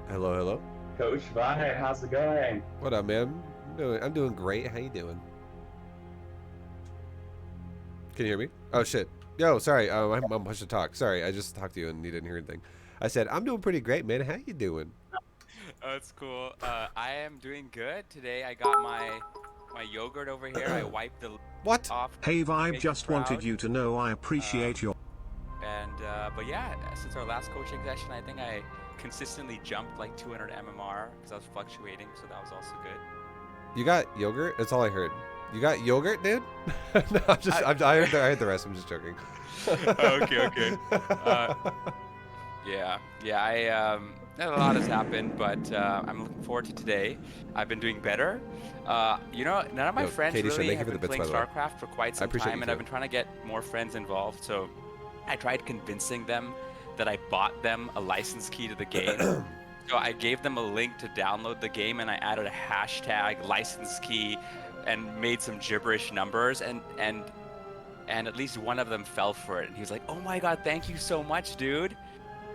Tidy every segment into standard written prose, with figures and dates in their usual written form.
Hello, hello. Coach Vi, how's it going? What up, man? I'm doing great. How you doing? Can you hear me? Oh shit. Yo, sorry. I'm pushed to talk. Sorry, I just talked to you and you didn't hear anything. I said I'm doing pretty great, man. How you doing? Oh, that's cool. I am doing good today. I got my yogurt over here. I wiped the lid What? off Hey to Vibe, make it just wanted proud. you to know I appreciate Um, your but yeah, since our last coaching session, I think I consistently jumped like 200 mmR because I was fluctuating, so that was also good. You got yogurt? That's all I heard. You got yogurt, dude? No, I heard the rest. I'm just joking. Okay. Uh, yeah. A lot has happened, but I'm looking forward to today. I've been doing better. None of my Yo, friends Katie, really thank you have for the been bits, playing by the way. StarCraft for quite I some appreciate time, you and I've too. been trying to get more friends involved. So I tried convincing them that I bought them a license key to the game. So I gave them a link to download the game, and I added a hashtag license key, and made some gibberish numbers, and at least one of them fell for it. And he was like, "Oh my God, thank you so much, dude."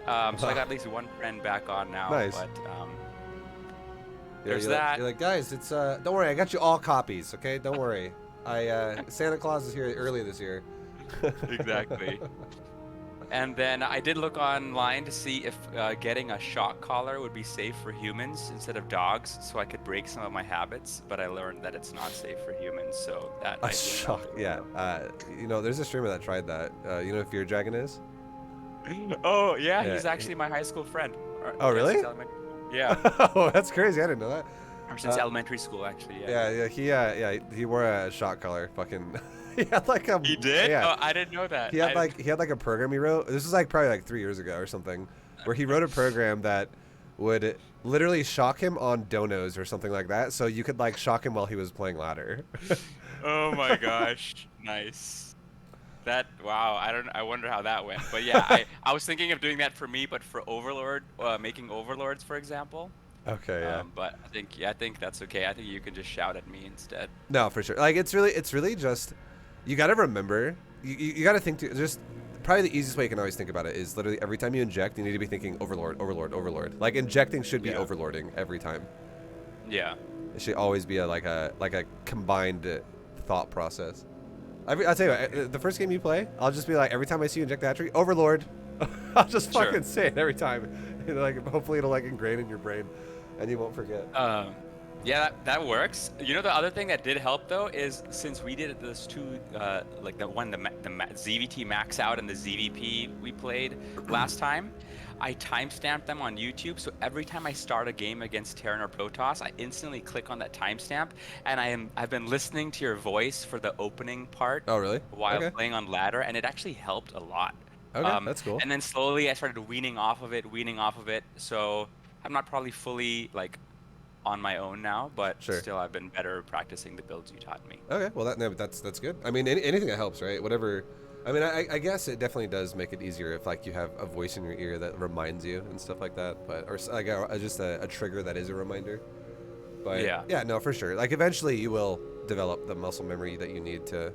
So I got at least one friend back on now, Nice. but Yeah, there's you're like, that. you're like, guys, it's don't worry, I got you all copies, okay? Don't worry. Santa Claus is here early this year. Exactly. And then I did look online to see if getting a shock collar would be safe for humans instead of dogs, so I could break some of my habits. But I learned that it's not safe for humans, so that A idea shock, fell yeah. There's a streamer that tried that. You know who Fear Dragon is? through. Oh yeah, Yeah. he's actually my high school friend. Oh, Yeah, really? since elementary. Yeah, Oh, that's crazy. I didn't know that. or since Uh, elementary school, actually. Yeah. He wore a shock collar. Fucking, he had like a He did? yeah. Oh, I didn't know that. He had like a program he wrote. This was like probably like 3 years ago or something, where he wrote a program that would literally shock him on donos or something like that. So you could like shock him while he was playing ladder. Oh my gosh, nice. Wow, I wonder how that went. But yeah, I was thinking of doing that for me, but for Overlord, making Overlords, for example. Okay, yeah. But I think that's okay. I think you can just shout at me instead. No, for sure. Like it's really just you got to remember. You got to think to just probably the easiest way you can always think about it is literally every time you inject, you need to be thinking Overlord, Overlord, Overlord. Like injecting should be Yeah. overlording every time. Yeah. It should always be like a combined thought process. I'll tell you what, the first game you play, I'll just be like every time I see you inject the hatchery, Overlord. I'll just Sure. fucking say it every time. Like hopefully it'll like ingrain in your brain, and you won't forget. Yeah, that works. You know, the other thing that did help though is since we did those two, like the ZVT max out and the ZVP we played last time, I timestamped them on YouTube. So every time I start a game against Terran or Protoss, I instantly click on that timestamp, and I've been listening to your voice for the opening part. Oh, really? While Okay. playing on ladder, and it actually helped a lot. Okay, that's cool. And then slowly I started weaning off of it. So I'm not probably fully like on my own now, but Sure. still I've been better practicing the builds you taught me. Okay, well that's good. I mean, anything that helps, right? Whatever. I mean, I guess it definitely does make it easier if like you have a voice in your ear that reminds you and stuff like that. But or like just a trigger that is a reminder. But yeah, no, for sure. Like eventually you will develop the muscle memory that you need to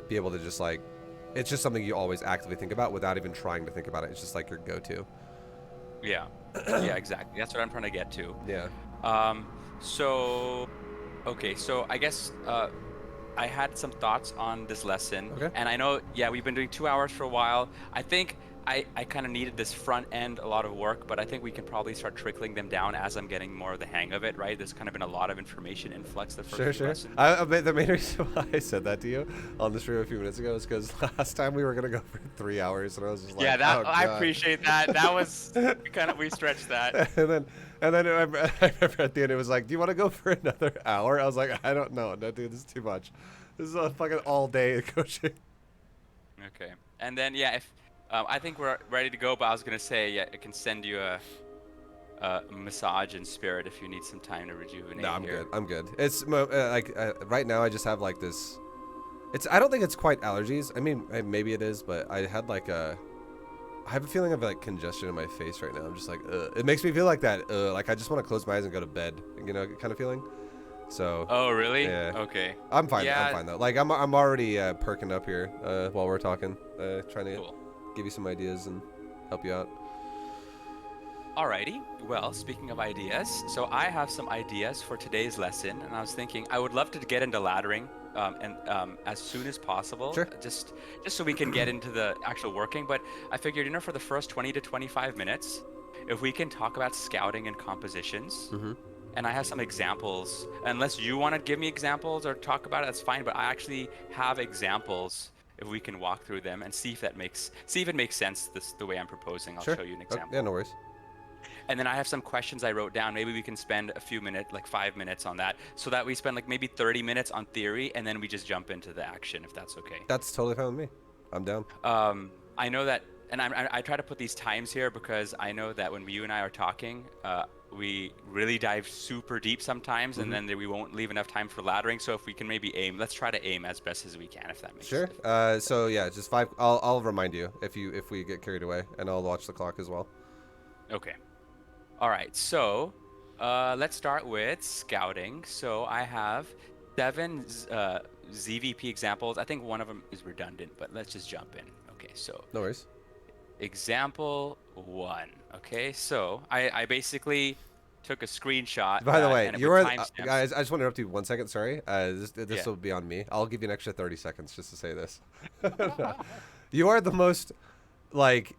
be able to just like. It's just something you always actively think about without even trying to think about it. It's just like your go-to. Yeah. Yeah, exactly. That's what I'm trying to get to. Yeah. So I guess I had some thoughts on this lesson. Okay. And I know, yeah, we've been doing 2 hours for a while. I think I kind of needed this front end a lot of work, but I think we can probably start trickling them down as I'm getting more of the hang of it, right? There's kind of been a lot of information influx the first few lessons. The main reason why I said that to you on the stream a few minutes ago is because last time we were gonna go for 3 hours, and I was just like, Yeah, oh, I God. appreciate that. That was we stretched that. and then I remember at the end it was like, do you want to go for another hour? I was like, I don't know, no, dude, this is too much. This is a fucking all day coaching. Okay, and then yeah, if I think we're ready to go, but I was gonna say yeah, I can send you a massage in spirit if you need some time to rejuvenate. No, I'm here. good. I'm good. It's right now I just have like this. I don't think it's quite allergies. I mean, maybe it is, but I had like I have a feeling of like congestion in my face right now. I'm just like, it makes me feel like that. Like I just want to close my eyes and go to bed. You know, kind of feeling. So. Oh really? Yeah. Okay. I'm fine. Yeah. I'm fine though. Like I'm already perking up here while we're talking, trying to Cool. give you some ideas and help you out. Alrighty. Well, speaking of ideas, so I have some ideas for today's lesson, and I was thinking I would love to get into laddering as soon as possible, Sure. just so we can get into the actual working. But I figured, for the first 20 to 25 minutes, if we can talk about scouting and compositions, and I have some examples. Unless you want to give me examples or talk about it, that's fine. But I actually have examples. If we can walk through them and see if it makes sense the way I'm proposing. I'll Sure. show you an Oh, example. yeah, no worries. And then I have some questions I wrote down. Maybe we can spend a few minutes, like 5 minutes on that, so that we spend like maybe 30 minutes on theory, and then we just jump into the action, if that's okay. That's totally fine with me. I'm down. I know that, and I try to put these times here because I know that when you and I are talking, we really dive super deep sometimes, and then we won't leave enough time for laddering. So if we can maybe aim, let's try to aim as best as we can, if that makes Sure. sense. So yeah, just 5. I'll remind you if we get carried away, and I'll watch the clock as well. Okay. All right, so let's start with scouting. So I have 7 ZVP examples. I think one of them is redundant, but let's just jump in. Okay, so No worries. example 1. Okay, so I basically took a screenshot. By the way, and it you with are timestamps. guys. I just want to interrupt you 1 second. Sorry. This Yeah. will be on me. I'll give you an extra 30 seconds just to say this. You are the most like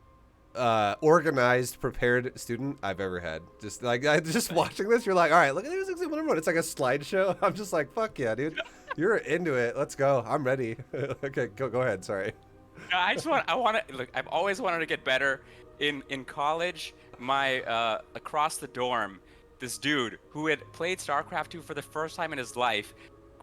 organized, prepared student I've ever had. Just like watching this, you're like, all right, look at this example number 1. It's like a slideshow. I'm just like, fuck yeah, dude. You're into it. Let's go. I'm ready. Okay, go ahead. Sorry. I want to look. I've always wanted to get better. In college, my across the dorm, this dude who had played StarCraft 2 for the first time in his life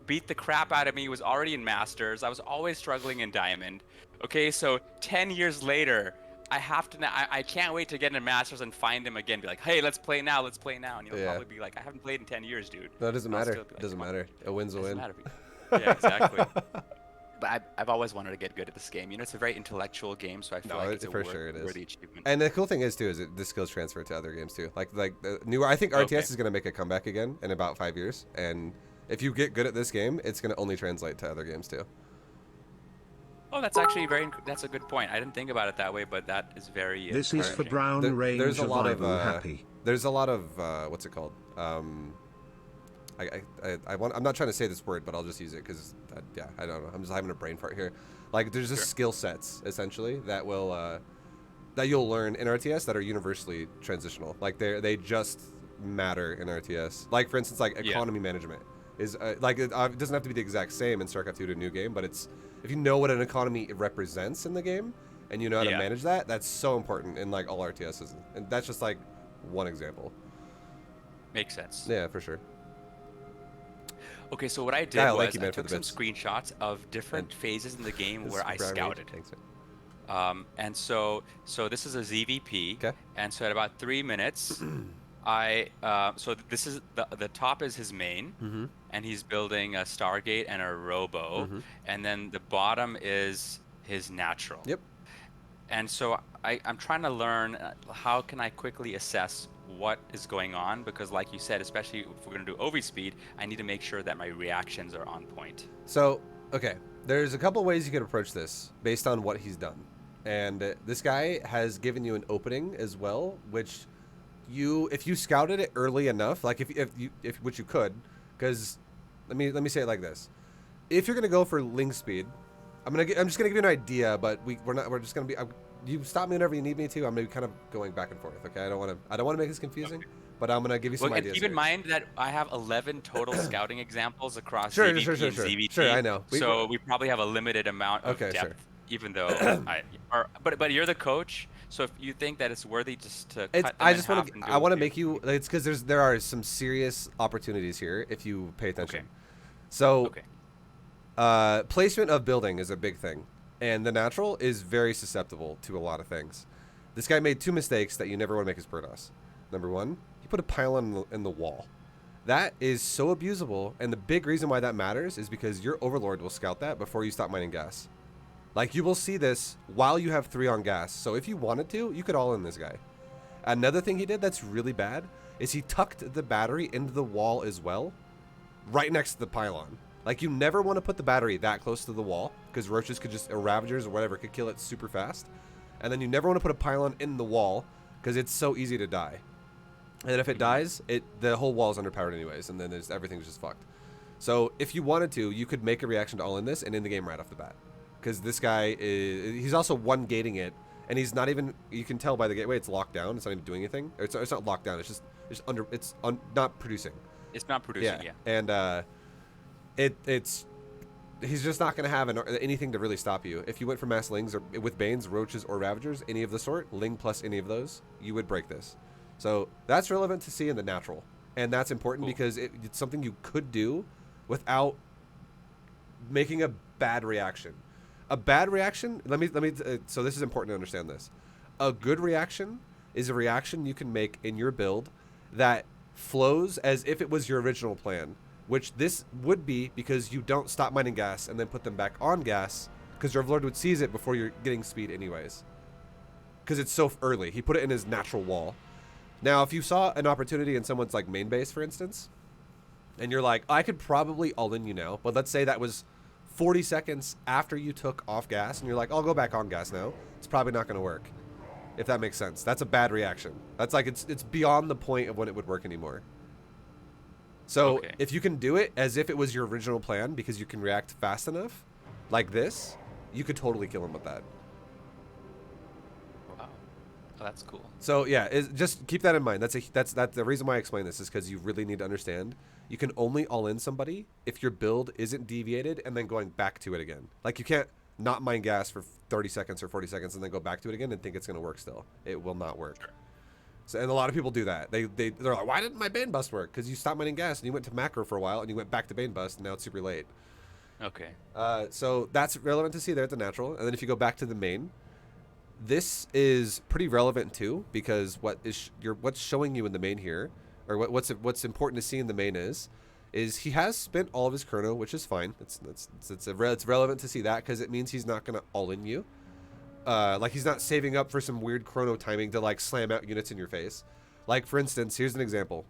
beat the crap out of me. Was already in Masters. I was always struggling in Diamond. Okay, so 10 years later, I have to now. I can't wait to get into Masters and find him again. Be like, hey, let's play now. Let's play now. And he'll probably be like, I haven't played in 10 years, dude. No, it doesn't And I'll matter. still be like, It doesn't "Come on." matter. A win's a Doesn't win. matter. Yeah, exactly. But I've always wanted to get good at this game. It's a very intellectual game, so I feel like it's a for sure it is. worthy achievement. And the cool thing is too is the skills transfer to other games too. Like the newer. I think RTS Okay. is gonna make a comeback again in about 5 years. And if you get good at this game, it's gonna only translate to other games too. Oh, that's actually that's a good point. I didn't think about it that way, but that is very This is for encouraging. Brown Range There's a lot of Survival Happy. there's a lot of what's it called? I'm not trying to say this word, but I'll just use it because yeah, I don't know. I'm just having a brain fart here. Like there's just skill sets essentially that will that you'll learn in RTS that are universally transitional. Like they just matter in RTS. Like for instance, like economy management is like it doesn't have to be the exact same in StarCraft 2 to a new game, but it's if you know what an economy represents in the game and you know how to manage that, that's so important in like all RTSs. And that's just like one example. Makes sense. Yeah, for sure. Okay, so what I did Yeah, I was like you, I man, for took the some bits. screenshots of different phases in the game where I Brown Range. scouted. Thanks, man. And so this is a ZVP. Okay. And so at about 3 minutes, so this is the top is his main, and he's building a Stargate and a Robo, and then the bottom is his natural. Yep. And so I'm trying to learn how can I quickly assess what is going on, because like you said, especially if we're going to do OV speed, I need to make sure that my reactions are on point. So, okay, there's a couple ways you could approach this based on what he's done. And this guy has given you an opening as well, which if you scouted it early enough, like if which you could, because let me say it like this. If you're going to go for link speed, I'm just going to give you an idea, but we're just going to be you stop me whenever you need me to. I'm maybe kind of going back and forth, okay? I don't want to make this confusing, but I'm going to give you some And ideas. keep in here. mind that I have 11 total scouting examples across Sure, ZVP sure, and ZVT. Sure, I know. So we probably have a limited amount of Okay, depth, sure. even though but you're the coach, so if you think that it's worthy just to cut them I in just half want and to do I want to it. make you it's because there are some serious opportunities here if you pay attention. Okay. So Okay. placement of building is a big thing, and the natural is very susceptible to a lot of things. This guy made 2 mistakes that you never want to make as Protoss. Number 1, he put a pylon in the wall. That is so abusable, and the big reason why that matters is because your overlord will scout that before you stop mining gas. Like, you will see this while you have 3 on gas, so if you wanted to, you could all in this guy. Another thing he did that's really bad is he tucked the battery into the wall as well, right next to the pylon. Like, you never want to put the battery that close to the wall, because roaches could just, or ravagers or whatever, could kill it super fast. And then you never want to put a pylon in the wall, because it's so easy to die. And if it dies, the whole wall is underpowered anyways, and then everything's just fucked. So if you wanted to, you could make a reaction to all in this and end the game right off the bat. Because this guy he's also one gating it, and he's not even, you can tell by the gateway it's locked down. It's not even doing anything. It's not locked down. It's not producing. It's not producing, yeah. And he's just not going to have anything to really stop you. If you went for mass lings or with Banes, Roaches, or Ravagers, any of the sort, Ling plus any of those, you would break this. So that's relevant to see in the natural. And that's important because it's something you could do without making a bad reaction. A bad reaction, so this is important to understand this. A good reaction is a reaction you can make in your build that flows as if it was your original plan, which this would be because you don't stop mining gas and then put them back on gas, because your Overlord would seize it before you're getting speed anyways. Because it's so early. He put it in his natural wall. Now, if you saw an opportunity in someone's like main base, for instance, and you're like, I could probably all-in you now, but let's say that was 40 seconds after you took off gas, and you're like, I'll go back on gas now. It's probably not going to work, if that makes sense. That's a bad reaction. That's like, it's beyond the point of when it would work anymore. So if you can do it as if it was your original plan because you can react fast enough, like this, you could totally kill him with that. Wow, oh, that's cool. So yeah, just keep that in mind. That's the reason why I explain this is because you really need to understand. You can only all-in somebody if your build isn't deviated and then going back to it again. Like you can't not mine gas for 30 seconds or 40 seconds and then go back to it again and think it's going to work still. It will not work. Sure. So, and a lot of people do that. They're like, why didn't my Bane Bust work? Because you stopped mining gas and you went to macro for a while and you went back to Bane Bust and now it's super late. Okay. So that's relevant to see there at the natural. And then if you go back to the main, this is pretty relevant too, because what's showing you in the main here, or what's important to see in the main is he has spent all of his chrono, which is fine. It's relevant to see that because it means he's not going to all-in you. Like he's not saving up for some weird chrono timing to like slam out units in your face. Like for instance, here's an example.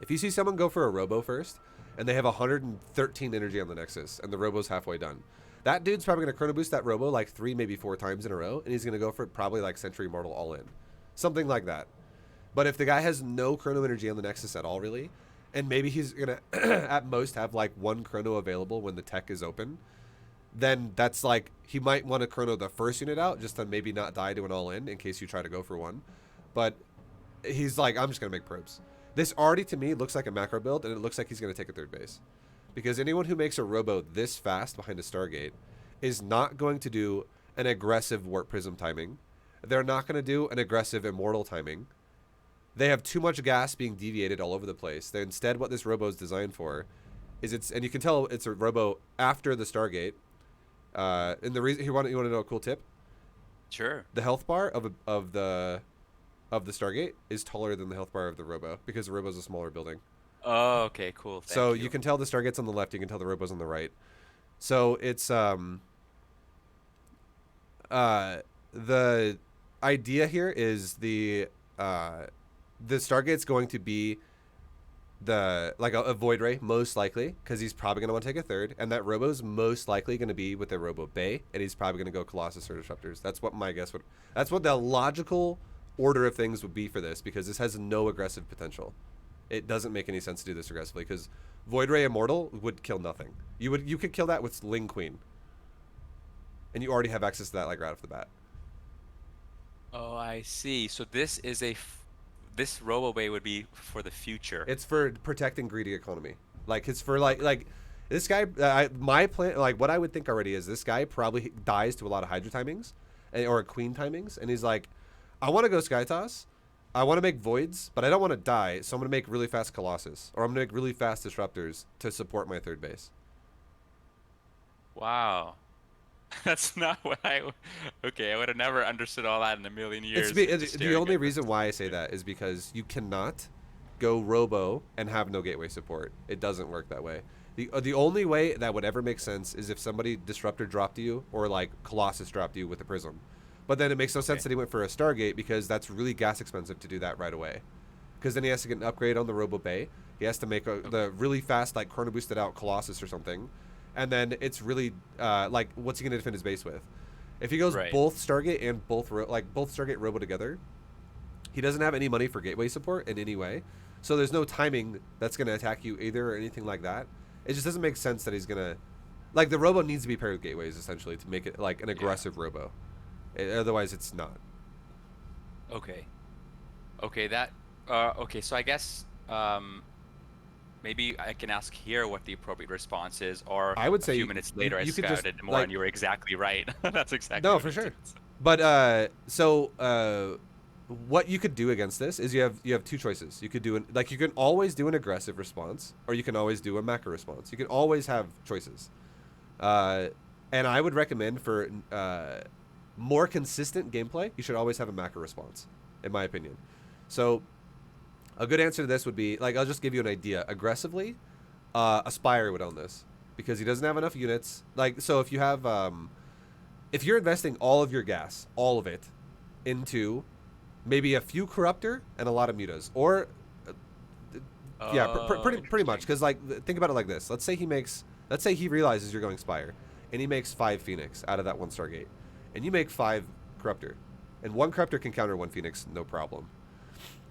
If you see someone go for a robo first and they have 113 energy on the Nexus and the robo's halfway done, that dude's probably going to chrono boost that robo like 3, maybe 4 times in a row, and he's going to go for it probably like Sentry Immortal all in. Something like that. But if the guy has no chrono energy on the Nexus at all really, and maybe he's going to at most have like 1 chrono available when the tech is open, then that's like, he might want to chrono the first unit out just to maybe not die to an all-in in case you try to go for one. But he's like, I'm just going to make probes. This already to me looks like a macro build, and it looks like he's going to take a third base. Because anyone who makes a robo this fast behind a Stargate is not going to do an aggressive Warp Prism timing. They're not going to do an aggressive Immortal timing. They have too much gas being deviated all over the place. Instead, what this robo is designed for is and you can tell it's a robo after the Stargate. And the reason you want to know a cool tip? Sure. The health bar of the Stargate is taller than the health bar of the robo because the robo is a smaller building. Oh, okay, cool. So you can tell the Stargate's on the left. You can tell the robo's on the right. So it's the idea here is the Stargate's going to be a Void Ray most likely, because he's probably going to want to take a third, and that robo's most likely going to be with a Robo Bay, and he's probably going to go Colossus or Disruptors. That's what my guess would. That's what the logical order of things would be for this, because this has no aggressive potential. It doesn't make any sense to do this aggressively, because Void Ray Immortal would kill nothing. You could kill that with Ling Queen, and you already have access to that like right off the bat. Oh, I see. So this is this Robo Bay would be for the future. It's for protecting greedy economy. Like it's for like this guy. My plan, like what I would think already is this guy probably dies to a lot of Hydra timings, or Queen timings, and he's like, I want to go Sky Toss. I want to make Voids, but I don't want to die, so I'm going to make really fast Colossus, or I'm going to make really fast Disruptors to support my third base. Wow. That's not what okay, I would have never understood all that in a million years. The only reason why I say that is because you cannot go Robo and have no gateway support. It doesn't work that way. The only way that would ever make sense is if somebody Disruptor dropped you, or like Colossus dropped you with a Prism. But then it makes no sense that he went for a Stargate, because that's really gas expensive to do that right away. Because then he has to get an upgrade on the Robo Bay. He has to make the really fast, like, chrono boosted out Colossus or something. And then it's really, like, what's he going to defend his base with? If he goes both Stargate and both Stargate Robo together, He doesn't have any money for gateway support in any way. So there's no timing that's going to attack you either or anything like that. It just doesn't make sense that he's going to... Like, the robo needs to be paired with gateways, essentially, to make it, like, an aggressive robo. Otherwise, it's not. Okay. Okay, okay, so I guess... maybe I can ask here what the appropriate response is, or I would say a few minutes later I scouted more, like, and you were exactly right. That's exactly no, what for it sure. is. But what you could do against this is you have two choices. You could do you can always do an aggressive response, or you can always do a macro response. You can always have choices. And I would recommend for more consistent gameplay, you should always have a macro response, in my opinion. So a good answer to this would be, like, I'll just give you an idea. Aggressively, Aspire would own this because he doesn't have enough units. Like, so if you have, if you're investing all of your gas, all of it, into maybe a few Corruptor and a lot of Mutas, or yeah, pretty much. Because, like, think about it like this. Let's say he realizes you're going Spire, and he makes 5 Phoenix out of that 1 Stargate, and you make 5 Corruptor, and 1 Corruptor can counter 1 Phoenix, no problem.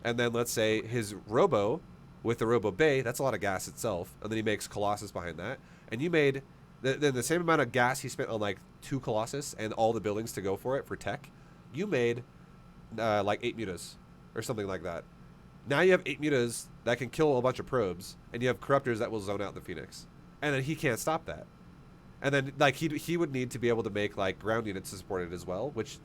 And then let's say his Robo, with the Robo Bay, that's a lot of gas itself, and then he makes Colossus behind that, and you made the same amount of gas he spent on, like, 2 Colossus and all the buildings to go for it for tech, you made like 8 Mutas or something like that. Now you have 8 Mutas that can kill a bunch of probes, and you have Corruptors that will zone out the Phoenix, and then he can't stop that. And then, like, he would need to be able to make, like, ground units to support it as well, which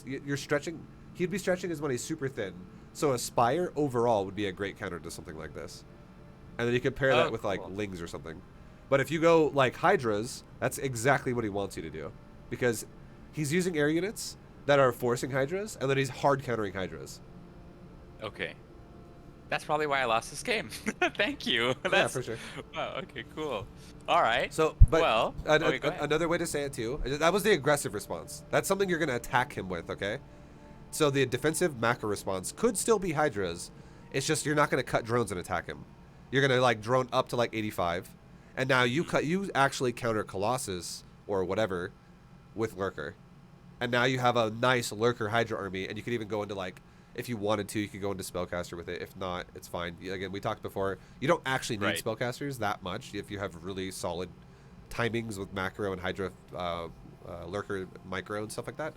you're stretching. He'd be stretching his money super thin. So Aspire overall would be a great counter to something like this. And then you could pair that with, like, Lings or something. But if you go, like, Hydras, that's exactly what he wants you to do. Because he's using air units that are forcing Hydras, and then he's hard countering Hydras. Okay. That's probably why I lost this game. Thank you. Yeah, for sure. Wow, okay, cool. All right. So, but well, another way to say it, too, that was the aggressive response. That's something you're going to attack him with, okay? So the defensive macro response could still be Hydras. It's just you're not going to cut drones and attack him. You're going to, like, drone up to, like, 85. And now you actually counter Colossus or whatever with Lurker. And now you have a nice Lurker Hydra army, and you could even go into, like, if you wanted to, you could go into Spellcaster with it. If not, it's fine. Again, we talked before, you don't actually need Spellcasters that much if you have really solid timings with Macro and Hydra, Lurker Micro and stuff like that.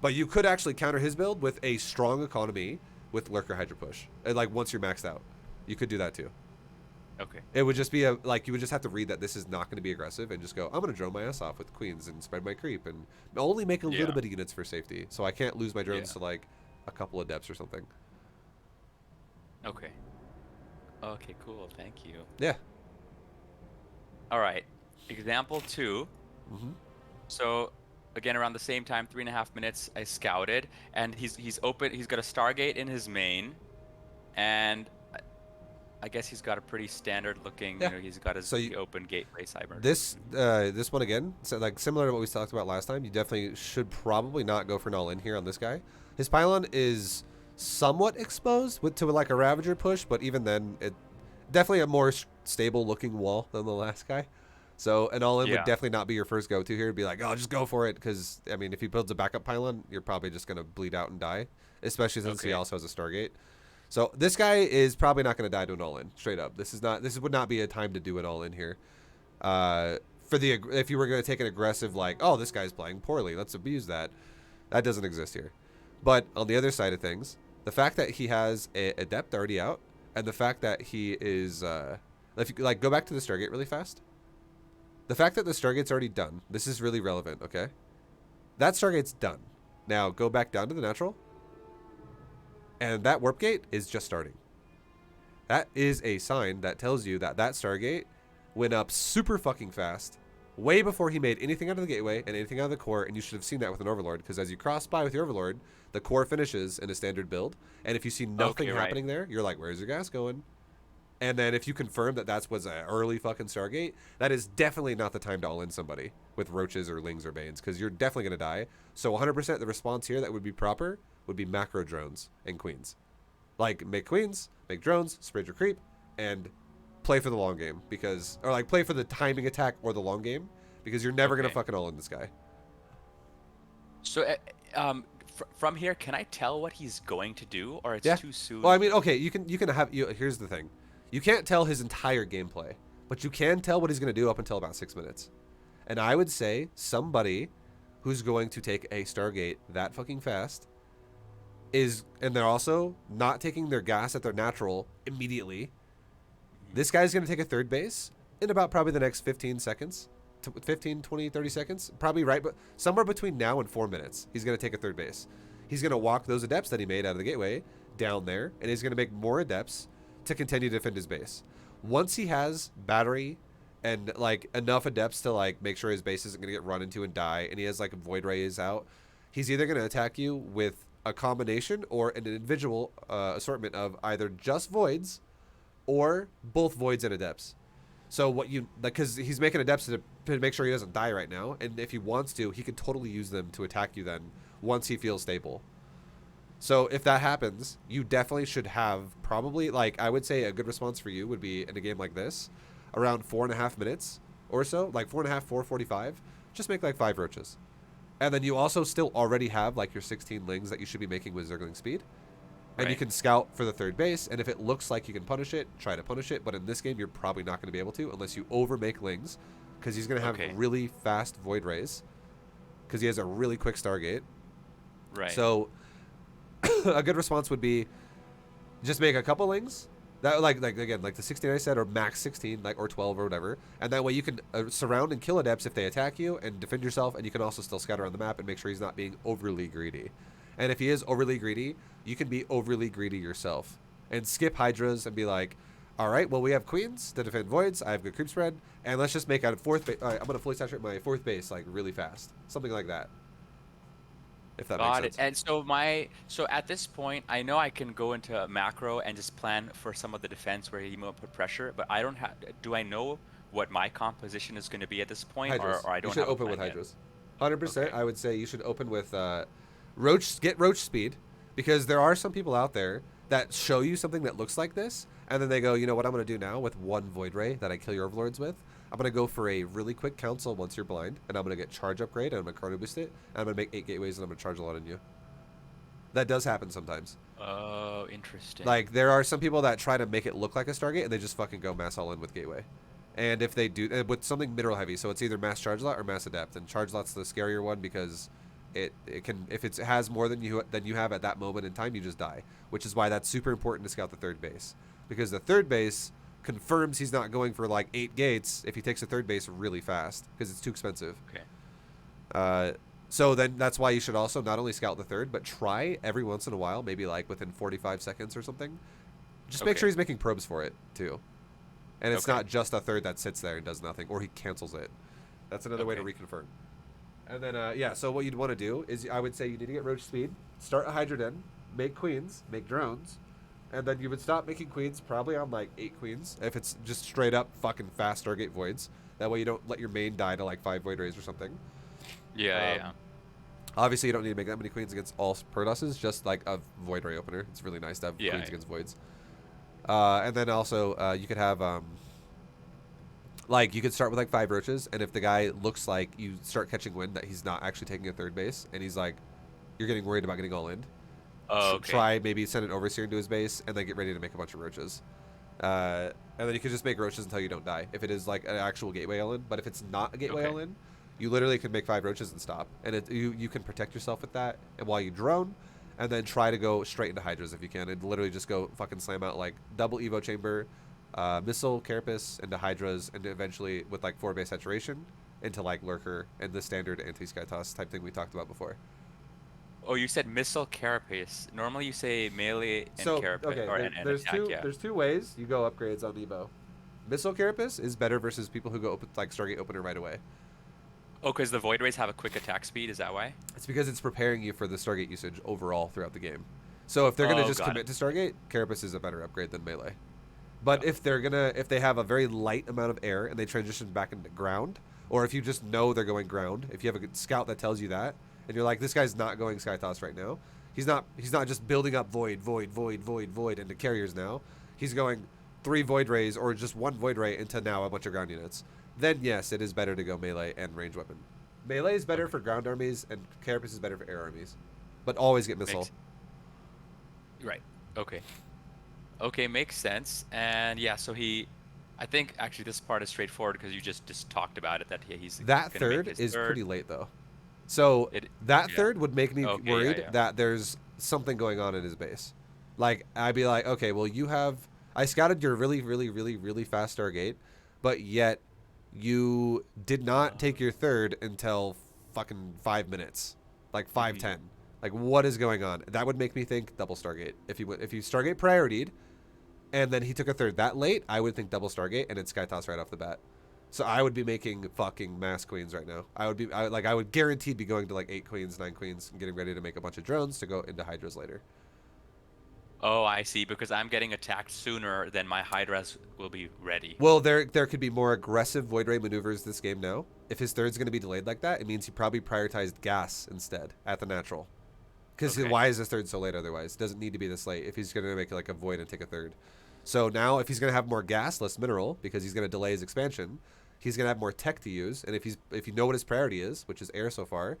But you could actually counter his build with a strong economy with Lurker Hydra Push. And, like, once you're maxed out, you could do that too. Okay. It would just be you would just have to read that this is not going to be aggressive and just go, I'm going to drone my ass off with Queens and spread my creep and only make a little bit of units for safety. So I can't lose my drones to, like, a couple of depths or something. Okay. Okay, cool. Thank you. Yeah. All right. Example 2. Mm-hmm. So, again, around the same time, 3.5 minutes, I scouted, and he's open. He's got a Stargate in his main, and I guess he's got a pretty standard looking. Yeah. You know, he's got his open gateway cyber. This one again, so, like, similar to what we talked about last time. You definitely should probably not go for an all-in here on this guy. His pylon is somewhat exposed to, like, a Ravager push, but even then, it definitely a more stable looking wall than the last guy. So an all-in would definitely not be your first go-to here. It'd be like, oh, just go for it, because, I mean, if he builds a backup pylon, you're probably just going to bleed out and die, especially since he also has a Stargate. So this guy is probably not going to die to an all-in, straight up. This would not be a time to do an all-in here. If you were going to take an aggressive, like, oh, this guy's playing poorly, let's abuse that. That doesn't exist here. But on the other side of things, the fact that he has a depth already out, and the fact that he is, if you, like, go back to the Stargate really fast. The fact that the Stargate's already done, this is really relevant, okay? That Stargate's done. Now go back down to the natural, and that warp gate is just starting. That is a sign that tells you that that Stargate went up super fucking fast, way before he made anything out of the gateway and anything out of the core, and you should have seen that with an Overlord, because as you cross by with your Overlord, the core finishes in a standard build, and if you see nothing happening there, you're like, where's your gas going? And then if you confirm that was an early fucking Stargate, that is definitely not the time to all-in somebody with Roaches or Lings or Banes, because you're definitely going to die. So 100% the response here that would be proper would be macro drones and Queens. Like, make Queens, make drones, spread your creep, and play for the long game, because, or like play for the timing attack or the long game, because you're never going to fucking all-in this guy. So, from here, can I tell what he's going to do, or it's Yeah. too soon? Well, I mean, okay, you can have here's the thing. You can't tell his entire gameplay, but you can tell what he's going to do up until about 6 minutes. And I would say somebody who's going to take a Stargate that fucking fast and they're also not taking their gas at their natural immediately. This guy's going to take a third base in about probably the next 15 seconds. 15, 20, 30 seconds. Probably right, but somewhere between now and 4 minutes, he's going to take a third base. He's going to walk those adepts that he made out of the gateway down there, and he's going to make more adepts to continue to defend his base. Once he has battery and like enough adepts to like make sure his base isn't going to get run into and die, and he has like void rays out, he's either going to attack you with a combination or an individual assortment of either just voids or both voids and adepts. So what you, because he's making adepts to make sure he doesn't die right now, and if he wants to, he can totally use them to attack you then once he feels stable. So if that happens, you definitely should have probably, like, I would say a good response for you would be in a game like this, around 4.5 minutes or so, like 4.5, 4:45, just make like 5 roaches. And then you also still already have like your 16 lings that you should be making with Zergling speed. And you can scout for the third base, and if it looks like you can punish it, try to punish it. But in this game, you're probably not going to be able to unless you overmake lings, because he's going to have really fast void rays, because he has a really quick Stargate. Right. So a good response would be just make a couple lings. That like again, like the 16 I said, or max 16, like, or 12 or whatever, and that way you can surround and kill adepts if they attack you and defend yourself, and you can also still scout around the map and make sure he's not being overly greedy. And if he is overly greedy, you can be overly greedy yourself and skip hydras and be like, all right, well, we have queens to defend voids. I have good creep spread, and let's just make a fourth base. All right, I'm going to fully saturate my fourth base like really fast. Something like that. If that makes sense. And so at this point, I know I can go into a macro and just plan for some of the defense where he might put pressure, but I don't have. Do I know what my composition is going to be at this point, Hydras. or I don't? You should have open with yet? hydras. 100%. Okay. I would say you should open with roach. Get roach speed, because there are some people out there that show you something that looks like this, and then they go, you know what I'm going to do now with one void ray that I kill your overlords with? I'm going to go for a really quick council once you're blind, and I'm going to get charge upgrade, and I'm going to chrono boost it, and I'm going to make 8 gateways, and I'm going to charge a lot on you. That does happen sometimes. Oh, interesting. Like, there are some people that try to make it look like a Stargate, and they just fucking go mass all in with gateway. And if they do, with something mineral heavy, so it's either mass charge lot or mass adept, and charge lot's the scarier one because it can, if it has more than you have at that moment in time, you just die. Which is why that's super important to scout the third base, because the third base confirms he's not going for like 8 gates if he takes a third base really fast, because it's too expensive. Okay. So then that's why you should also not only scout the third, but try every once in a while, maybe like within 45 seconds or something, just make sure he's making probes for it too. And it's not just a third that sits there and does nothing, or he cancels it. That's another way to reconfirm. And then, yeah, so what you'd want to do is, I would say you need to get roach speed, start a hydra den, make queens, make drones, and then you would stop making queens probably on like 8 queens, if it's just straight up fucking fast Stargate voids. That way you don't let your main die to like 5 void rays or something. Yeah. Obviously, you don't need to make that many queens against all Prodosses, just like a void ray opener. It's really nice to have queens against voids. And then also, you could have, like, you could start with like 5 roaches, and if the guy looks like you start catching wind that he's not actually taking a third base, and he's like, you're getting worried about getting all in, try maybe send an overseer into his base, and then get ready to make a bunch of roaches. And then you can just make roaches until you don't die, if it is like an actual gateway all-in. But if it's not a gateway all-in, you literally can make 5 roaches and stop, and you can protect yourself with that, and while you drone, and then try to go straight into hydras if you can, and literally just go fucking slam out like double evo chamber, missile carapace into hydras, and eventually with like 4 base saturation into like lurker and the standard anti-sky toss type thing we talked about before. Oh, you said missile carapace. Normally you say melee and carapace, or and attack. There's 2 ways you go upgrades on evo. Missile carapace is better versus people who go like Stargate opener right away. Oh, because the void rays have a quick attack speed. Is that why? It's because it's preparing you for the Stargate usage overall throughout the game. So if they're gonna just commit to Stargate, carapace is a better upgrade than melee. But if they have a very light amount of air and they transition back into ground, or if you just know they're going ground, if you have a good scout that tells you that, and you're like, this guy's not going sky toss right now, he's not just building up void into carriers now. He's going 3 void rays or just 1 void ray into now a bunch of ground units. Then yes, it is better to go melee and range weapon. Melee is better for ground armies, and carapace is better for air armies. but always get missile. Right. Okay. Okay, makes sense. And yeah, so I think actually this part is straightforward because you just talked about it that he's That gonna make third his is third. pretty late though. So It that yeah. third would make me Okay, yeah, worried yeah. that there's something going on in his base. Like I'd be like, okay, well I scouted your really, really, really, really fast Stargate, but yet you did not take your third until fucking 5 minutes, like 5:10. Like what is going on? That would make me think double Stargate. If you Stargate priorityed, and then he took a third that late, I would think double Stargate and then Sky Toss right off the bat. So I would be making fucking mass queens right now. I would guaranteed be going to like 8 queens, 9 queens, and getting ready to make a bunch of drones to go into hydras later. Oh, I see. Because I'm getting attacked sooner than my hydras will be ready. Well, there could be more aggressive Void Ray maneuvers this game now. If his third's going to be delayed like that, it means he probably prioritized gas instead at the natural. Because why is his third so late otherwise? It doesn't need to be this late if he's going to make it like a void and take a third. So now if he's going to have more gas, less mineral, because he's going to delay his expansion, he's going to have more tech to use. And if you know what his priority is, which is air so far,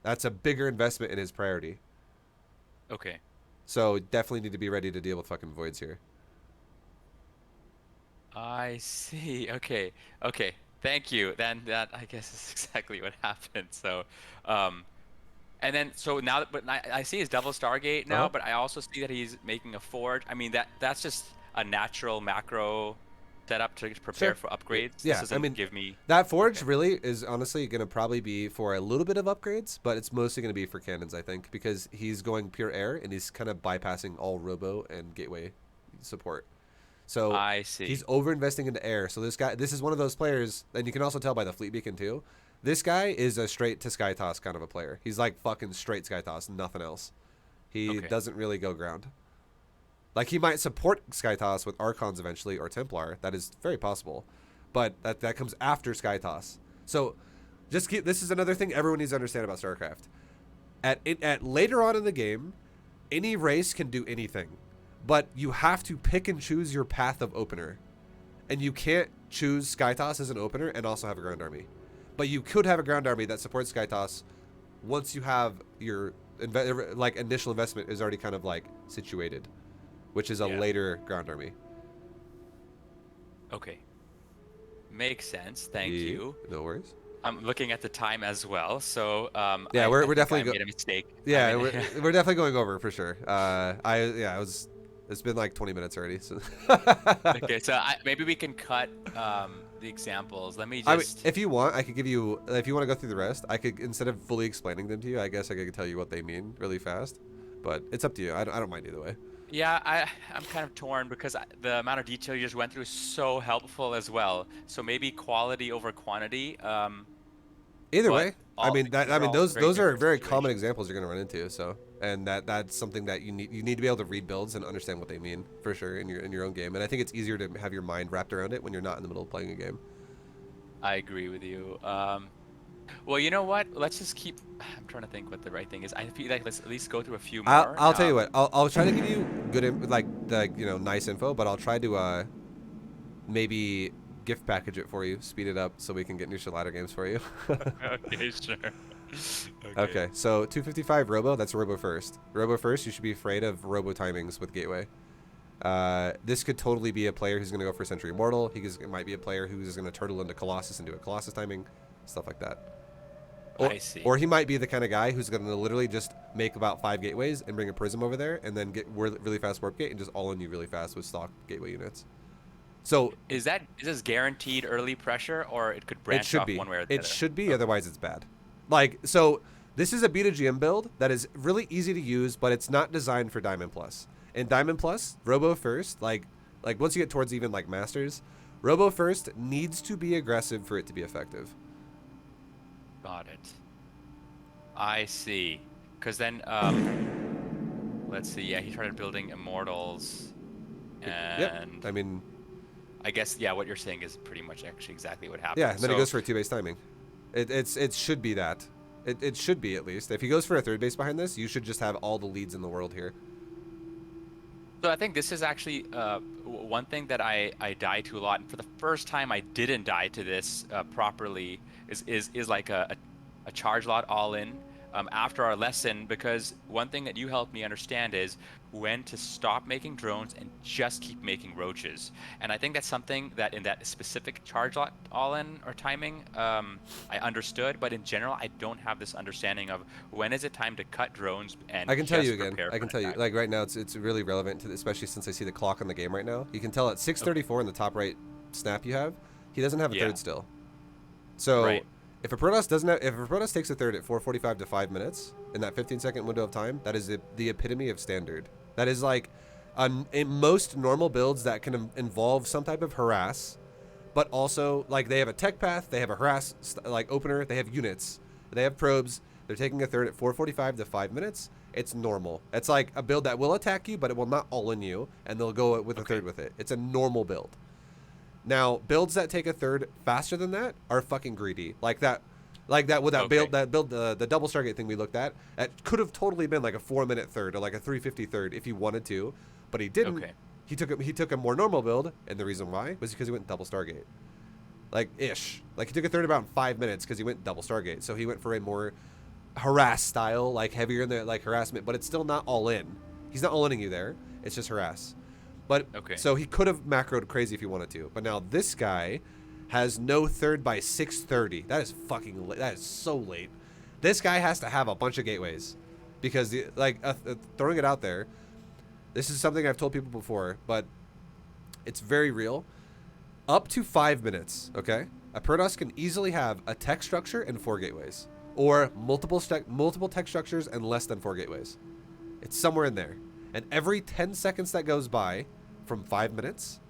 that's a bigger investment in his priority. Okay. So definitely need to be ready to deal with fucking voids here. I see. Okay. Okay. Thank you. Then that I guess is exactly what happened. So, and then so now that but I see his double Stargate now, but I also see that he's making a forge. I mean that's just a natural macro setup to prepare for upgrades. Yeah, This doesn't give me that forge really is honestly going to probably be for a little bit of upgrades, but it's mostly going to be for cannons, I think, because he's going pure air and he's kind of bypassing all robo and gateway support. So I see. He's over investing into air. So this is one of those players, and you can also tell by the fleet beacon too. This guy is a straight to sky toss kind of a player. He's like fucking straight sky toss, nothing else. He doesn't really go ground. Like he might support sky toss with Archons eventually or Templar. That is very possible, but that comes after sky toss. So this is another thing everyone needs to understand about StarCraft. At later on in the game, any race can do anything. But you have to pick and choose your path of opener. And you can't choose Skytoss as an opener and also have a ground army. But you could have a ground army that supports Skytoss once you have your initial investment is already kind of like situated, which is a later ground army. Okay. Makes sense. Thank you. No worries. I'm looking at the time as well, so yeah, we're definitely made a mistake. Yeah, we're definitely going over for sure. It's been like 20 minutes already. So okay, so maybe we can cut the examples. Let me just. If you want, I could give you. If you want to go through the rest, I could, instead of fully explaining them to you, I guess I could tell you what they mean really fast. But it's up to you. I don't mind either way. Yeah, I'm kind of torn because the amount of detail you just went through is so helpful as well. So maybe quality over quantity. Either way, those are very common situations. examples you're going to run into. So, and that's something that you need to be able to read builds and understand what they mean for sure in your own game. And I think it's easier to have your mind wrapped around it when you're not in the middle of playing a game. I agree with you. Well, you know what? Let's just keep. I'm trying to think what the right thing is. I feel like let's at least go through a few more. I'll tell you what. I'll try to give you good, nice info, but I'll try to maybe gift package it for you, speed it up so we can get new ladder games for you. Okay, sure. Okay, so 255 Robo, that's Robo first. Robo first, you should be afraid of Robo timings with Gateway. This could totally be a player who's going to go for Century Immortal. It might be a player who's going to turtle into Colossus and do a Colossus timing, stuff like that. I see. Or he might be the kind of guy who's going to literally just make about 5 gateways and bring a Prism over there and then get really fast Warp Gate and just all in you really fast with stock gateway units. So is this guaranteed early pressure, or it could branch off one way or the other? It should be, otherwise it's bad. So this is a beta GM build that is really easy to use, but it's not designed for Diamond Plus. In Diamond Plus, Robo first, like once you get towards even like Masters, Robo first needs to be aggressive for it to be effective. Got it. I see. Because then, let's see. Yeah, he started building Immortals, and yep. I mean, I guess what you're saying is pretty much actually exactly what happened. Yeah, and then he goes for a 2-base timing. It should be that. It should be, at least. If he goes for a 3rd base behind this, you should just have all the leads in the world here. So I think this is actually one thing that I die to a lot, and for the first time I didn't die to this properly is like a charge lot all in. after our lesson, because one thing that you helped me understand is when to stop making drones and just keep making roaches. And I think that's something that in that specific charge all-in or timing, I understood, but in general, I don't have this understanding of when is it time to cut drones and I can tell you just again. prepare I for can an tell you. attack. Like right now, it's really relevant to, especially since I see the clock on the game right now. You can tell at 6:34 in the top right snap you have, he doesn't have a Yeah. third still. So Right. if a Protoss doesn't have, if a Protoss takes a third at 4:45 to 5 minutes in that 15-second window of time, that is the epitome of standard. That is like, in most normal builds that can involve some type of harass, but also like they have a tech path, they have a harass like opener, they have units, they have probes. They're taking a third at 4:45 to 5 minutes. It's normal. It's like a build that will attack you, but it will not all in you, and they'll go with a third with it. It's a normal build. Now, builds that take a third faster than that are fucking greedy. Like that with that build, the double Stargate thing we looked at, that could have totally been like a 4-minute third or like a 350 third if he wanted to, but he didn't. Okay. He took a more normal build, and the reason why was because he went double Stargate. Like ish. Like he took a third about 5 minutes because he went double Stargate. So he went for a more harass style, like heavier in the like harassment, but it's still not all in. He's not all inning you there. It's just harass. But so he could have macroed crazy if he wanted to. But now this guy has no third by 6:30. That is fucking that is so late. This guy has to have a bunch of gateways because throwing it out there. This is something I've told people before, but it's very real. Up to 5 minutes, okay? A Protoss can easily have a tech structure and 4 gateways, or multiple tech structures and less than 4 gateways. It's somewhere in there. And every 10 seconds that goes by from 5 minutes,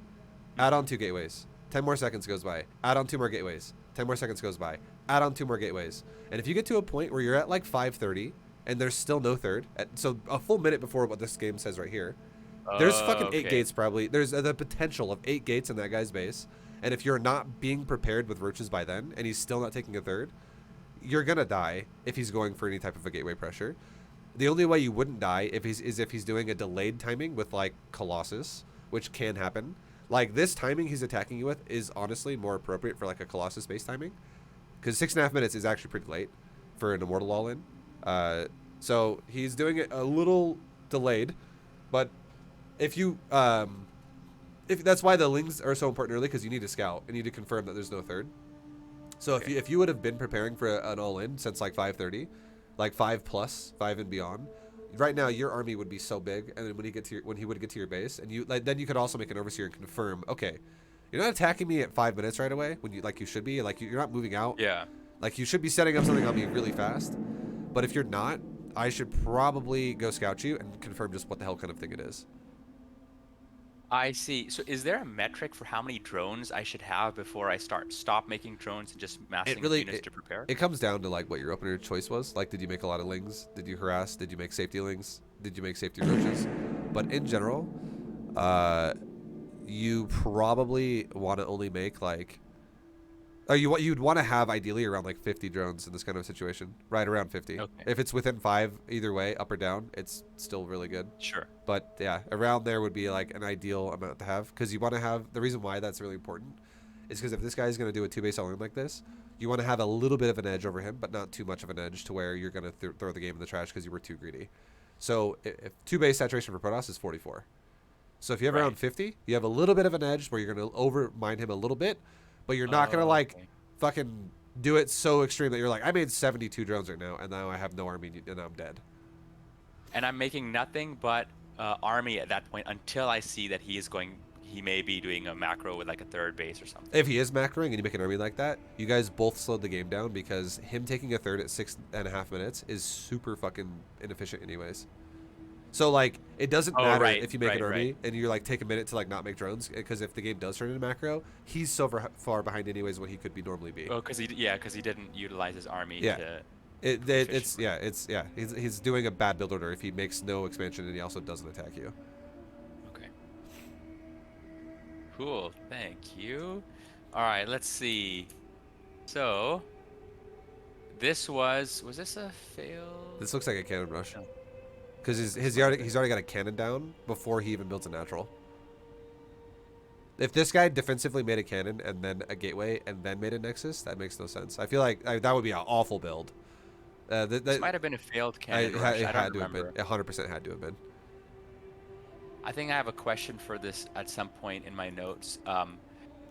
add on 2 gateways. 10 more seconds goes by, add on 2 more gateways. 10 more seconds goes by, add on 2 more gateways. And if you get to a point where you're at like 5:30 and there's still no third, so a full minute before what this game says right here, there's fucking 8 gates probably. There's the potential of 8 gates in that guy's base. And if you're not being prepared with roaches by then, and he's still not taking a third, you're gonna die if he's going for any type of a gateway pressure. The only way you wouldn't die is if he's doing a delayed timing with like Colossus, which can happen. Like this timing he's attacking you with is honestly more appropriate for like a Colossus based timing, because 6.5 minutes is actually pretty late for an Immortal all in. So he's doing it a little delayed, but if you if that's why the lings are so important early, because you need to scout and you need to confirm that there's no third. So if you would have been preparing for an all in since like 5:30. Like 5+ 5 and beyond, right now your army would be so big, and then when he would get to your base, and you then you could also make an overseer and confirm, okay, you're not attacking me at 5 minutes right away when you should be, like you're not moving out. Yeah. Like you should be setting up something on me really fast. But if you're not, I should probably go scout you and confirm just what the hell kind of thing it is. I see. So is there a metric for how many drones I should have before I stop making drones and just massing units to prepare? It comes down to like what your opener choice was. Like, did you make a lot of lings? Did you harass? Did you make safety lings? Did you make safety roaches? But in general, you probably want to only make like, you'd want to have ideally around like 50 drones in this kind of situation, right around 50. Okay. If it's within 5 either way, up or down, it's still really good. Sure. But yeah, around there would be like an ideal amount to have, because you want to have, the reason why that's really important is because if this guy is going to do a 2-base all-in like this, you want to have a little bit of an edge over him, but not too much of an edge to where you're going to throw the game in the trash because you were too greedy. So if 2-base saturation for Protoss is 44. So if you have around 50, you have a little bit of an edge where you're going to overmind him a little bit, but you're not going to like fucking do it so extreme that you're like, I made 72 drones right now, and now I have no army, and I'm dead. And I'm making nothing but army at that point until I see that he may be doing a macro with like a 3rd base or something. If he is macroing and you make an army like that, you guys both slowed the game down, because him taking a third at 6.5 minutes is super fucking inefficient anyways. So like, it doesn't matter if you make an army and you're like take a minute to like not make drones, because if the game does turn into macro, he's so far behind anyways what he could be normally be. Oh, because he didn't utilize his army. Yeah. He's doing a bad build order if he makes no expansion and he also doesn't attack you. Okay. Cool. Thank you. All right. Let's see. So this was this a fail? This looks like a cannon rush. No. Because he's already got a cannon down before he even builds a natural. If this guy defensively made a cannon and then a gateway and then made a nexus, that makes no sense. I feel like that would be an awful build. This might have been a failed cannon it rush. I had don't to have been. remember. It 100% had to have been. I think I have a question for this at some point in my notes. I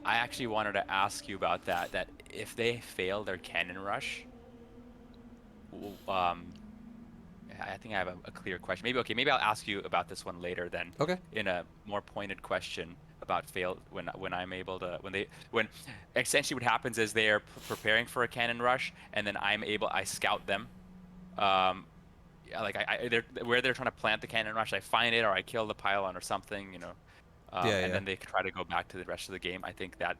actually wanted to ask you about that. That if they fail their cannon rush, I think I have a clear question. Maybe I'll ask you about this one later then. Okay. In a more pointed question about failed when I'm able to when essentially what happens is they are preparing for a cannon rush and then I scout them. Yeah, like where they're trying to plant the cannon rush, I find it or I kill the pylon or something, and then they try to go back to the rest of the game. I think that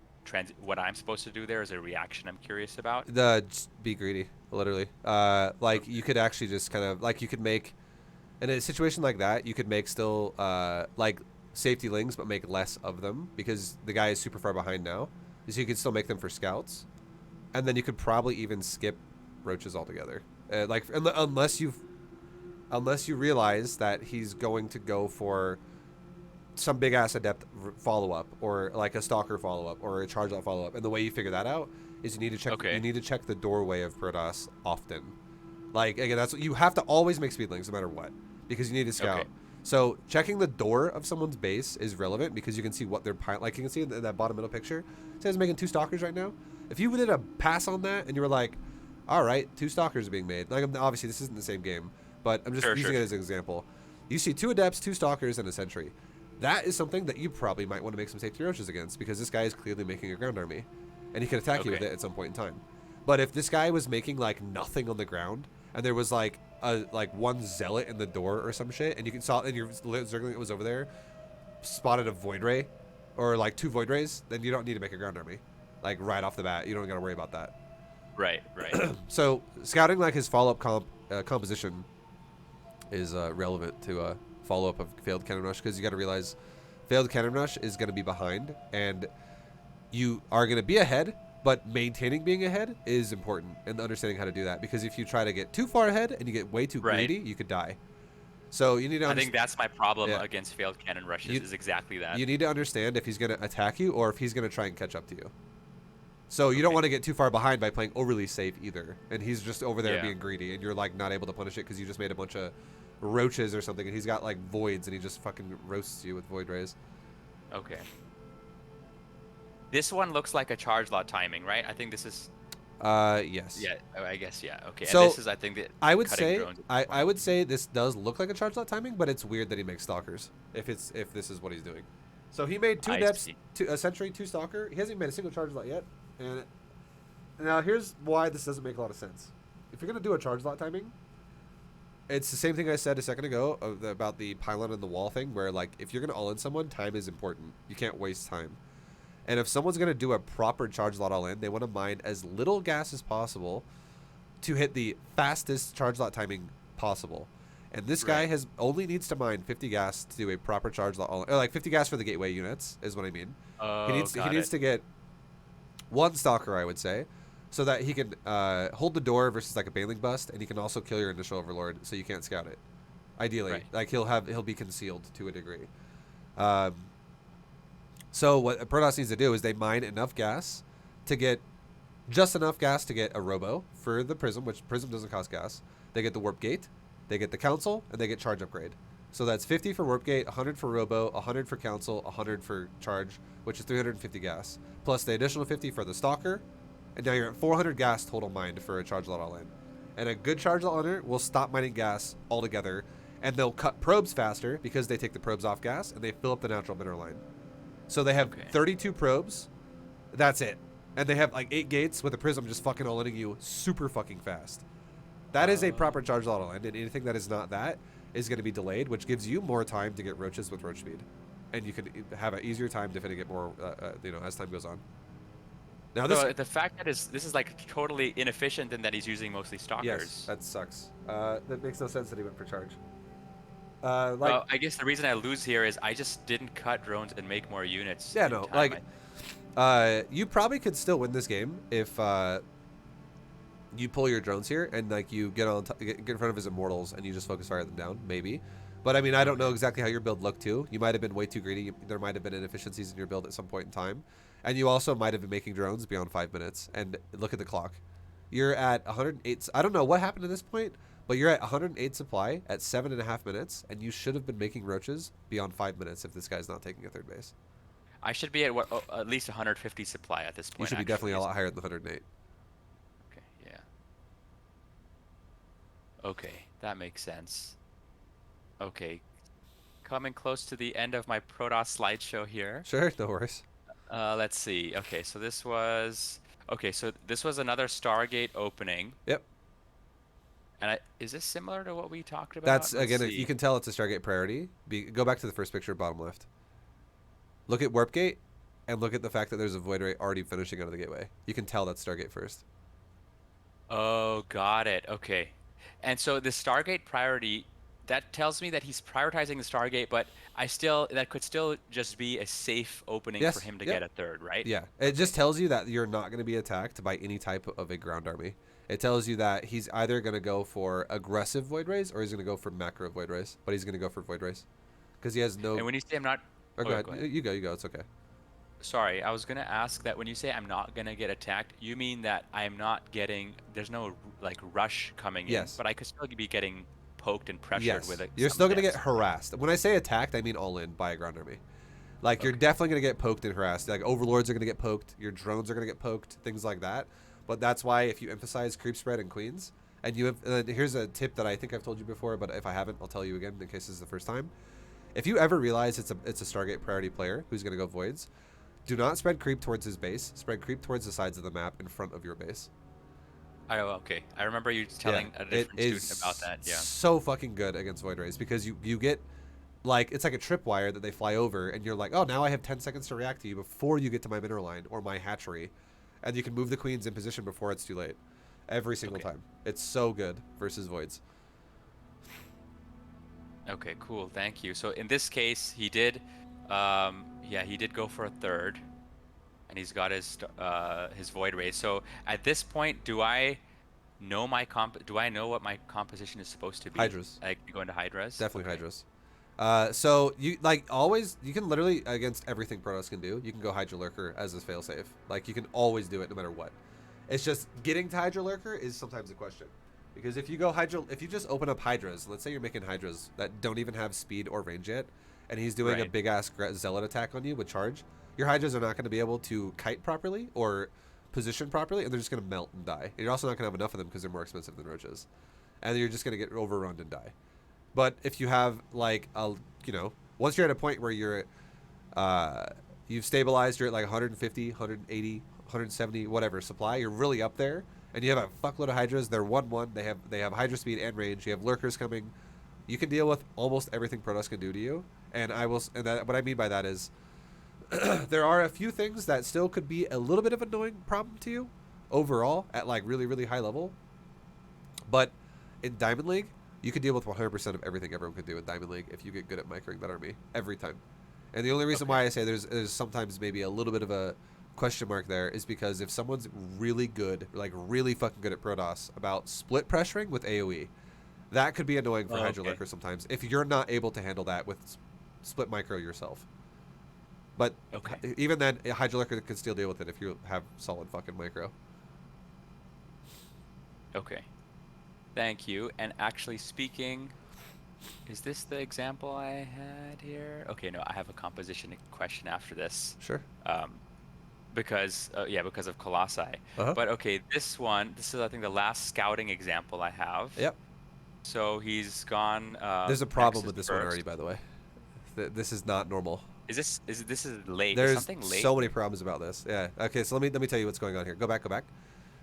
what I'm supposed to do there is a reaction I'm curious about. Just be greedy, literally. Like you could actually just kind of like you could make in a situation like that, you could make still like safety lings, but make less of them because the guy is super far behind now. So you could still make them for scouts, and then you could probably even skip roaches altogether. Like unless you realize that he's going to go for some big ass adept follow up or like a stalker follow up or a charge out follow up, and the way you figure that out is you need to check. Okay. You need to check the doorway of Protoss often. Like again, that's you have to always make speedlings no matter what because you need to scout. Okay. So checking the door of someone's base is relevant because you can see what they're like. You can see in that bottom middle picture. It says making 2 stalkers right now. If you did a pass on that and you were like, all right, 2 stalkers are being made. Like obviously this isn't the same game, but I'm just using it as an example. You see 2 adepts, 2 stalkers, and a sentry. That is something that you probably might want to make some safety roaches against because this guy is clearly making a ground army, and he can attack you with it at some point in time. But if this guy was making like nothing on the ground, and there was like one zealot in the door or some shit, and you saw and your Zergling that was over there spotted a void ray, or like 2 void rays, then you don't need to make a ground army, like right off the bat. You don't got to worry about that. Right. So scouting like his follow-up composition is relevant to follow-up of failed cannon rush because you got to realize failed cannon rush is going to be behind and you are going to be ahead, but maintaining being ahead is important and understanding how to do that because if you try to get too far ahead and you get way too greedy, you could die. So you need to I think that's my problem against failed cannon rushes is exactly that. You need to understand if he's going to attack you or if he's going to try and catch up to you. So you don't want to get too far behind by playing overly safe either. And he's just over there being greedy and you're like not able to punish it because you just made a bunch of roaches or something and he's got like voids and he just fucking roasts you with void rays. Okay. This one looks like a charge lot timing, right? I think this is yes. Yeah, I guess okay. So and this is I think that I would say this does look like a charge lot timing, but it's weird that he makes stalkers if this is what he's doing. So he made 2 adepts, a sentry, 2 stalker. He hasn't made a single charge lot yet. And now here's why this doesn't make a lot of sense. If you're gonna do a charge lot timing, it's the same thing I said a second ago about the pylon and the wall thing, where like if you're gonna all in someone, time is important. You can't waste time. And if someone's gonna do a proper charge lot all in, they want to mine as little gas as possible to hit the fastest charge lot timing possible. And this guy only needs to mine 50 gas to do a proper charge lot all in, or like 50 gas for the gateway units is what I mean. He needs to get 1 stalker, I would say, so that he can hold the door versus like a bailing bust, and he can also kill your initial overlord, so you can't scout it. Ideally, like he'll be concealed to a degree. So what Protoss needs to do is they mine enough gas to get just enough gas to get a robo for the prism, which prism doesn't cost gas. They get the warp gate, they get the council, and they get charge upgrade. So that's 50 for warp gate, 100 for robo, 100 for council, 100 for charge, which is 350 gas, plus the additional 50 for the stalker, and now you're at 400 gas total mined for a charge lot all in. And a good charge lot owner will stop mining gas altogether, and they'll cut probes faster because they take the probes off gas and they fill up the natural mineral line. So they have 32 probes. That's it. And they have like 8 gates with a prism just fucking all-inning you super fucking fast. That is a proper charge lot all in, and anything that is not that is going to be delayed, which gives you more time to get roaches with roach speed. And you can have an easier time defending it more, as time goes on. Now the fact that this is like totally inefficient and that he's using mostly stalkers. Yes, that sucks. That makes no sense that he went for charge. Well, I guess the reason I lose here is I just didn't cut drones and make more units. Yeah, no, you probably could still win this game if you pull your drones here and like you get in front of his immortals and you just focus fire them down, maybe. But I mean, I don't know exactly how your build looked too. You might have been way too greedy. There might have been inefficiencies in your build at some point in time, and you also might have been making drones beyond 5 minutes. And look at the clock. You're at 108. I don't know what happened to this point, but you're at 108 supply at 7.5 minutes, and you should have been making roaches beyond 5 minutes if this guy's not taking a third base. I should be at what at least 150 supply at this point. You should be actually. definitely a lot higher than 108. Okay, yeah. Okay, that makes sense. Okay, coming close to the end of my Protoss slideshow here. Sure, no worries. Let's see. Okay, so this was another Stargate opening. Yep. And is this similar to what we talked about? That's, Let's again, see. you can tell it's a Stargate priority. Go back to the first picture, bottom left. Look at Warp Gate, and look at the fact that there's a Void Ray already finishing out of the gateway. You can tell that's Stargate first. Oh, got it. Okay. And so the Stargate priority, that tells me that he's prioritizing the Stargate, but that could still just be a safe opening Yes, for him to yep. get a third, right? Yeah, it just tells you that you're not going to be attacked by any type of a ground army. It tells you that he's either going to go for aggressive Void Rays or he's going to go for macro Void Rays, but he's going to go for Void Rays because he has no... And when you say I'm not... Or go ahead. You go, it's okay. Sorry, I was going to ask that when you say I'm not going to get attacked, you mean that I'm not getting... There's no, like, rush coming in, but I could still be getting poked and pressured with it. You're still going to get harassed. When I say attacked, I mean all in by a ground army. Like, you're definitely going to get poked and harassed. Like, overlords are going to get poked. Your drones are going to get poked. Things like that. But that's why if you emphasize creep spread and queens, and you have... here's a tip that I think I've told you before, but if I haven't, I'll tell you again in case this is the first time. If you ever realize it's a Stargate priority player who's going to go voids, do not spread creep towards his base. Spread creep towards the sides of the map in front of your base. Oh, okay. I remember you telling a different student about that. Yeah. So fucking good against Void Rays because you get, like, it's like a tripwire that they fly over and you're like, oh, now I have 10 seconds to react to you before you get to my mineral line or my hatchery. And you can move the queens in position before it's too late. Every single time. It's so good versus voids. Okay, cool. Thank you. So in this case, he did, he did go for a third, and he's got his Void Ray. So at this point, do I know what my composition is supposed to be? Hydras. Like go into Hydras. Definitely Hydras. So you you can literally against everything Protoss can do. You can go Hydra Lurker as his failsafe. Like you can always do it no matter what. It's just getting to Hydra Lurker is sometimes a question. Because if you go if you just open up Hydras, let's say you're making Hydras that don't even have speed or range yet, and he's doing a big ass Zealot attack on you with charge, your Hydras are not going to be able to kite properly or position properly, and they're just going to melt and die. And you're also not going to have enough of them because they're more expensive than roaches, and you're just going to get overrun and die. But if you have like once you're at a point where you're you've stabilized, you're at like 150, 180, 170, whatever supply, you're really up there. And you have a fuckload of Hydras. They're 1/1. They have Hydra speed and range. You have lurkers coming. You can deal with almost everything Protoss can do to you. And what I mean by that is there are a few things that still could be a little bit of an annoying problem to you overall at like really, really high level. But in Diamond League, you can deal with 100% of everything everyone can do in Diamond League if you get good at microing that army every time. And the only reason why I say there's sometimes maybe a little bit of a question mark there is because if someone's really good, like really fucking good at Protoss about split pressuring with AoE, that could be annoying for Hydra Lurker sometimes if you're not able to handle that with split micro yourself. But even then, Hydra Lurker can still deal with it if you have solid fucking micro. Okay. Thank you. And actually speaking, is this the example I had here? Okay, no, I have a composition question after this. Sure. Because of Colossi. But okay, this is I think the last scouting example I have. Yep. So he's gone. There's a problem with this one already, by the way. This is not normal. This is late? There's something late? so many problems about this. Yeah. Okay. So let me tell you what's going on here. Go back.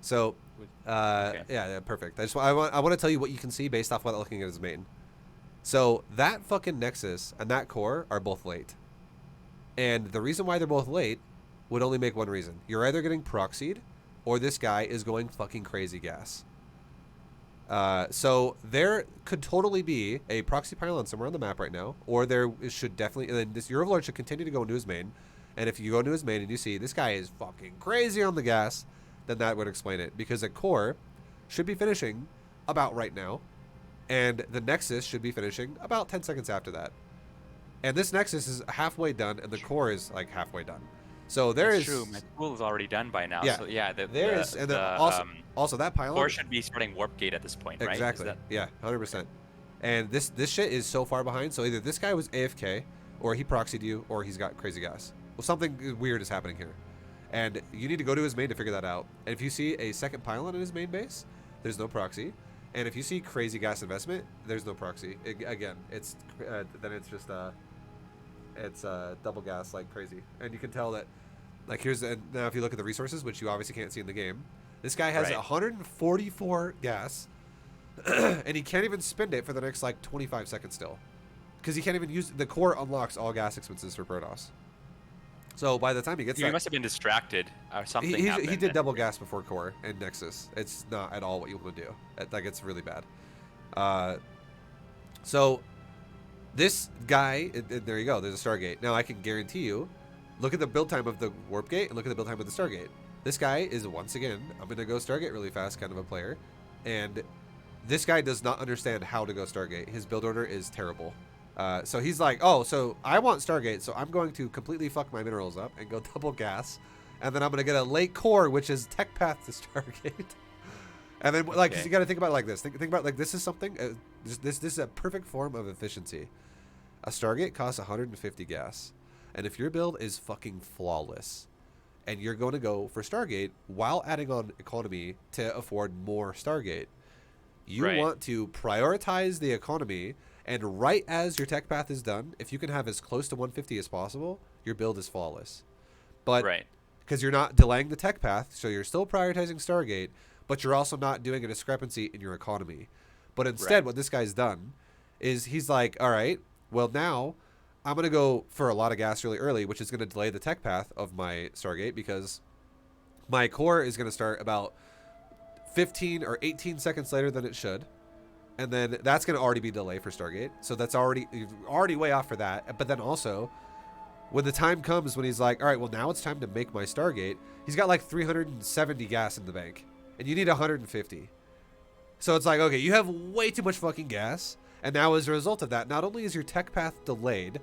So, yeah, perfect. I want to tell you what you can see based off what looking at his main. So that fucking Nexus and that core are both late, and the reason why they're both late would only make one reason. You're either getting proxied, or this guy is going fucking crazy gas. So there could totally be a proxy pylon somewhere on the map right now, or there should definitely, and then your overlord should continue to go into his main. And if you go into his main and you see this guy is fucking crazy on the gas, then that would explain it. Because a core should be finishing about right now, and the Nexus should be finishing about 10 seconds after that. And this Nexus is halfway done, and the core is like halfway done. So there That's is true. My pool is already done by now. Yeah, So yeah, there is, and then also that pylon. core should be starting warp gate at this point, right? Exactly. Yeah, 100%. And this shit is so far behind. So either this guy was AFK, or he proxied you, or he's got crazy gas. Well, something weird is happening here, and you need to go to his main to figure that out. And if you see a second pylon in his main base, there's no proxy. And if you see crazy gas investment, there's no proxy. Again, it's then it's just double gas like crazy. And you can tell that, like, now if you look at the resources, which you obviously can't see in the game, this guy has 144 gas, and he can't even spend it for the next like 25 seconds still, because he can't even use the core unlocks all gas expenses for Protoss. So by the time he gets He must have been distracted or something. he did double gas before core and Nexus. It's not at all what you want to do. Like, it's really bad. So this guy, there you go. There's a Stargate. Now I can guarantee you, look at the build time of the Warp Gate and look at the build time of the Stargate. This guy is, once again, I'm going to go Stargate really fast kind of a player. And this guy does not understand how to go Stargate. His build order is terrible. So he's like, oh, so I want Stargate, so I'm going to completely fuck my minerals up and go double gas. And then I'm going to get a late core, which is tech path to Stargate. And then, like, you got to think about it like this. Think about, like, this is something, this is a perfect form of efficiency. A Stargate costs 150 gas. And if your build is fucking flawless, and you're going to go for Stargate while adding on economy to afford more Stargate, you want to prioritize the economy. And right as your tech path is done, if you can have as close to 150 as possible, your build is flawless. But because you're not delaying the tech path, so you're still prioritizing Stargate, but you're also not doing a discrepancy in your economy. But instead, what this guy's done is he's like, all right, well, now I'm going to go for a lot of gas really early, which is going to delay the tech path of my Stargate, because my core is going to start about 15 or 18 seconds later than it should. And then that's going to already be delay for Stargate. So that's already way off for that. But then also, when the time comes when he's like, all right, well, now it's time to make my Stargate, he's got like 370 gas in the bank. And you need 150. So it's like, okay, you have way too much fucking gas. And now as a result of that, not only is your tech path delayed,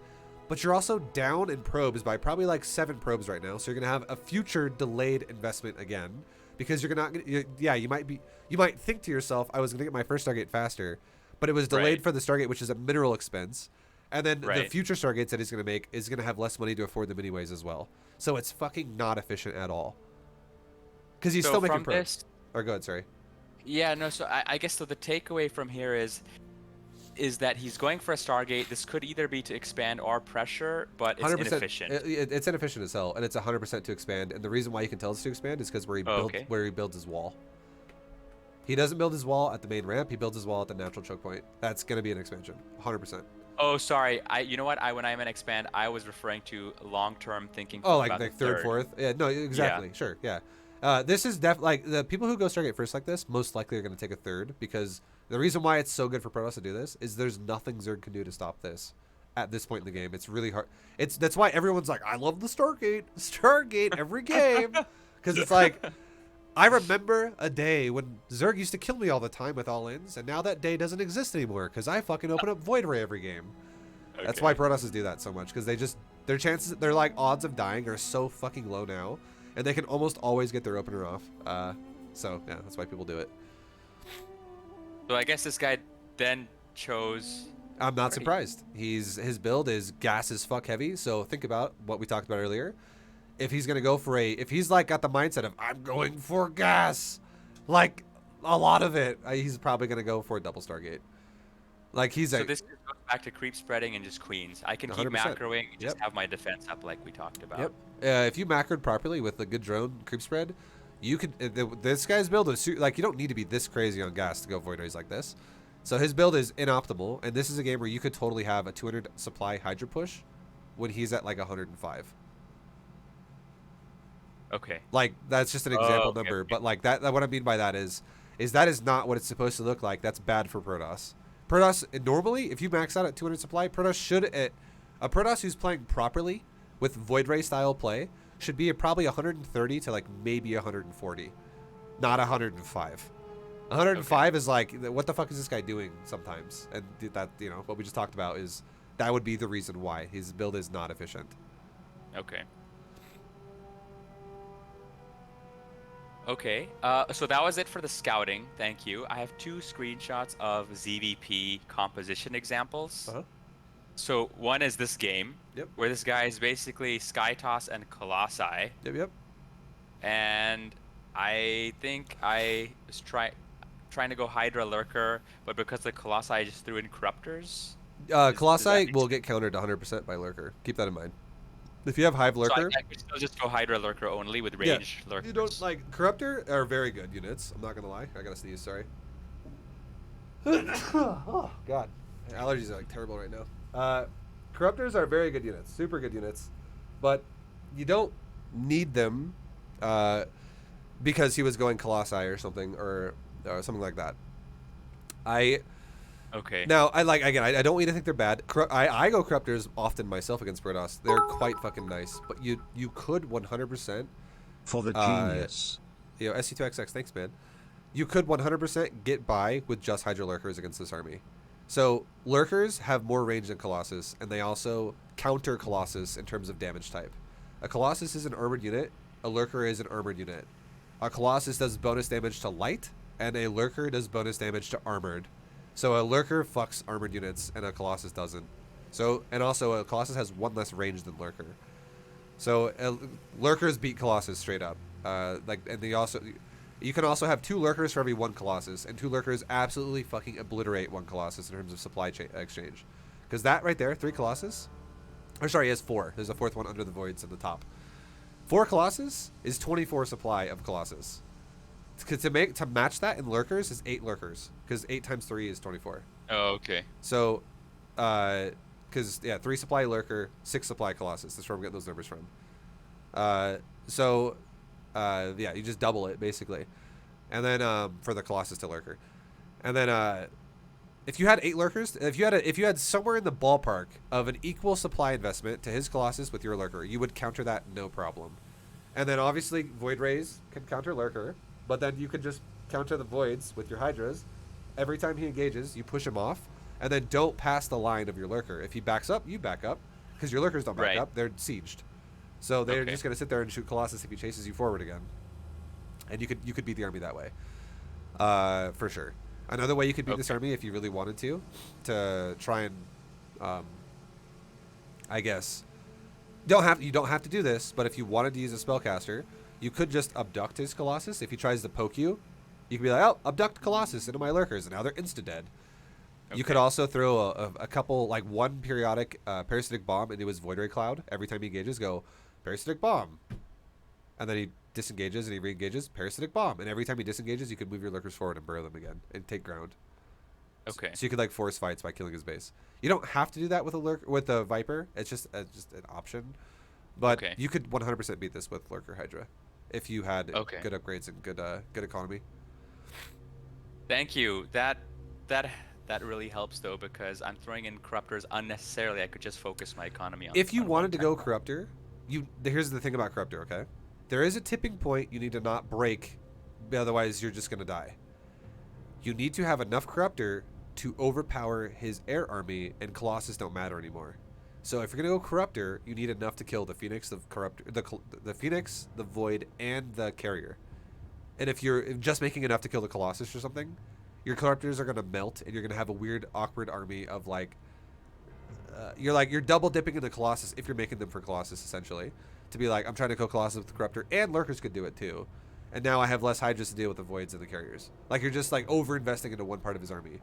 but you're also down in probes by probably like 7 probes right now. So you're going to have a future delayed investment again. Because you're not gonna, you might think to yourself, I was gonna get my first Stargate faster, but it was delayed for the Stargate, which is a mineral expense, and then the future Stargates that he's gonna make is gonna have less money to afford them anyways as well. So it's fucking not efficient at all. Because he's still making probes. Or go ahead, sorry. Yeah, no. So I guess the takeaway from here is that he's going for a Stargate. This could either be to expand or pressure, but it's inefficient. It's inefficient as hell, and it's 100% to expand. And the reason why you can tell it's to expand is because where he builds his wall. He doesn't build his wall at the main ramp. He builds his wall at the natural choke point. That's going to be an expansion, 100%. Oh, sorry. You know what? When I meant expand, I was referring to long-term thinking. Oh, like third, fourth. Yeah, no, exactly. Yeah. Sure, yeah. This is definitely, like, the people who go Stargate first like this most likely are going to take a third, because the reason why it's so good for Protoss to do this is there's nothing Zerg can do to stop this at this point in the game. It's really hard. That's why everyone's like, I love the Stargate every game, because it's like, I remember a day when Zerg used to kill me all the time with all-ins, and now that day doesn't exist anymore because I fucking open up Void Ray every game. That's why Protosses do that so much, because their chances, their like odds of dying are so fucking low now, and they can almost always get their opener off. So yeah, that's why people do it. So I guess this guy then chose. I'm not surprised. His build is gas as fuck heavy. So think about what we talked about earlier. If he's gonna go for if he's like got the mindset of I'm going for gas, like a lot of it, he's probably gonna go for a double Stargate. Like so this goes back to creep spreading and just queens. I can 100%. Keep macroing and just have my defense up like we talked about. Yep. If you macroed properly with a good drone creep spread, you can. This guy's build is like, you don't need to be this crazy on gas to go Void Rays like this. So his build is inoptimal, and this is a game where you could totally have a 200 supply Hydra push when he's at like 105. Okay. Like, that's just an example number, but like that what I mean by that is that is not what it's supposed to look like. That's bad for Protoss. Protoss, normally, if you max out at 200 supply, Protoss should, a Protoss who's playing properly with Void Ray style play should be at probably 130 to like maybe 140, not 105. 105 is like, what the fuck is this guy doing sometimes? And that, you know, what we just talked about is that would be the reason why his build is not efficient. Okay. Okay. So that was it for the scouting. Thank you. I have 2 screenshots of ZVP composition examples. Uh-huh. So one is this game, Yep. where this guy is basically Skytoss and Colossi, Yep. and I think I was trying to go Hydra Lurker, but because the Colossi I just threw in Corruptors. Does that Colossi make will sense? get countered 100% by Lurker. Keep that in mind. If you have Hive So Lurker, I could still just go Hydra Lurker only with yeah, range Lurkers. you don't like Corruptor are very good units. I'm not gonna lie. I gotta sneeze. Sorry. Oh God, allergies are like terrible right now. Corruptors are very good units, super good units, but you don't need them because he was going Colossi or something or something like that. Okay. Now, I don't want you to think they're bad. I go Corruptors often myself against Protoss. They're quite fucking nice. But you could 100%... For the genius. SC2XX, thanks, man. You could 100% get by with just Hydra Lurkers against this army. So, Lurkers have more range than Colossus, and they also counter Colossus in terms of damage type. A Colossus is an armored unit. A Lurker is an armored unit. A Colossus does bonus damage to light, and a Lurker does bonus damage to armored. So a Lurker fucks armored units, and a Colossus doesn't. So, and also a Colossus has 1 less range than Lurker. So Lurkers beat Colossus straight up. And you can also have 2 Lurkers for every 1 Colossus, and 2 Lurkers absolutely fucking obliterate 1 Colossus in terms of supply exchange. Because that right there, 3 Colossus, or sorry, he has 4. There's a 4th one under the voids at the top. 4 Colossus is 24 supply of Colossus. To match that in Lurkers is 8 Lurkers, because 8 times 3 is 24. Oh, okay. So, 3 supply Lurker, 6 supply Colossus. That's where I'm getting those numbers from. You just double it basically, and then for the Colossus to Lurker, and then if you had 8 Lurkers, if you had somewhere in the ballpark of an equal supply investment to his Colossus with your Lurker, you would counter that no problem. And then obviously Void Rays can counter Lurker. But then you can just counter the Voids with your Hydras. Every time he engages, you push him off, and then don't pass the line of your Lurker. If he backs up, you back up, because your Lurkers don't back up. They're sieged. So they're just going to sit there and shoot Colossus if he chases you forward again. And you could beat the army that way. For sure. Another way you could beat this army, if you really wanted to try and, I guess, you don't have to do this, but if you wanted to use a spellcaster, you could just abduct his Colossus. If he tries to poke you, you can be like, oh, abduct Colossus into my Lurkers, and now they're insta-dead. Okay. You could also throw a couple, like 1 periodic parasitic bomb into his Void Ray Cloud. Every time he engages, go, parasitic bomb. And then he disengages and he re-engages, parasitic bomb. And every time he disengages, you could move your Lurkers forward and burrow them again and take ground. Okay. So you could like force fights by killing his base. You don't have to do that with a Viper. It's just an option. But you could 100% beat this with Lurker Hydra. If you had good upgrades and good economy. Thank you. That really helps though, because I'm throwing in Corruptors unnecessarily. I could just focus my economy on. If you wanted to go Corruptor, here's the thing about Corruptor. Okay, there is a tipping point you need to not break, otherwise you're just gonna die. You need to have enough Corruptor to overpower his air army, and Colossus don't matter anymore. So if you're gonna go Corruptor, you need enough to kill the Phoenix, the Phoenix, the Void, and the Carrier. And if you're just making enough to kill the Colossus or something, your Corruptors are gonna melt, and you're gonna have a weird, awkward army of you're double dipping in the Colossus if you're making them for Colossus essentially. To be like, I'm trying to kill Colossus with the Corruptor, and Lurkers could do it too. And now I have less Hydras to deal with the Voids and the Carriers. Like you're just like over investing into one part of his army.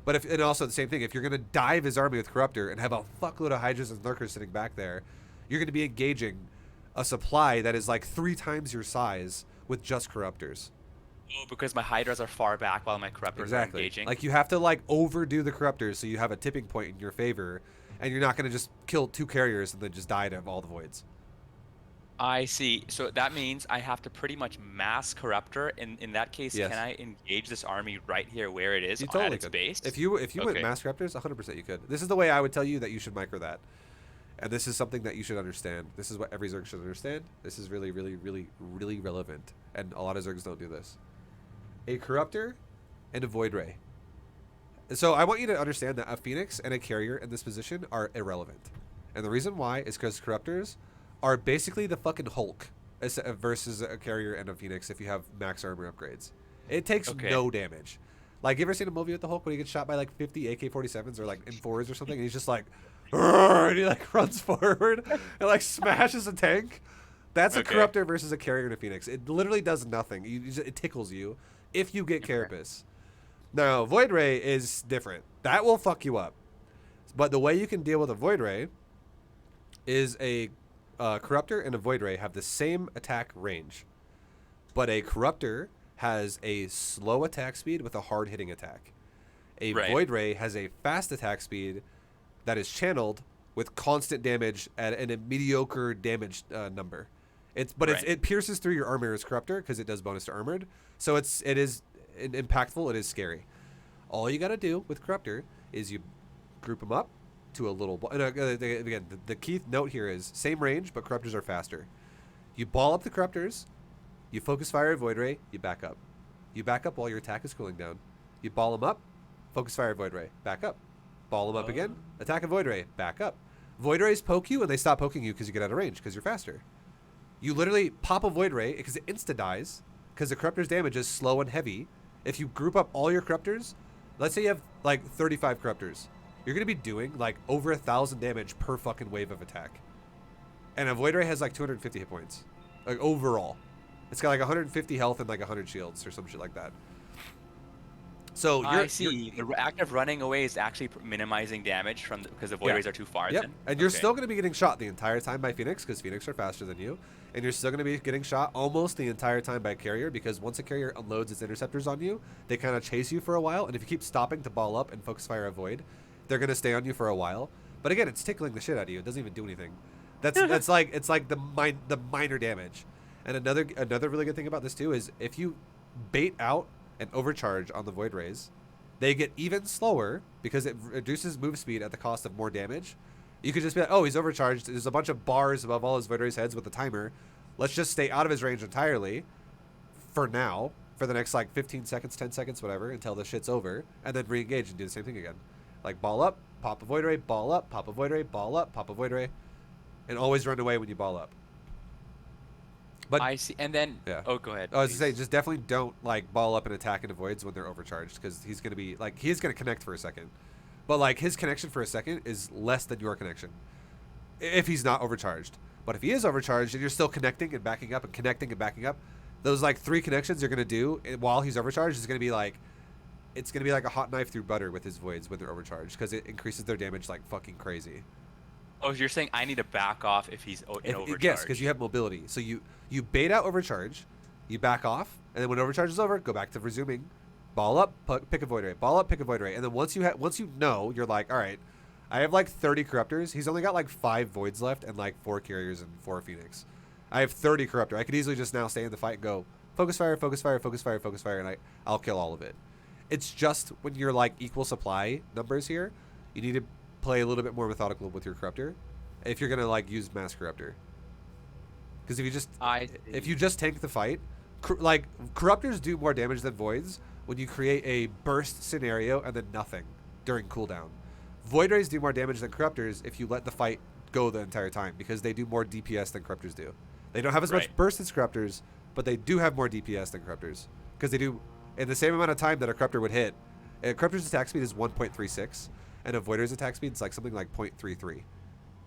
But and also the same thing, if you're going to dive his army with Corruptor and have a fuckload of Hydras and Lurkers sitting back there, you're going to be engaging a supply that is like 3 times your size with just Corruptors. Oh, because my Hydras are far back while my Corruptors are engaging. Like you have to like overdo the Corruptors so you have a tipping point in your favor, and you're not going to just kill 2 Carriers and then just die of all the Voids. I see. So that means I have to pretty much mass Corruptor. In that case, yes. Can I engage this army right here where it is totally at its base? If you went mass Corruptors, 100% you could. This is the way I would tell you that you should micro that. And this is something that you should understand. This is what every Zerg should understand. This is really, really, really, really relevant. And a lot of Zergs don't do this. A Corruptor and a Void Ray. So I want you to understand that a Phoenix and a Carrier in this position are irrelevant. And the reason why is because Corruptors are basically the fucking Hulk versus a carrier and a phoenix if you have max armor upgrades. It takes Okay. no damage. Like, you ever seen a movie with the Hulk when he gets shot by like 50 AK-47s or like M4s or something, and he's just like, "Arrgh," and he like runs forward and like smashes a tank? That's a Okay. corruptor versus a carrier and a phoenix. It literally does nothing. It tickles you if you get Okay. carapace. Now, Void Ray is different. That will fuck you up. But the way you can deal with a Void Ray is a Corruptor and a Void Ray have the same attack range. But a Corruptor has a slow attack speed with a hard hitting attack. A Right. Void Ray has a fast attack speed that is channeled with constant damage and a mediocre damage number. Right. It pierces through your armor as Corruptor because it does bonus to armored. So it is impactful. It is scary. All you got to do with Corruptor is you group them up to a little ball. And again, the key note here is same range, but Corruptors are faster. You ball up the Corruptors, you focus fire Void Ray, you back up. You back up while your attack is cooling down. You ball them up, focus fire Void Ray, back up. Ball them up again, attack a Void Ray, back up. Void Rays poke you and they stop poking you because you get out of range because you're faster. You literally pop a Void Ray because it insta dies because the Corruptor's damage is slow and heavy. If you group up all your Corruptors, let's say you have like 35 Corruptors, you're going to be doing like over 1,000 damage per fucking wave of attack. And a Void Ray has like 250 hit points. Like overall. It's got like 150 health and like 100 shields or some shit like that. So I see. The act of running away is actually minimizing damage from because the Void Rays are too far. Yep. Then. And you're Okay. still going to be getting shot the entire time by Phoenix because Phoenix are faster than you. And you're still going to be getting shot almost the entire time by Carrier because once a Carrier unloads its interceptors on you, they kind of chase you for a while. And if you keep stopping to ball up and focus fire avoid, they're going to stay on you for a while. But again, it's tickling the shit out of you. It doesn't even do anything. That's like it's like the minor damage. And another really good thing about this too is if you bait out an overcharge on the Void Rays, they get even slower because it reduces move speed at the cost of more damage. You could just be like, oh, he's overcharged. There's a bunch of bars above all his Void Rays heads with a timer. Let's just stay out of his range entirely for now, for the next like 15 seconds, 10 seconds, whatever, until the shit's over, and then re-engage and do the same thing again. Like ball up, pop a Void Ray, ball up, pop a Void Ray, ball up, pop a Void Ray, and always run away when you ball up. But I see. And then, yeah. oh, go ahead. I was please. gonna say, just definitely don't like ball up and attack into voids when they're overcharged because he's gonna be like he's gonna connect for a second, but like his connection for a second is less than your connection if he's not overcharged. But if he is overcharged and you're still connecting and backing up and connecting and backing up, those like 3 connections you're gonna do while he's overcharged is gonna be like it's gonna be like a hot knife through butter with his voids when they're overcharged because it increases their damage like fucking crazy. Oh, you're saying I need to back off if he's in overcharge? Yes, because you have mobility. So you bait out overcharge, you back off, and then when overcharge is over, go back to resuming. Ball up, pick a Void Ray. Ball up, pick a Void Ray. And then once you know, you're like, all right, I have like 30 Corruptors. He's only got like 5 Voids left and like 4 Carriers and 4 Phoenix. I have 30 Corruptor. I could easily just now stay in the fight and go, focus fire, focus fire, focus fire, focus fire, and I'll kill all of it. It's just when you're like equal supply numbers here, you need to play a little bit more methodical with your Corruptor if you're gonna like use mass Corruptor. Because if you just tank the fight, like Corruptors do more damage than Voids when you create a burst scenario and then nothing during cooldown. Void Rays do more damage than Corruptors if you let the fight go the entire time because they do more DPS than Corruptors do. They don't have as much burst as Corruptors, but they do have more DPS than Corruptors because they do in the same amount of time that a Corruptor would hit. A Corruptor's attack speed is 1.36, and a Voider's attack speed is like something like 0.33.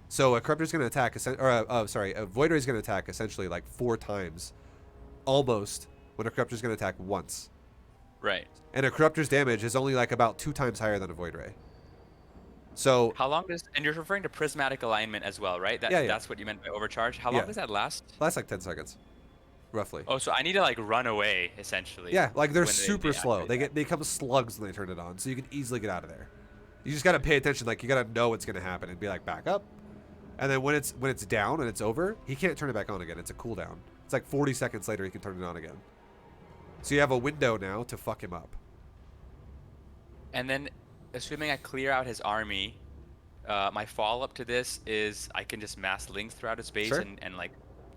So a Corruptor's going to attack, a Void Ray is going to attack essentially like 4 times, almost, when a Corruptor's going to attack once. Right. And a Corruptor's damage is only like about 2 times higher than a Void Ray. So How long does, and you're referring to prismatic alignment as well, right? Yeah. That's what you meant by overcharge. How long does that last? lasts like 10 seconds, roughly. Oh, so I need to like run away essentially. Yeah, like they're when super slow. activate They become slugs when they turn it on, so you can easily get out of there. You just got to pay attention. Like you got to know what's going to happen and be like, back up. And then when it's down and it's over, he can't turn it back on again. It's a cooldown. It's like 40 seconds later he can turn it on again. So you have a window now to fuck him up. And then, assuming I clear out his army, my follow-up to this is I can just mass link throughout his base Sure. and like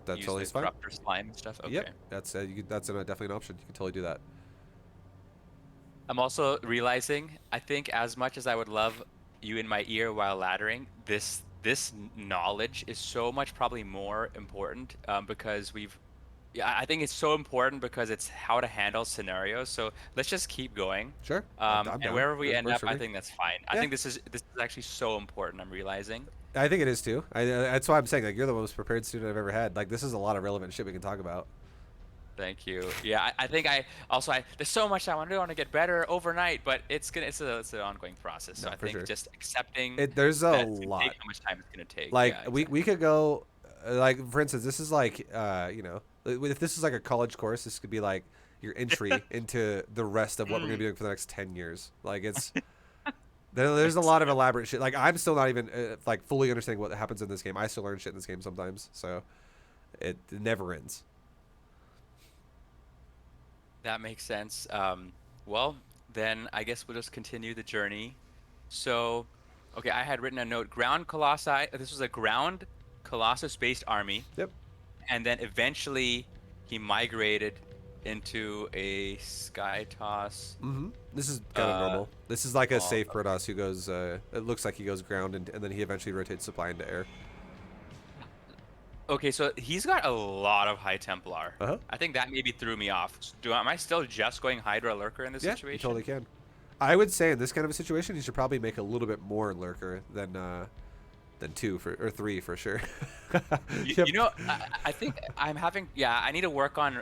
That's use totally the fine. corruptor slime and stuff. Okay. Yep, that's definitely an option. You can totally do that. I'm also realizing, I think as much as I would love you in my ear while laddering, this knowledge is so much probably more important because Yeah, I think it's so important because it's how to handle scenarios. So let's just keep going. Sure. I'm And down. wherever we It end works up, for I me. think that's fine. I Yeah. think this is actually so important. I'm realizing. I think it is too. That's why I'm saying like you're the most prepared student I've ever had. Like this is a lot of relevant shit we can talk about. Thank you. Yeah, I think I there's so much I want to get better overnight, but it's an ongoing process. So No, I for think sure. just accepting There's a that it's gonna take lot. how much time it's gonna take. Like Yeah, we exactly. could go, like for instance, this is like you know, if this is like a college course, this could be like your entry into the rest of what we're gonna be doing for the next 10 years. Like it's there's a Makes lot of sense. elaborate shit. Like I'm still not even like fully understanding what happens in this game. I still learn shit in this game sometimes, so it never ends. That makes sense. Well, then I guess we'll just continue the journey. So, okay, I had written a note. Ground Colossi. This was a ground Colossus-based army, Yep. and then eventually he migrated into a Sky Toss. This is kind of normal. This is like a Oh, safe Protoss who goes. It looks like he goes ground, and then he eventually rotates supply into air. okay, so he's got a lot of High Templar. Uh huh. I think that maybe threw me off. Am I still just going Hydra Lurker in this Yeah, situation? you totally can. I would say in this kind of a situation, you should probably make a little bit more lurker than two for or three for sure. You know, I think I'm having, yeah, I need to work on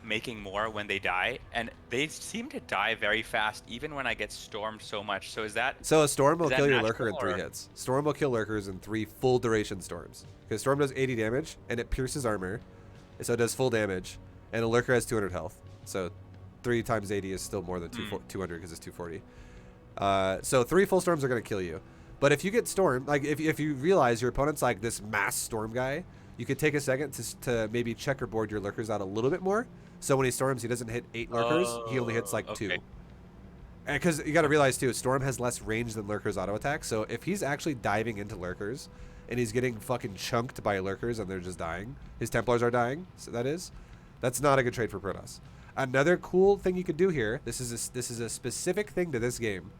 making more when they die, and they seem to die very fast, even when I get stormed so much. So is that So a storm will is that kill your lurker in natural, 3 or- hits. Storm will kill lurkers in 3 full duration storms. Because storm does 80 damage and it pierces armor, so it does full damage, and a lurker has 200 health. So 3 times 80 is still more than 200 because it's 240. So 3 full storms are gonna kill you. But if you get stormed, like if you realize your opponent's like this mass storm guy, you could take a second to maybe checkerboard your lurkers out a little bit more. So when he storms, he doesn't hit 8 lurkers. He only hits like 2. Okay. Because you got to realize too, Storm has less range than Lurker's auto attack. So if he's actually diving into Lurkers, and he's getting fucking chunked by Lurkers, and they're just dying, his Templars are dying. So that's not a good trade for Protoss. Another cool thing you could do here. This is a specific thing to this game,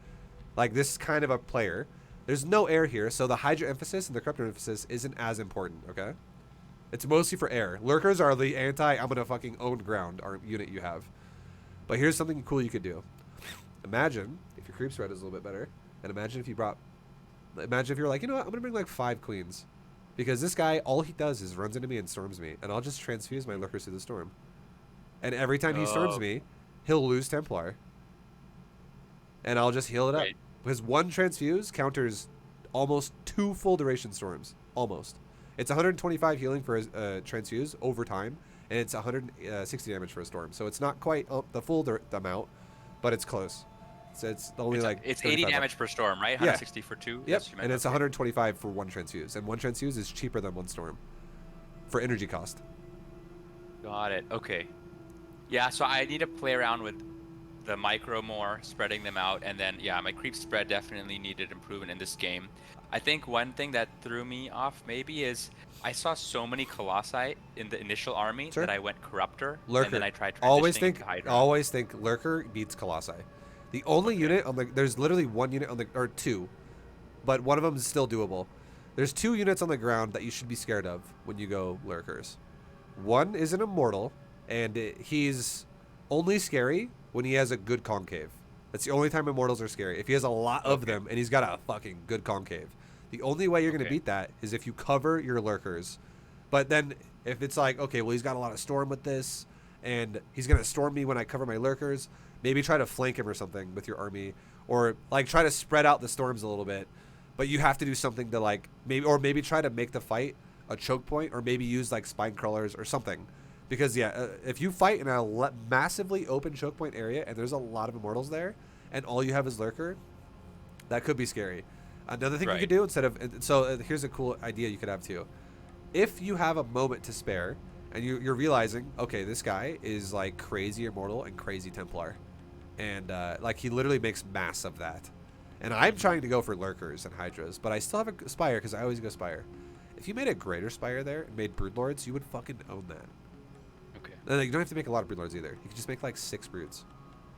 like this kind of a player. There's no air here, so the Hydra emphasis and the Corruptor emphasis isn't as important. Okay, it's mostly for air. Lurkers are the anti I'm gonna fucking own ground unit you have. But here's something cool you could do. Imagine if your creep spread is a little bit better, and imagine if you were like, you know what, I'm gonna bring like 5 queens, because this guy, all he does is runs into me and storms me, and I'll just transfuse my lurkers to the storm, and every time he storms Oh, me, he'll lose Templar, and I'll just heal it up, right. because 1 transfuse counters almost 2 full duration storms, almost. It's 125 healing for a transfuse over time, and it's 160 damage for a storm, so it's not quite the full amount, but it's close. So it's only like It's 80 35 damage per storm, right? Yeah. 160 for 2. Yep, That's what you and meant, it's okay. 125 for 1 transfuse, and 1 transfuse is cheaper than 1 storm for energy cost. Got it. Okay. Yeah, so I need to play around with the micro more, spreading them out, and then yeah, my creep spread definitely needed improvement in this game. I think one thing that threw me off maybe is I saw so many colossi in the initial army Sure. that I went corruptor, Lurker. and then I tried Always transitioning to Hydra. think Lurker beats Colossi. The only unit on the there's literally 1 unit on the or 2, but one of them is still doable. There's 2 units on the ground that you should be scared of when you go Lurkers. One is an immortal, and he's only scary when he has a good concave. That's the only time immortals are scary. If he has a lot of them and he's got a fucking good concave. The only way you're going to Okay. beat that is if you cover your lurkers. But then if it's like, okay, well, he's got a lot of storm with this, and he's going to storm me when I cover my lurkers, maybe try to flank him or something with your army, or like try to spread out the storms a little bit. But you have to do something to like maybe try to make the fight a choke point, or maybe use like spine crawlers or something. Because yeah, if you fight in a massively open choke point area and there's a lot of immortals there, and all you have is lurker, that could be scary. Another thing you Right. could do instead of here's a cool idea you could have too. If you have a moment to spare and you're realizing, okay, this guy is like crazy immortal and crazy Templar, and like he literally makes mass of that. And I'm trying to go for lurkers and hydras, but I still have a spire because I always go spire. If you made a greater spire there and made broodlords, you would fucking own that. Okay. And you don't have to make a lot of broodlords either. You could just make like 6 broods,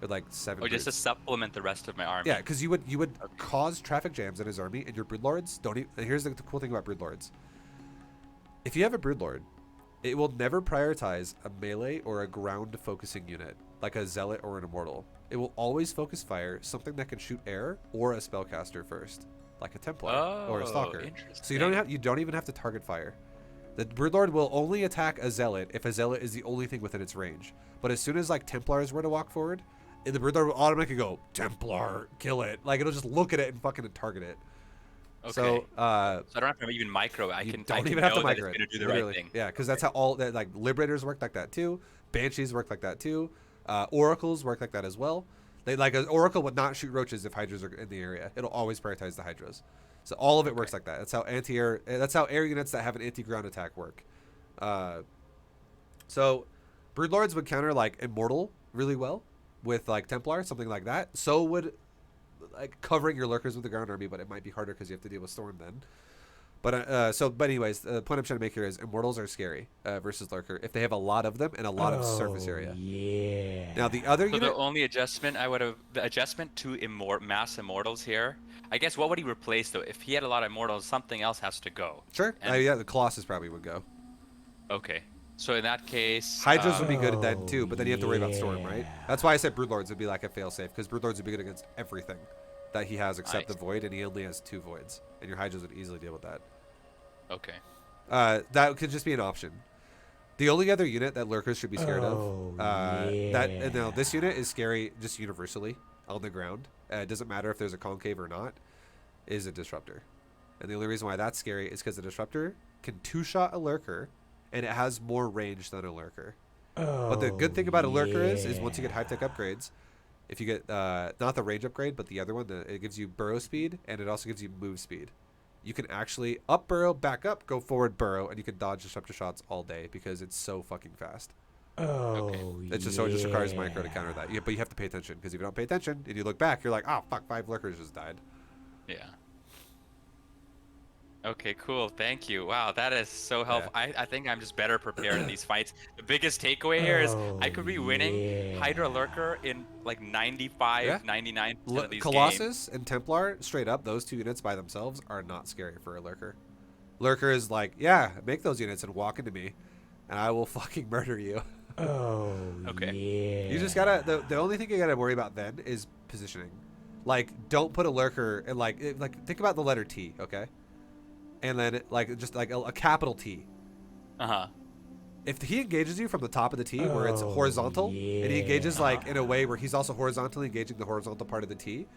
or like 7. Or just to broods. supplement the rest of my army. Yeah, because you would Okay. cause traffic jams in his army, and your broodlords don't even. And here's the cool thing about broodlords. If you have a broodlord, It will never prioritize a melee or a ground focusing unit, like a zealot or an immortal. It will always focus fire something that can shoot air or a spellcaster first, like a Templar or a Stalker. So you don't even have to target fire. The Broodlord will only attack a zealot if a zealot is the only thing within its range. But as soon as like Templars were to walk forward, the Broodlord will automatically go Templar, kill it. Like it'll just look at it and fucking target it. Okay. So I don't have to even micro. I can even have to micro it's it. gonna do the Literally. right thing. Yeah, because that's how all that like Liberators work like that too. Banshees work like that too. Oracles work like that as well. They like an Oracle would not shoot roaches if Hydras are in the area. It'll always prioritize the Hydras. So all of it works like that. That's how anti-air. That's how air units that have an anti-ground attack work. So Broodlords would counter like Immortal really well with like Templar, something like that. So would like covering your lurkers with the ground army, but it might be harder because you have to deal with Storm then. But anyways, the point I'm trying to make here is Immortals are scary versus Lurker if they have a lot of them and a lot of surface area. Yeah. Now the other So unit, the only adjustment the adjustment to mass immortals here, I guess what would he replace though? If he had a lot of immortals, something else has to go. sure, And- yeah, the Colossus probably would go. Okay. So in that case, Hydras would be good then too, but then you have to worry about Storm, right? That's why I said Broodlords would be like a failsafe because Broodlords would be good against everything that he has except the Void, and he only has 2 Voids, and your Hydras would easily deal with that. Okay. That could just be an option. The only other unit that Lurkers should be scared of, now this unit is scary just universally on the ground. It doesn't matter if there's a concave or not, is a Disruptor. And the only reason why that's scary is because the Disruptor can 2-shot a Lurker, and it has more range than a Lurker. But the good thing about a Lurker is once you get high-tech upgrades, if you get, not the range upgrade, but the other one, it gives you burrow speed, and it also gives you move speed. You can actually up burrow, back up, go forward burrow, and you can dodge disruptor shots all day because it's so fucking fast. It just requires micro to counter that. But you have to pay attention because if you don't pay attention and you look back, you're like, oh fuck, 5 lurkers just died. Yeah. Okay, cool. Thank you. Wow, that is so helpful. Yeah. I think I'm just better prepared in these fights. The biggest takeaway here is I could be winning Hydra Lurker in like 95, 99% of these Colossus games. and Templar, straight up, those 2 units by themselves are not scary for a lurker. Lurker is like, yeah, make those units and walk into me, and I will fucking murder you. Okay. You just gotta. The only thing you gotta worry about then is positioning. Like, don't put a lurker and like think about the letter T, okay? And then just like a capital T. If he engages you from the top of the T where it's horizontal, and he engages like in a way where he's also horizontally engaging the horizontal part of the T,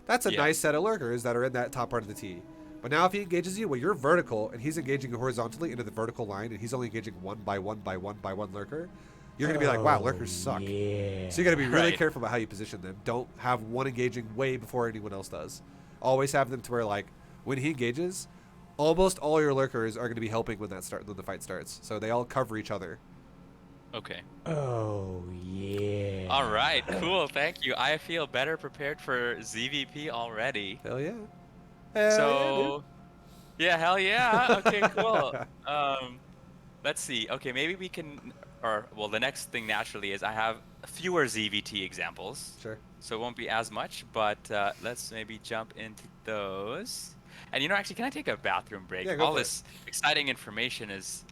that's a nice set of lurkers that are in that top part of the T. But now if he engages you where you're vertical and he's engaging horizontally into the vertical line and he's only engaging 1 by 1 by 1 by 1 lurker, you're gonna be like, wow, lurkers suck. So you gotta be really careful about how you position them. Don't have one engaging way before anyone else does. Always have them to where like when he engages, almost all your lurkers are going to be helping when the fight starts. So they all cover each other. Okay. Oh, yeah. All right, cool. Thank you. I feel better prepared for ZVP already. Hell yeah. Yeah, hell yeah. Okay, cool. Let's see. Okay, maybe we can, the next thing naturally is I have fewer ZVT examples. Sure. So it won't be as much, but let's maybe jump into those. And actually, can I take a bathroom break? Yeah, go All for this exciting information is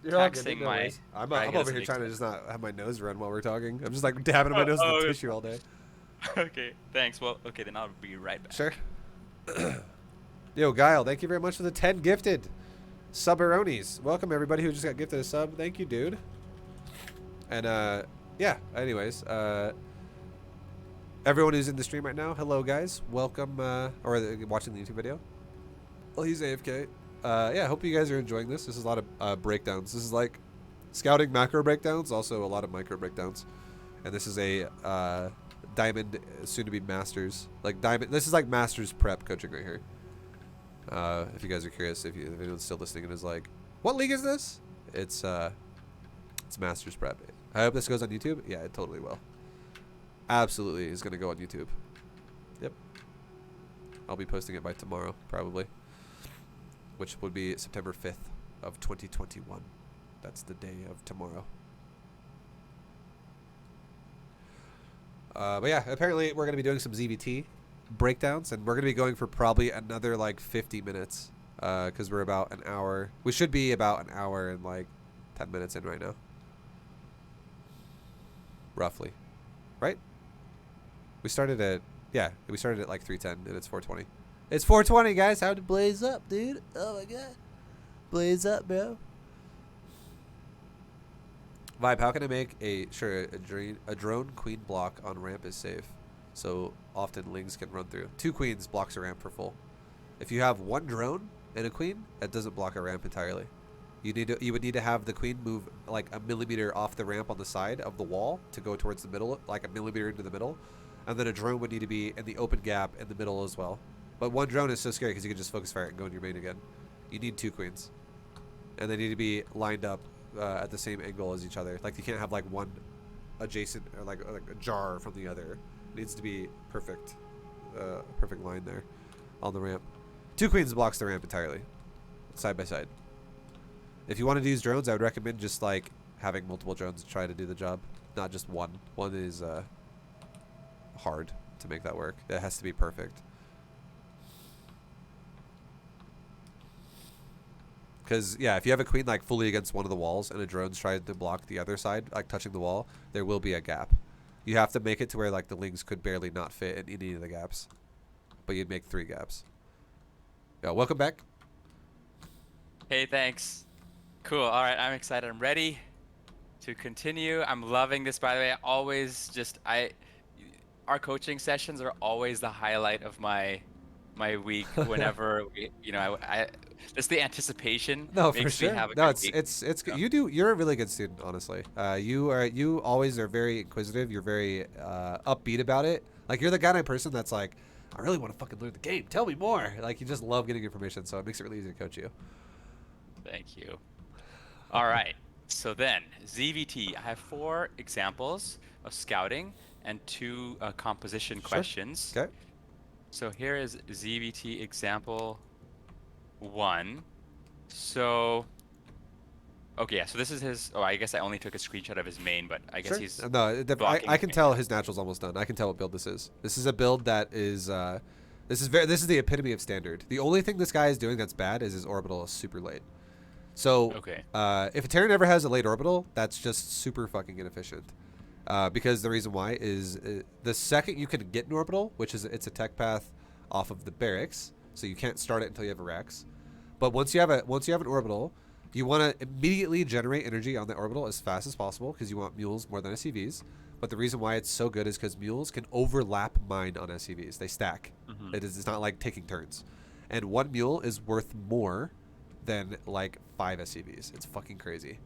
You're all good, taxing no my. worries. I'm over here trying to just not have my nose run while we're talking. I'm just like dabbing my nose in the tissue all day. Okay, thanks. Well, okay, then I'll be right back. Sure. Yo, Guile, thank you very much for the 10 gifted subaronis. Welcome everybody who just got gifted a sub. Thank you, dude. And yeah. Anyways, everyone who's in the stream right now, hello guys. Welcome, or watching the YouTube video. Well, he's AFK. Yeah, hope you guys are enjoying this. This is a lot of breakdowns. This is like scouting macro breakdowns, also a lot of micro breakdowns. And this is a diamond, soon to be masters. Like diamond. This is like masters prep coaching right here. If you guys are curious, if anyone's still listening and is like, what league is this? It's masters prep. I hope this goes on YouTube. Yeah, it totally will. Absolutely is going to go on YouTube. Yep. I'll be posting it by tomorrow, probably. Which would be September 5th of 2021. That's the day of tomorrow. But yeah, apparently we're going to be doing some ZVT breakdowns, and we're going to be going for probably another like 50 minutes. Because we're about an hour. We should be about an hour and like 10 minutes in right now. Roughly. Right? We started at like 3:10 and it's 4:20. It's 4:20, guys. How to blaze up, dude? Oh my god. Blaze up, bro. Vibe, how can I make a drone queen block on ramp is safe? So often lings can run through. 2 queens blocks a ramp for full. If you have 1 drone and a queen, that doesn't block a ramp entirely. You would need to have the queen move like a millimeter off the ramp on the side of the wall to go towards the middle, like a millimeter into the middle, and then a drone would need to be in the open gap in the middle as well. But 1 drone is so scary because you can just focus fire it and go in your main again. You need 2 queens, and they need to be lined up at the same angle as each other. Like you can't have like one adjacent or like a jar from the other. It needs to be perfect, perfect line there on the ramp. 2 queens blocks the ramp entirely, side by side. If you wanted to use drones, I would recommend just like having multiple drones to try to do the job, not just one. One is hard to make that work. It has to be perfect. Because, yeah, if you have a queen like fully against one of the walls and a drone's trying to block the other side, like touching the wall, there will be a gap. You have to make it to where like the lings could barely not fit in any of the gaps. But you'd make 3 gaps. Yeah, welcome back. Hey, thanks. Cool. All right, I'm excited. I'm ready to continue. I'm loving this, by the way. Our coaching sessions are always the highlight of my week. Whenever just the anticipation. No, makes for me sure. have a No, good week. it's you're a really good student, honestly. You always are very inquisitive. You're very upbeat about it. Like you're the kind of person that's like, I really want to fucking learn the game. Tell me more. Like you just love getting information, so it makes it really easy to coach you. Thank you. All right. So then, ZVT. I have 4 examples of scouting and 2 composition questions. Okay. So here is ZVT example 1. So, okay, yeah. So this is his. Oh, I guess I only took a screenshot of his main, but I guess he's. No, I can blocking- tell his natural's almost done. I can tell what build this is. This is a build that is. This is the epitome of standard. The only thing this guy is doing that's bad is his orbital is super late. So, Okay. if a Terran ever has a late orbital, that's just super fucking inefficient. Because the reason why is the second you can get an orbital, which is it's a tech path off of the barracks, so you can't start it until you have a Rex. But once you have an orbital, you want to immediately generate energy on the orbital as fast as possible because you want mules more than SCVs. But the reason why it's so good is because mules can overlap mine on SCVs. They stack. Mhm. It's not like taking turns. And 1 mule is worth more than like 5 SCVs. It's fucking crazy.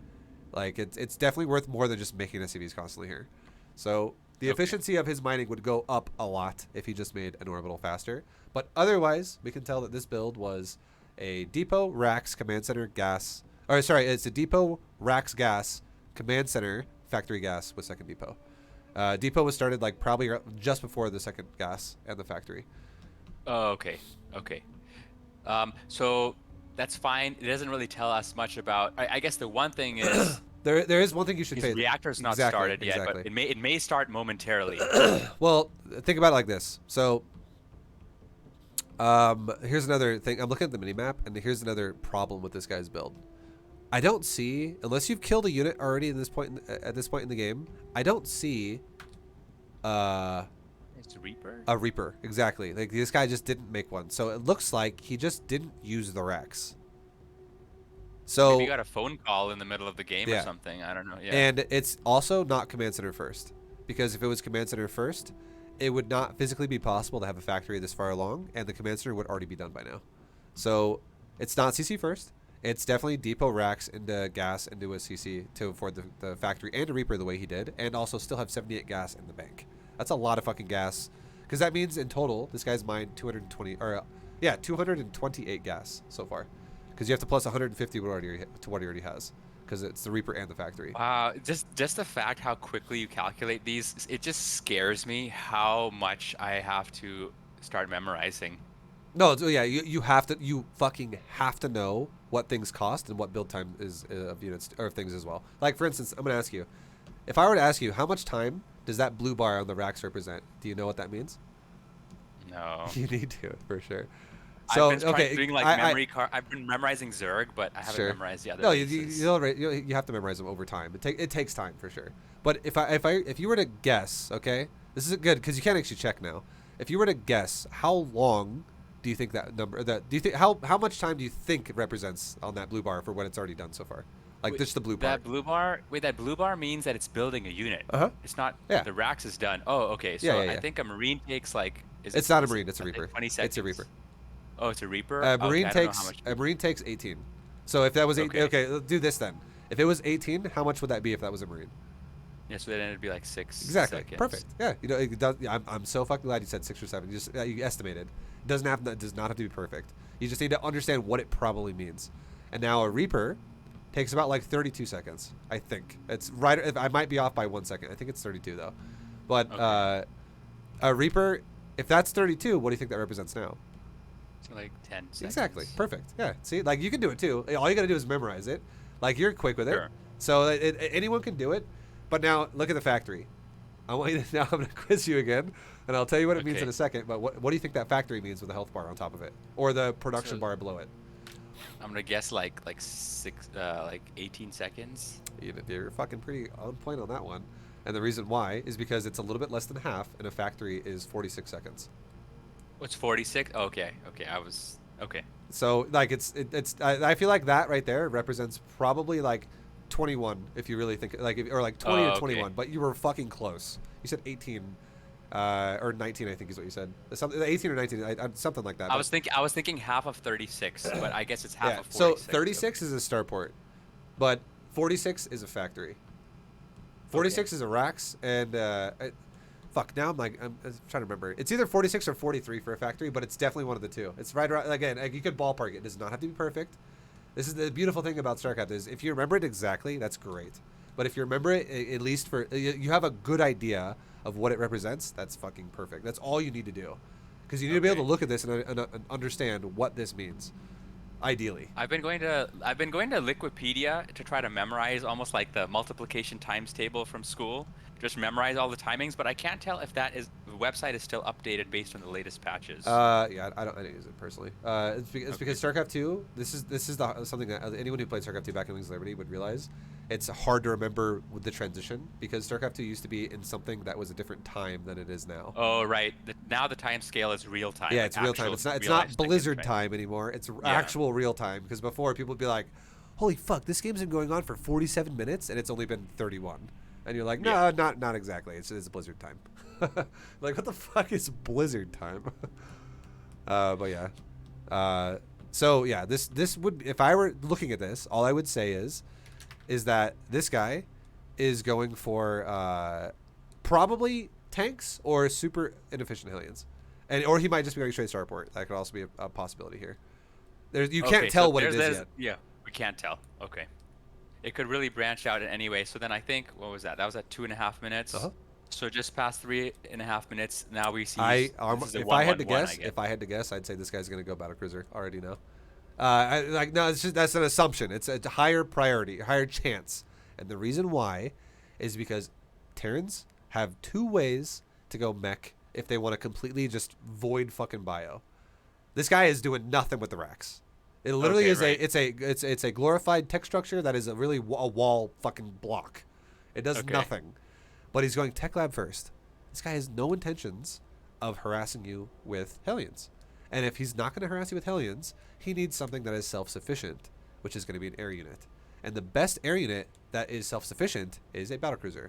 Like it's definitely worth more than just making SCVs constantly here. So the efficiency of his mining would go up a lot if he just made an orbital faster. But otherwise, we can tell that this build was a depot, racks, command center, gas. Or sorry, it's a depot, racks, gas, command center, factory gas with second depot. Depot was started like probably just before the second gas and the factory. Oh, okay. Okay. So that's fine. It doesn't really tell us much about. I guess the one thing is There is one thing you should his pay. reactor's not Exactly, started yet, exactly. but it may start momentarily. Well, think about it like this. So, here's another thing. I'm looking at the minimap, and here's another problem with this guy's build. I don't see, unless you've killed a unit already at this point in the game, I don't see It's Reaper. a Reaper. Exactly. Like this guy just didn't make one. So it looks like he just didn't use the Rex. So Maybe you got a phone call in the middle of the game Yeah. or something. I don't know. Yeah. And it's also not command center first, because if it was command center first, it would not physically be possible to have a factory this far along, and the command center would already be done by now. So it's not CC first. It's definitely depot racks into gas into a CC to afford the factory and a Reaper the way he did, and also still have 78 gas in the bank. That's a lot of fucking gas, because that means in total this guy's mined 228 gas so far, because you have to plus 150 to what he already has, because it's the Reaper and the factory. Wow, just the fact how quickly you calculate these, it just scares me how much I have to start memorizing. No, so yeah, you fucking have to know what things cost and what build time is of units or of things as well. Like for instance, I'm gonna ask you, if I were to ask you how much time does that blue bar on the racks represent? Do you know what that means? No. You need to for sure. So I've been okay, doing like memory card. I've been memorizing Zerg, but I haven't sure. memorized the other No, bases. you have to memorize them over time. It takes time for sure. But if you were to guess, okay, this is good because you can't actually check now. If you were to guess, how long do you think that number do you think how much time do you think it represents on that blue bar for what it's already done so far? Like Wait, just the blue part. That blue bar. Wait, that blue bar means that it's building a unit. Uh-huh. It's not. Yeah. The racks is done. Oh, okay. So Yeah. I think a marine takes like. It's not a marine. It's a reaper. 20 seconds. It's a reaper. Oh, it's a reaper. Marine okay, takes a marine takes 18. So if that was 8, okay, let's do this then. If it was 18, how much would that be if that was a marine? Yeah, so then it'd be like 6 Exactly. seconds. Perfect. Yeah. You know, it does. Yeah, I'm so fucking glad you said 6 or 7. You just you estimated. It does not have to be perfect. You just need to understand what it probably means. And now a reaper takes about like 32 seconds. I think it's right. I might be off by 1 second. I think it's 32 though. But Okay. a reaper, if that's 32, what do you think that represents now? So like 10 seconds. Exactly. Perfect. Yeah. See, like you can do it too. All you got to do is memorize it. Like you're quick with it. Sure. So anyone can do it. But now look at the factory. I want you to now. I'm going to quiz you again, and I'll tell you what it means in a second. But what do you think that factory means with the health bar on top of it, or the production bar below it? I'm gonna guess like 18 seconds. You're fucking pretty on point on that one. And the reason why is because it's a little bit less than half, and a factory is 46 seconds. What's 46? Okay. I was okay. So like I feel like that right there represents probably like 21 if you really think like or like 20 to 21, but you were fucking close. You said 18 or 19, I think is what you said. Something 18 or 19, something like that. I was thinking half of 36, but I guess it's half of 46. So 36 is a starport, but 46 is a factory. 46 is a racks, and fuck. Now I'm trying to remember. It's either 46 or 43 for a factory, but it's definitely one of the two. It's right around. Again, you could ballpark it. It does not have to be perfect. This is the beautiful thing about StarCraft is if you remember it exactly, that's great. But if you remember it at least for you have a good idea of what it represents, that's fucking perfect. That's all you need to do, because you need to be able to look at this and understand what this means. Ideally, I've been going to Wikipedia to try to memorize almost like the multiplication times table from school. Just memorize all the timings, but I can't tell if the website is still updated based on the latest patches. Yeah, I don't use it personally. It's because StarCraft 2. This is something that anyone who played StarCraft 2 back in Wings of Liberty would realize. It's hard to remember with the transition because StarCraft 2 used to be in something that was a different time than it is now. Oh right, now the time scale is real time. Yeah, like it's real time. It's not Blizzard time anymore. It's actual real time, because before people would be like, "Holy fuck, this game's been going on for 47 minutes and it's only been 31." And you're like, "No, not exactly. It's Blizzard time." Like, what the fuck is Blizzard time? But yeah. So yeah, this would, if I were looking at this, all I would say is that this guy is going for probably tanks or super inefficient aliens, or he might just be going straight starport. That could also be a possibility here. You can't tell what it is yet. Yeah, we can't tell. Okay. It could really branch out in any way. So then I think, what was that? That was at 2.5 minutes. So just past 3.5 minutes, now we see. If I had to guess, I'd say this guy's going to go battlecruiser already now. No, that's an assumption. It's a higher priority, higher chance, and the reason why is because Terrans have 2 ways to go mech if they want to completely just void fucking bio. This guy is doing nothing with the racks. It literally is it's a glorified tech structure that is a wall fucking block. It does nothing. But he's going tech lab first. This guy has no intentions of harassing you with Hellions. And if he's not going to harass you with Hellions, he needs something that is self-sufficient, which is going to be an air unit. And the best air unit that is self-sufficient is a battlecruiser.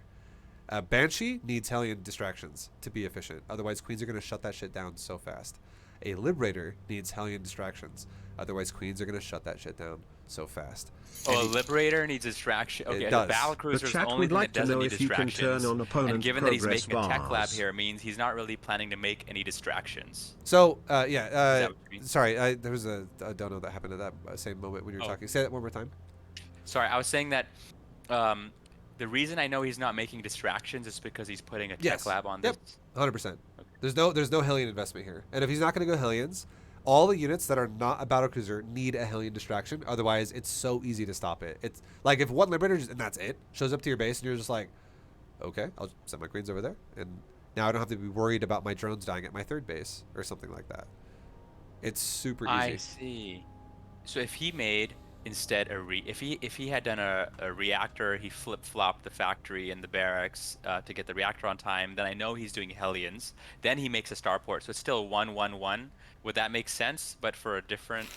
Banshee needs Hellion distractions to be efficient. Otherwise, Queens are going to shut that shit down so fast. A Liberator needs Hellion distractions. Otherwise, Queens are going to shut that shit down so fast. Oh, a Liberator needs distraction. Okay, the battlecruiser is the only thing that doesn't need distractions. And given that he's making a tech lab here, means he's not really planning to make any distractions. So, sorry, there was a dono that happened at that same moment when you were talking. Say that one more time. Sorry, I was saying that the reason I know he's not making distractions is because he's putting a tech lab on this. 100%. Okay. There's no Hellion investment here. And if he's not going to go Hellions, all the units that are not a battlecruiser need a Hellion distraction. Otherwise, it's so easy to stop it. It's like if one Liberator, and that's it, shows up to your base and you're just like, okay, I'll send my Queens over there. And now I don't have to be worried about my drones dying at my 3rd base or something like that. It's super I easy. see. So if he made instead if he had done a reactor, he flip-flopped the factory and the barracks to get the reactor on time, then I know he's doing Hellions. Then he makes a starport, so it's still 1-1-1. Would that make sense? But for a different,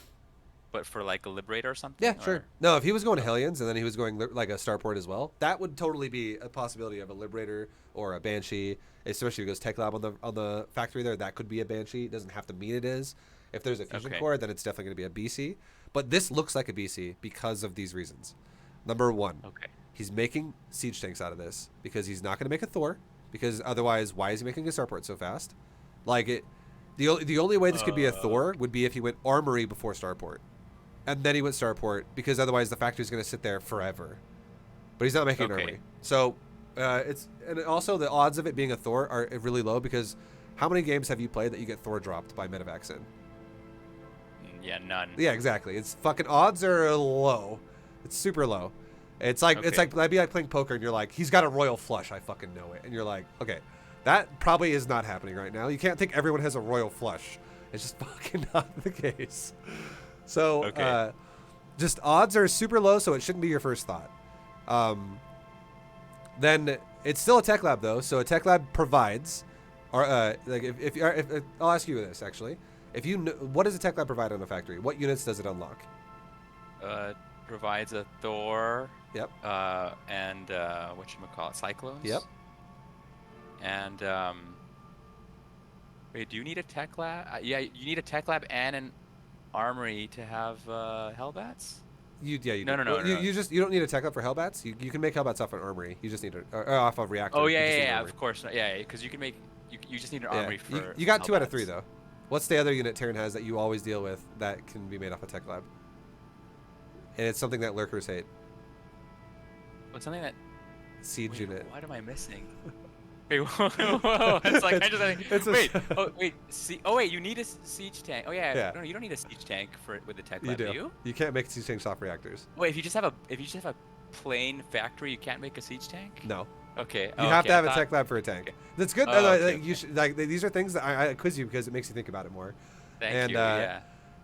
but for like a Liberator or something? Yeah, sure. Or? No, if he was going Hellions and then he was going like a starport as well, that would totally be a possibility of a Liberator or a Banshee. Especially if he goes Tech Lab on the factory there, that could be a Banshee. It doesn't have to mean it is. If there's a fusion Okay. core, then it's definitely going to be a BC. But this looks like a BC because of these reasons. Number one, Okay. he's making siege tanks out of this because he's not going to make a Thor. Because otherwise, why is he making a starport so fast? Like it, the only way this could be a Thor would be if he went Armory before starport, and then he went starport because otherwise the factory's going to sit there forever. But he's not making an Okay. Armory, so and also the odds of it being a Thor are really low because how many games have you played that you get Thor dropped by Medivac in? Yeah, none. Yeah, exactly. It's fucking odds are low. It's super low. It's like Okay. that'd be like playing poker and you're like, he's got a royal flush. I fucking know it. And you're like, okay, that probably is not happening right now. You can't think everyone has a royal flush. It's just fucking not the case. So Okay. just odds are super low, so it shouldn't be your first thought. Then it's still a tech lab though, so a tech lab provides, or like if I'll ask you this actually. If you what does a tech lab provide on a factory? What units does it unlock? Provides a Thor. Yep. And whatchamacallit, Cyclones. Yep. And wait, do you need a tech lab? Yeah, you need a tech lab and an armory to have Hellbats. You No, do. no, no, Well, no. you don't need a tech lab for Hellbats. You can make Hellbats off an armory. You just need off a reactor. Oh You yeah, just yeah, need an yeah. armory. Of course, yeah, because you can make you just need an Yeah. armory for. You got 2 out of Hellbats. 3 though. What's the other unit Terran has that you always deal with that can be made off a tech lab? And it's something that lurkers hate. What's something that? Siege Wait, unit. what am I missing? Wait, whoa. It's like I just It's a- wait. Oh wait. Oh wait. You need a siege tank. Oh yeah. Yeah. No, you don't need a siege tank for with the tech You lab, do. you? You can't make siege tanks off reactors. Wait, if you just have a plain factory, you can't make a siege tank? No. Okay. You have to have a tech lab for a tank. Okay. That's good. Oh, okay, You should like these are things that I quiz you because it makes you think about it more. Thank and, you. Yeah.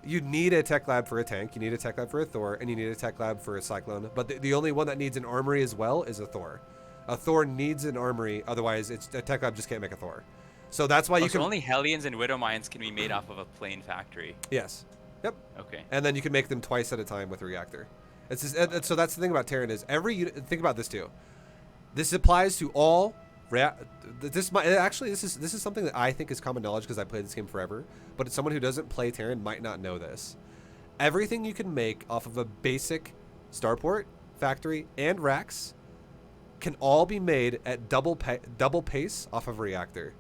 You need a tech lab for a tank. You need a tech lab for a Thor, and you need a tech lab for a Cyclone. But the only one that needs an armory as well is a Thor. A Thor needs an armory, otherwise a tech lab just can't make a Thor. So that's why you So can. only Hellions and Widow Mines can be made off of a plain factory. Yes. Yep. Okay. And then you can make them twice at a time with a reactor. It's just, so that's the thing about Terran is every unit. Think about this too. This applies to all. This is something that I think is common knowledge because I played this game forever. But someone who doesn't play Terran might not know this. Everything you can make off of a basic starport, factory, and racks can all be made at double pace off of a reactor.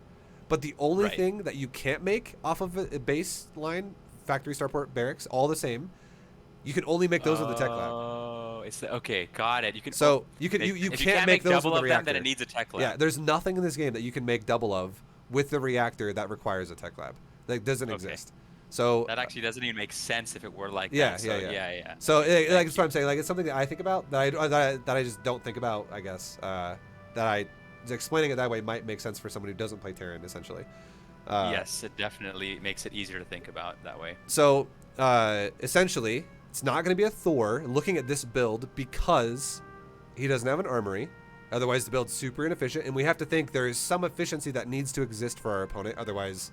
But the only Right. thing that you can't make off of a baseline factory, starport, barracks, all the same, you can only make those with the tech lab. Oh, okay, got it. You can. So you can if you if can't make those double with the of them, reactor. then it needs a tech lab. Yeah, there's nothing in this game that you can make double of with the reactor that requires a tech lab. That doesn't Okay. exist. So That actually doesn't even make sense if it were like Yeah, that. So, yeah. yeah. So like Thank that's what I'm saying. Like it's something that I think about that I just don't think about. I guess explaining it that way might make sense for someone who doesn't play Terran essentially. Yes, it definitely makes it easier to think about that way. So essentially, it's not going to be a Thor looking at this build because he doesn't have an armory. Otherwise, the build's super inefficient, and we have to think there is some efficiency that needs to exist for our opponent. Otherwise,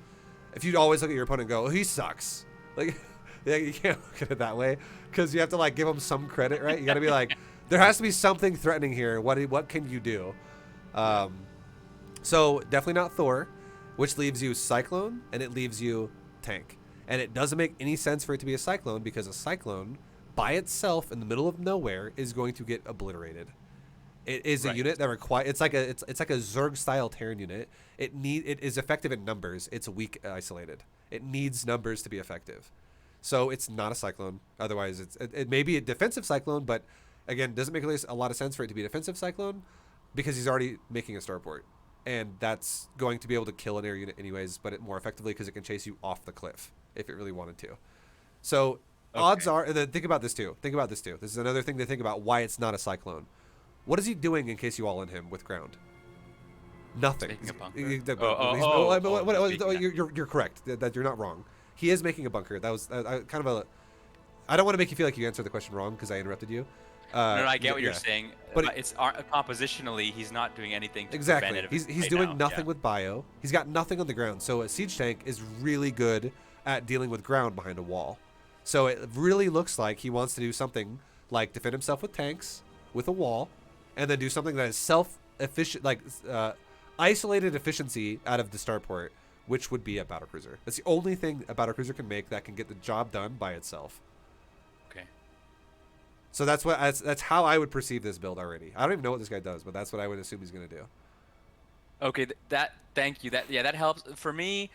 if you always look at your opponent and go, oh, he sucks, like yeah, you can't look at it that way because you have to like give him some credit, right? You got to be like, there has to be something threatening here. What can you do? So definitely not Thor, which leaves you Cyclone and it leaves you Tank. And it doesn't make any sense for it to be a Cyclone because a Cyclone by itself in the middle of nowhere is going to get obliterated. It is a Right. unit that requires it's like a Zerg style Terran unit. It is effective in numbers. It's weak isolated. It needs numbers to be effective. So it's not a Cyclone. Otherwise it may be a defensive Cyclone, but again, doesn't make a lot of sense for it to be a defensive Cyclone because he's already making a starport. And that's going to be able to kill an air unit anyways, but it more effectively because it can chase you off the cliff if it really wanted to. So odds are, and then think about this too. This is another thing to think about why it's not a Cyclone. What is he doing in case you all in him with ground? Nothing. Making a bunker? You're Making that. correct. That you're not wrong. he is making a bunker. That was kind of a. I don't want to make you feel like you answered the question wrong because I interrupted you. No, I get what you're saying, But but it's compositionally, he's not doing anything to exactly. prevent it He's right doing now. nothing with bio. He's got nothing on the ground. So a siege tank is really good at dealing with ground behind a wall. So it really looks like he wants to do something like defend himself with tanks, with a wall, and then do something that is self-efficient, like isolated efficiency out of the starport, which would be a battlecruiser. That's the only thing a battlecruiser can make that can get the job done by itself. Okay. So that's how I would perceive this build already. I don't even know what this guy does, but that's what I would assume he's gonna do. Okay, thank you. That helps for me.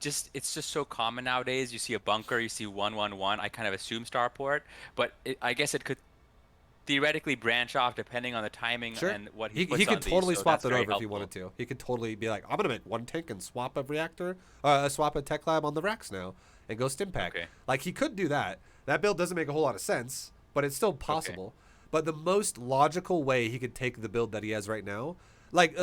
It's just so common nowadays. You see a bunker, you see 111. I kind of assume starport, but I guess it could theoretically branch off depending on the timing and what he puts he could on totally these, so swap that's that very over if he helpful. wanted to. He could totally be like, I'm gonna make one tank and swap a reactor, swap a tech lab on the racks now, and go stim pack. Okay. Like he could do that. That build doesn't make a whole lot of sense, but it's still possible. But the most logical way he could take the build that he has right now, like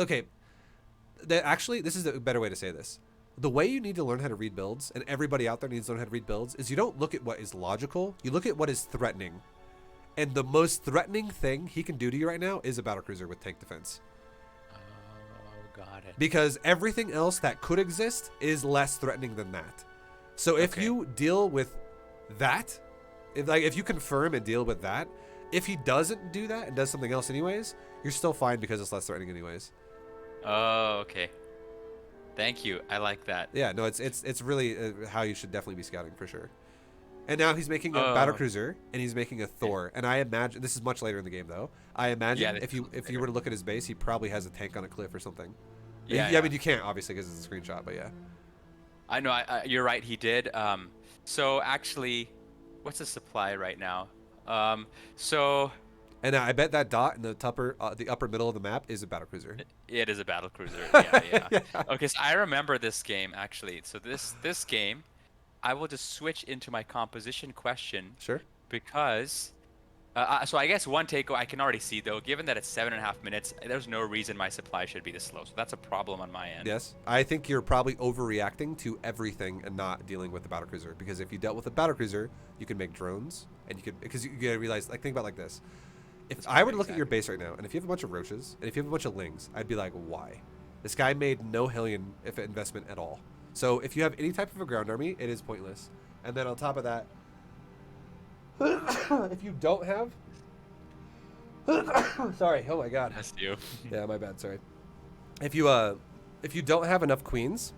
actually this is a better way to say this. The way you need to learn how to read builds, and everybody out there needs to learn how to read builds, is you don't look at what is logical, you look at what is threatening. And the most threatening thing he can do to you right now is a battlecruiser with tank defense. Oh, got it. Because everything else that could exist is less threatening than that. So if you deal with that, if you confirm and deal with that, if he doesn't do that and does something else anyways, you're still fine because it's less threatening anyways. Oh, okay. Thank you. I like that. Yeah, no, it's really how you should definitely be scouting for sure. And now he's making a battlecruiser and he's making a Thor. And I imagine this is much later in the game though. I imagine if you were to look at his base, he probably has a tank on a cliff or something. Yeah, I mean you can't obviously because it's a screenshot, but yeah. I know. You're right. He did. So actually, what's the supply right now? And I bet that dot in the upper middle of the map is a battlecruiser. It is a battlecruiser. Yeah. Yeah. Okay, so I remember this game actually. So this game, I will just switch into my composition question. Sure. Because, so I guess one takeaway I can already see though, given that it's 7.5 minutes, there's no reason my supply should be this slow. So that's a problem on my end. Yes, I think you're probably overreacting to everything and not dealing with the battlecruiser. Because if you dealt with a battlecruiser, you can make drones, and because you gotta realize, like, think about it like this. If I were to look at your base right now, and if you have a bunch of roaches, and if you have a bunch of lings, I'd be like, why? This guy made no Hellion investment at all. So if you have any type of a ground army, it is pointless. And then on top of that, if you don't have... Sorry, oh my god. That's you. Yeah, my bad, sorry. If you don't have enough queens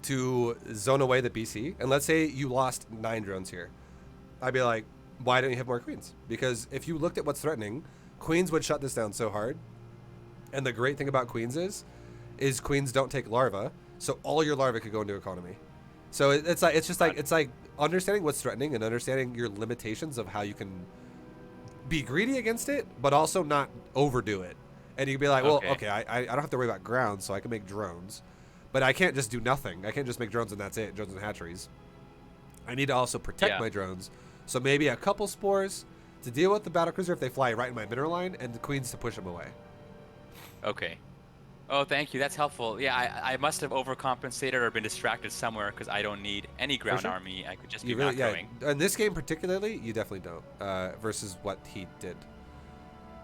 to zone away the BC, and let's say you lost 9 drones here, I'd be like, why don't you have more queens? Because if you looked at what's threatening, queens would shut this down so hard. And the great thing about queens is queens don't take larvae, so all your larvae could go into economy. So it's like understanding what's threatening and understanding your limitations of how you can be greedy against it, but also not overdo it. And you can be like, well, okay, I don't have to worry about ground, so I can make drones, but I can't just do nothing. I can't just make drones and that's it, drones and hatcheries. I need to also protect my drones. So maybe a couple spores to deal with the battlecruiser if they fly right in my mineral line, and the queens to push them away. Okay. Oh, thank you. That's helpful. Yeah, I must have overcompensated or been distracted somewhere because I don't need any ground army. I could just be macroing. In this game particularly, you definitely don't. Versus what he did.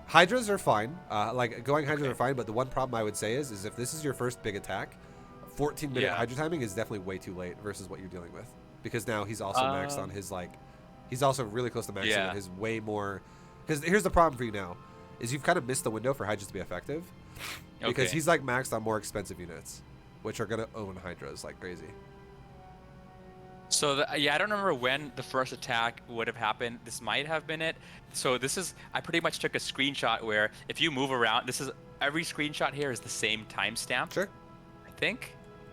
Hydras are fine. Like going hydras are fine, but the one problem I would say is if this is your first big attack, 14-minute hydra timing is definitely way too late versus what you're dealing with. Because now he's also maxed on his he's also really close to maxing on his way more. Because here's the problem for you now, is you've kind of missed the window for hydras to be effective. Because he's like maxed on more expensive units, which are gonna own hydras like crazy. So I don't remember when the first attack would have happened. This might have been it. So I pretty much took a screenshot where if you move around, every screenshot here is the same timestamp. Sure. I think.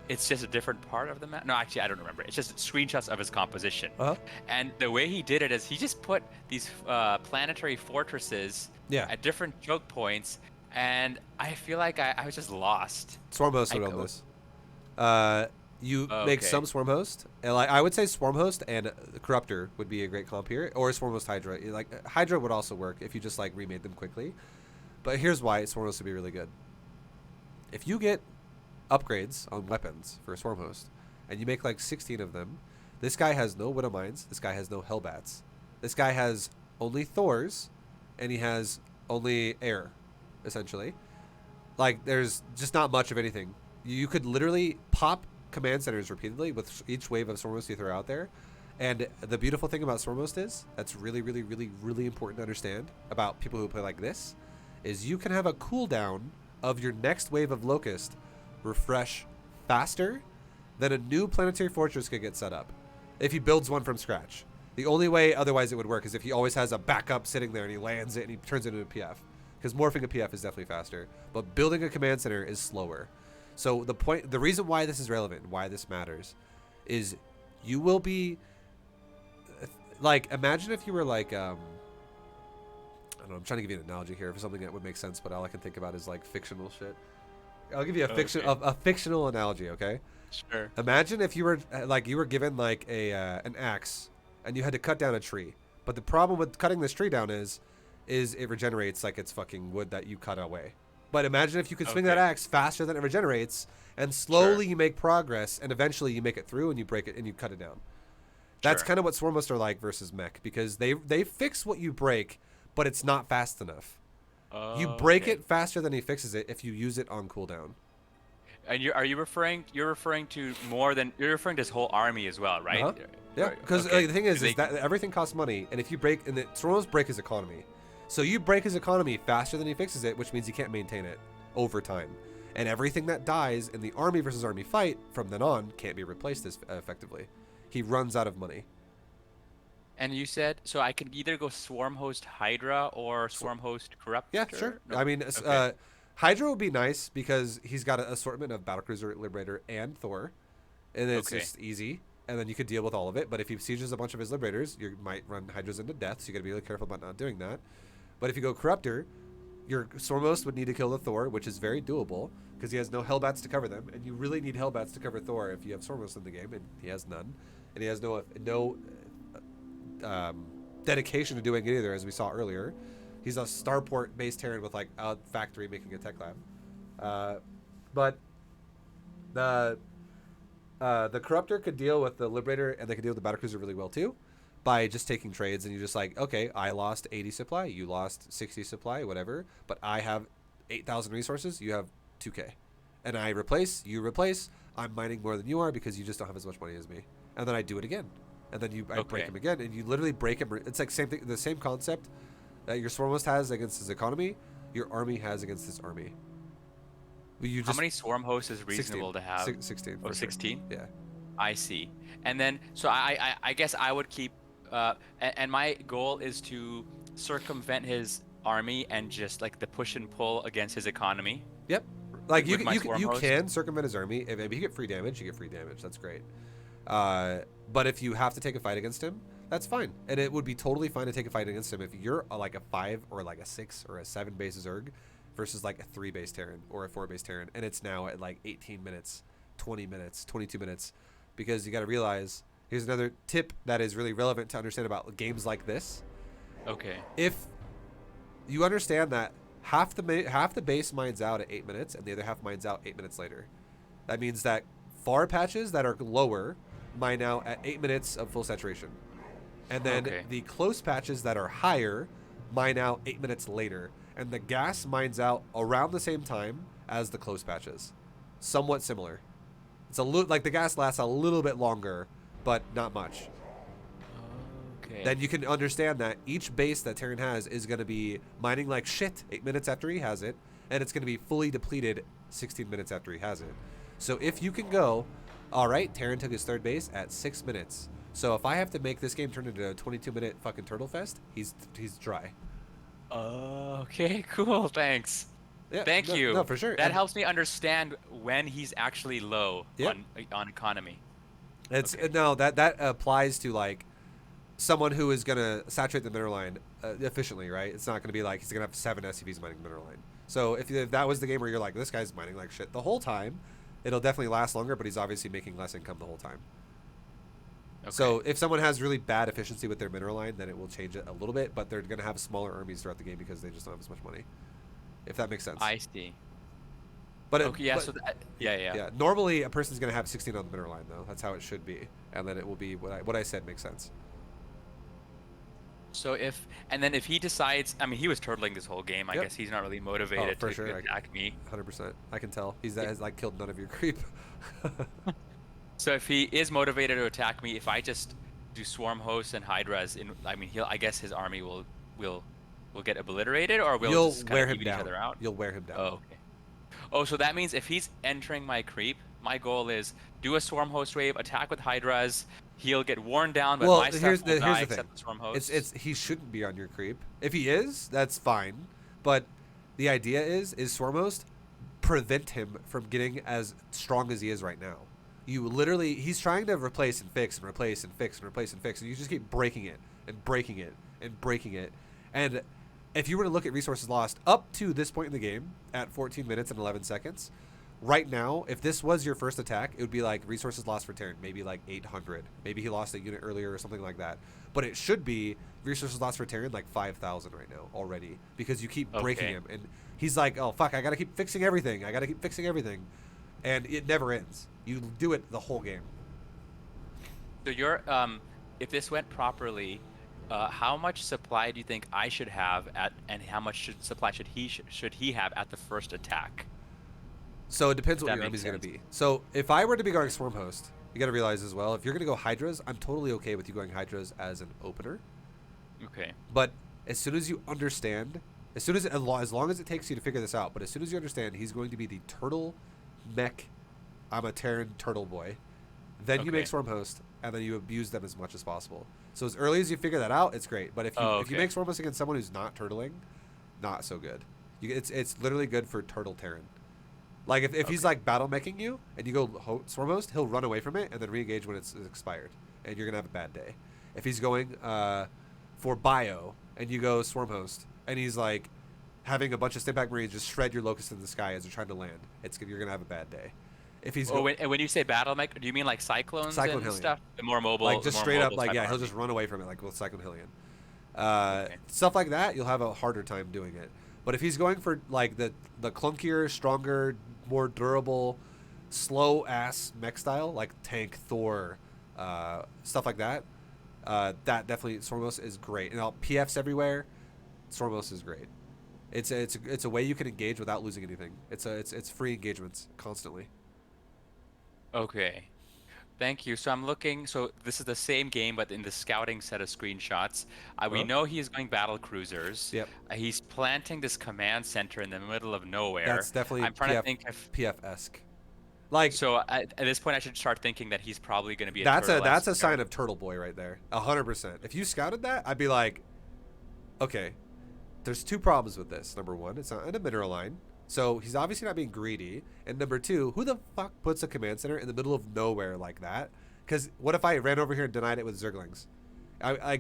It's just a different part of the map. No, actually, I don't remember. It's just screenshots of his composition. And the way he did it is he just put these planetary fortresses at different choke points, and I feel like I was just lost. Swarm host would own this. You make some swarm host, and I would say swarm host and corruptor would be a great comp here, or swarm host hydra. Like hydra would also work if you just remade them quickly. But here's why swarm host would be really good. If you get upgrades on weapons for a swarm host, and you make 16 of them, This guy has no Widow Mines. This guy has no Hellbats. This guy has only Thors, and he has only air, essentially. Like, there's just not much of anything. You could literally pop command centers repeatedly with each wave of Stormhost you throw out there. And the beautiful thing about Stormhost is, that's really, really, really, really important to understand about people who play like this, is you can have a cooldown of your next wave of Locust refresh faster than a new planetary fortress could get set up if he builds one from scratch. The only way otherwise it would work is if he always has a backup sitting there and he lands it and he turns it into a PF. Because morphing a PF is definitely faster. But building a command center is slower. So the reason why this is relevant and why this matters is you will be... Like, imagine if you were like... I don't know, I'm trying to give you an analogy here for something that would make sense, but all I can think about is like fictional shit. I'll give you a fictional analogy, okay? Sure. Imagine if you were given like an axe and you had to cut down a tree. But the problem with cutting this tree down is it regenerates like it's fucking wood that you cut away. But imagine if you could swing that axe faster than it regenerates, and slowly you make progress, and eventually you make it through and you break it and you cut it down. That's kind of what Swarmhosts are like versus mech, because they fix what you break, but it's not fast enough. You break it faster than he fixes it if you use it on cooldown. And you're referring to more than, you're referring to his whole army as well, right? Uh-huh. Yeah, because the thing is that everything costs money, and if you break, and Swarmhosts break his economy. So you break his economy faster than he fixes it, which means he can't maintain it over time. And everything that dies in the army versus army fight from then on can't be replaced as effectively. He runs out of money. And you said, so I can either go Swarmhost Hydra or Swarmhost Corruptor? Yeah, sure. No. I mean, Hydra would be nice because he's got an assortment of Battlecruiser, Liberator, and Thor. And it's just easy. And then you could deal with all of it. But if he sieges a bunch of his Liberators, you might run Hydras into death, so you got to be really careful about not doing that. But if you go Corruptor, your Swarmhost would need to kill the Thor, which is very doable because he has no Hellbats to cover them. And you really need Hellbats to cover Thor if you have Swarmhost in the game, and he has none. And he has no dedication to doing it either, as we saw earlier. He's a starport-based Terran with like a factory making a tech lab. But the Corruptor could deal with the Liberator, and they could deal with the Battlecruiser really well too, by just taking trades. And you're just like, okay, I lost 80 supply, you lost 60 supply, whatever, but I have 8,000 resources, you have 2K, and I replace, you replace. I'm mining more than you are because you just don't have as much money as me, and then I do it again, and then I break him again, and you literally break him. It's like same thing, the same concept that your Swarmhost has against his economy, your army has against his army. How many Swarmhosts is reasonable 16, to have? 16. Oh, 16? Sure. Yeah. I see. And then, so I guess I would keep, and my goal is to circumvent his army and just like the push and pull against his economy. Yep. Like you Swarmhost. can circumvent his army. If you get free damage, you get free damage. That's great. But if you have to take a fight against him, that's fine. And it would be totally fine to take a fight against him if you're like a 5 or like a 6 or a 7 base Zerg versus like a 3 base Terran or a 4 base Terran, and it's now at like 18 minutes, 20 minutes, 22 minutes, because you got to realize, here's another tip that is really relevant to understand about games like this. Okay. If you understand that half the base mines out at 8 minutes and the other half mines out 8 minutes later, that means that far patches that are lower mine out at 8 minutes of full saturation, and then the close patches that are higher mine out 8 minutes later, and the gas mines out around the same time as the close patches. Somewhat similar. It's a little like the gas lasts a little bit longer, but not much. Okay. Then you can understand that each base that Terran has is going to be mining like shit 8 minutes after he has it, and it's going to be fully depleted 16 minutes after he has it. So if you can go, all right, Terran took his third base at 6 minutes. So if I have to make this game turn into a 22-minute fucking turtle fest, he's dry. Okay, cool. Thanks. Yeah, Thank you. No, for sure. That helps me understand when he's actually low on economy. It's no, that applies to like someone who is gonna saturate the mineral line efficiently, right? It's not gonna be like he's gonna have 7 SCVs mining the mineral line. So if that was the game where you're like, this guy's mining like shit the whole time, it'll definitely last longer, but he's obviously making less income the whole time. Okay. So if someone has really bad efficiency with their mineral line, then it will change it a little bit, but they're going to have smaller armies throughout the game because they just don't have as much money. If that makes sense. I see. But Okay, yeah. but, So that, yeah. yeah, normally a person's gonna have 16 on the middle line though. That's how it should be, and then it will be what I said makes sense. So and then if he decides, I mean, he was turtling this whole game. I Yep. guess he's not really Oh, motivated for to sure, attack me. 100%. I can tell that has like killed none of your creep. So if he is motivated to attack me, if I just do swarm hosts and hydras, I mean, I guess his army will get obliterated, or we'll You'll just wear kind of him even each down. other out. You'll wear him down. Oh, okay. Oh, so that means if he's entering my creep, my goal is do a swarm host wave, attack with hydras. He'll get worn down, but Well, my stuff will die here's the thing. except the swarm host. He shouldn't be on your creep. If he is, that's fine. But the idea is swarm host prevent him from getting as strong as he is right now. You literally, he's trying to replace and fix and replace and fix and replace and fix, and you just keep breaking it and breaking it and breaking it. And if you were to look at resources lost up to this point in the game at 14 minutes and 11 seconds, right now, if this was your first attack, it would be like resources lost for Terran, maybe like 800. Maybe he lost a unit earlier or something like that. But it should be resources lost for Terran like 5,000 right now already, because you keep breaking him. And he's like, oh, fuck, I got to keep fixing everything. I got to keep fixing everything. And it never ends. You do it the whole game. So if this went properly, how much supply do you think I should have and how much supply should he have at the first attack? So it depends If what that your makes army's going to sense. be. So if I were to be going Swarm Host, you got to realize as well, if you're going to go Hydras, I'm totally okay with you going Hydras as an opener. Okay. But as soon as you understand, as long as it takes you to figure this out, but as soon as you understand he's going to be the turtle mech, I'm a Terran turtle boy, then you Okay. make Swarm Host, and then you abuse them as much as possible. So as early as you figure that out, it's great. But if you make Swarm Host against someone who's not turtling, not so good. It's literally good for turtle Terran. Like if he's like battle meching you and you go Swarm Host, he'll run away from it and then re-engage when it's expired, and you're gonna have a bad day. If he's going for bio and you go Swarm Host and he's like having a bunch of Stimpack Marines just shred your locusts in the sky as they're trying to land, you're gonna have a bad day. If he's when you say battle mech, do you mean like cyclones Cyclone and Hellion. stuff? The more mobile, like just straight up like type he'll army. just run away from it like with Cyclone Hellion. Okay. Stuff like that, you'll have a harder time doing it. But if he's going for like the clunkier, stronger, more durable, slow ass mech style like Tank, Thor, stuff like that, that definitely Stormos is great. And PFs everywhere, Stormos is great. It's a way you can engage without losing anything. It's free engagements constantly. Okay. Thank you. So I'm looking. So this is the same game, but in the scouting set of screenshots, we know he is going battle cruisers. Yep. He's planting this command center in the middle of nowhere. That's definitely I'm trying to think if. PF-esque. Like So at this point, I should start thinking that he's probably going to be a that's turtle-esque a sign of Turtle Boy right there. 100%. If you scouted that, I'd be like, okay, there's two problems with this. Number one, it's not in a mineral line. So he's obviously not being greedy. And number two, who the fuck puts a command center in the middle of nowhere like that? Because what if I ran over here and denied it with Zerglings?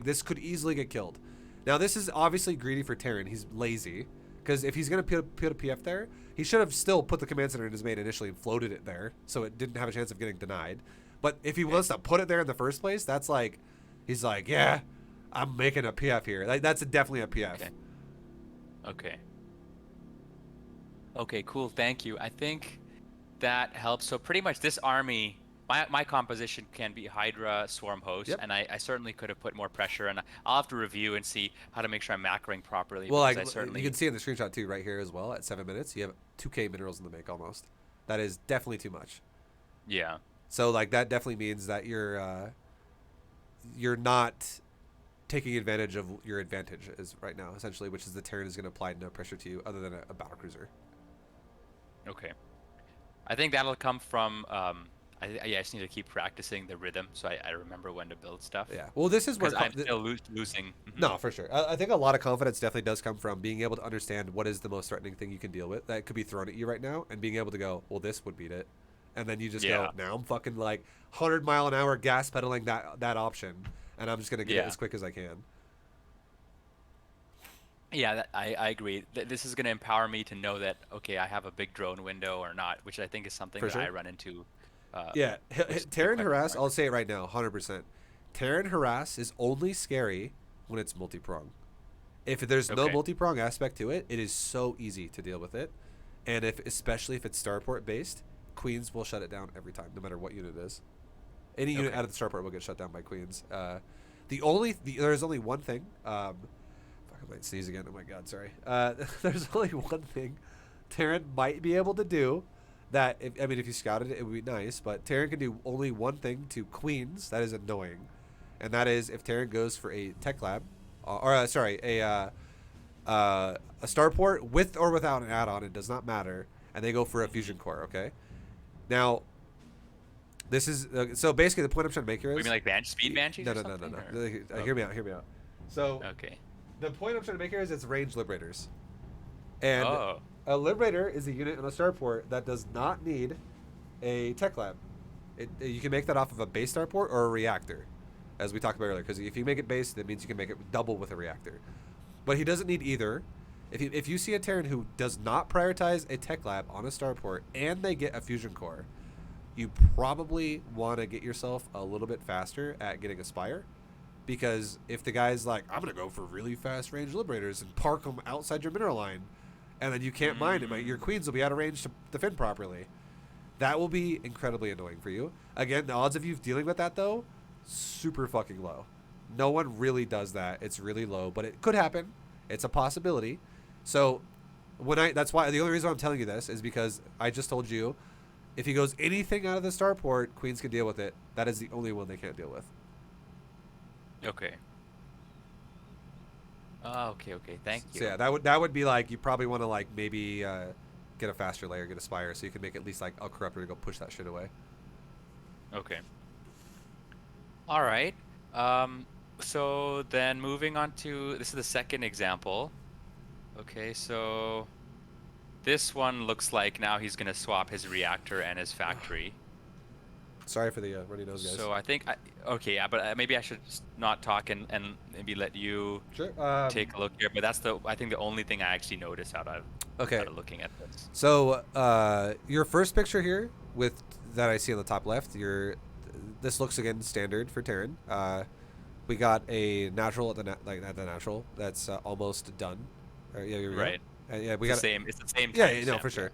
This could easily get killed. Now, this is obviously greedy for Terran. He's lazy. Because if he's going to put a PF there, he should have still put the command center in his main initially and floated it there. So it didn't have a chance of getting denied. But if he wants to put it there in the first place, that's like, he's like, yeah, I'm making a PF here. Like, that's definitely a PF. Okay. Okay, cool. Thank you. I think that helps. So pretty much this army, my composition can be Hydra, Swarm Host, Yep. and I certainly could have put more pressure, and I'll have to review and see how to make sure I'm macroing properly. Well, because I certainly... you can see in the screenshot too, right here as well, at 7 minutes, you have 2k minerals in the make almost. That is definitely too much. Yeah. So like that definitely means that you're not taking advantage of your advantage is right now, essentially, which is the Terran is going to apply no pressure to you other than a battle cruiser. Okay. I think that'll come from... I just need to keep practicing the rhythm so I remember when to build stuff. Yeah. Well, this is where Because I'm still losing. Mhm. No, for sure. I think a lot of confidence definitely does come from being able to understand what is the most threatening thing you can deal with that could be thrown at you right now, and being able to go, well, this would beat it, and then you just go, now I'm fucking like 100-mile-an-hour gas pedaling that option, and I'm just gonna get it as quick as I can. Yeah, I agree. This is going to empower me to know that, okay, I have a big drone window or not, which I think is something For that sure. I run into. Yeah, Terran Harass, I'll say it right now, 100%. Terran Harass is only scary when it's multi-prong. If there's no multi-prong aspect to it, it is so easy to deal with it. And especially if it's starport based, queens will shut it down every time, no matter what unit it is. Any unit out of the starport will get shut down by queens. There's only one thing. Fuck, I might sneeze again. Oh my god, sorry. There's only one thing Terran might be able to do. That if you scouted it, it would be nice. But Terran can do only one thing to queens that is annoying, and that is if Terran goes for a tech lab, a starport with or without an add-on. It does not matter, and they go for a fusion core. Okay. Now, this is so basically the point I'm trying to make here is. You mean like speed banshees? No. Or Hear me out. So. Okay. The point I'm trying to make here is it's range liberators, and Oh. a liberator is a unit on a starport that does not need a tech lab. You can make that off of a base starport or a reactor, as we talked about earlier. Because if you make it base, that means you can make it double with a reactor. But he doesn't need either. If you see a Terran who does not prioritize a tech lab on a starport and they get a fusion core, you probably want to get yourself a little bit faster at getting a Spire. Because if the guy's like, I'm going to go for really fast range liberators and park them outside your mineral line, and then you can't mine it, your queens will be out of range to defend properly. That will be incredibly annoying for you. Again, the odds of you dealing with that, though, super fucking low. No one really does that. It's really low, but it could happen. It's a possibility. So that's why the only reason I'm telling you this is because I just told you, if he goes anything out of the starport, queens can deal with it. That is the only one they can't deal with. Okay. Okay. Thank you. So yeah, that would be like you probably want to like maybe get a faster layer, get a Spire, so you can make at least like a corruptor to go push that shit away. Okay. All right. So then moving on to this is the second example. Okay, so this one looks like now he's gonna swap his reactor and his factory. Sorry for the runny nose, guys. So I think but maybe I should not talk and maybe let you take a look here. But that's I think the only thing I actually noticed out of looking at this. So your first picture here that I see on the top left, this looks again standard for Terran. We got a natural at the natural that's almost done. Right. Yeah, we got It's the same. Yeah, no, for sure.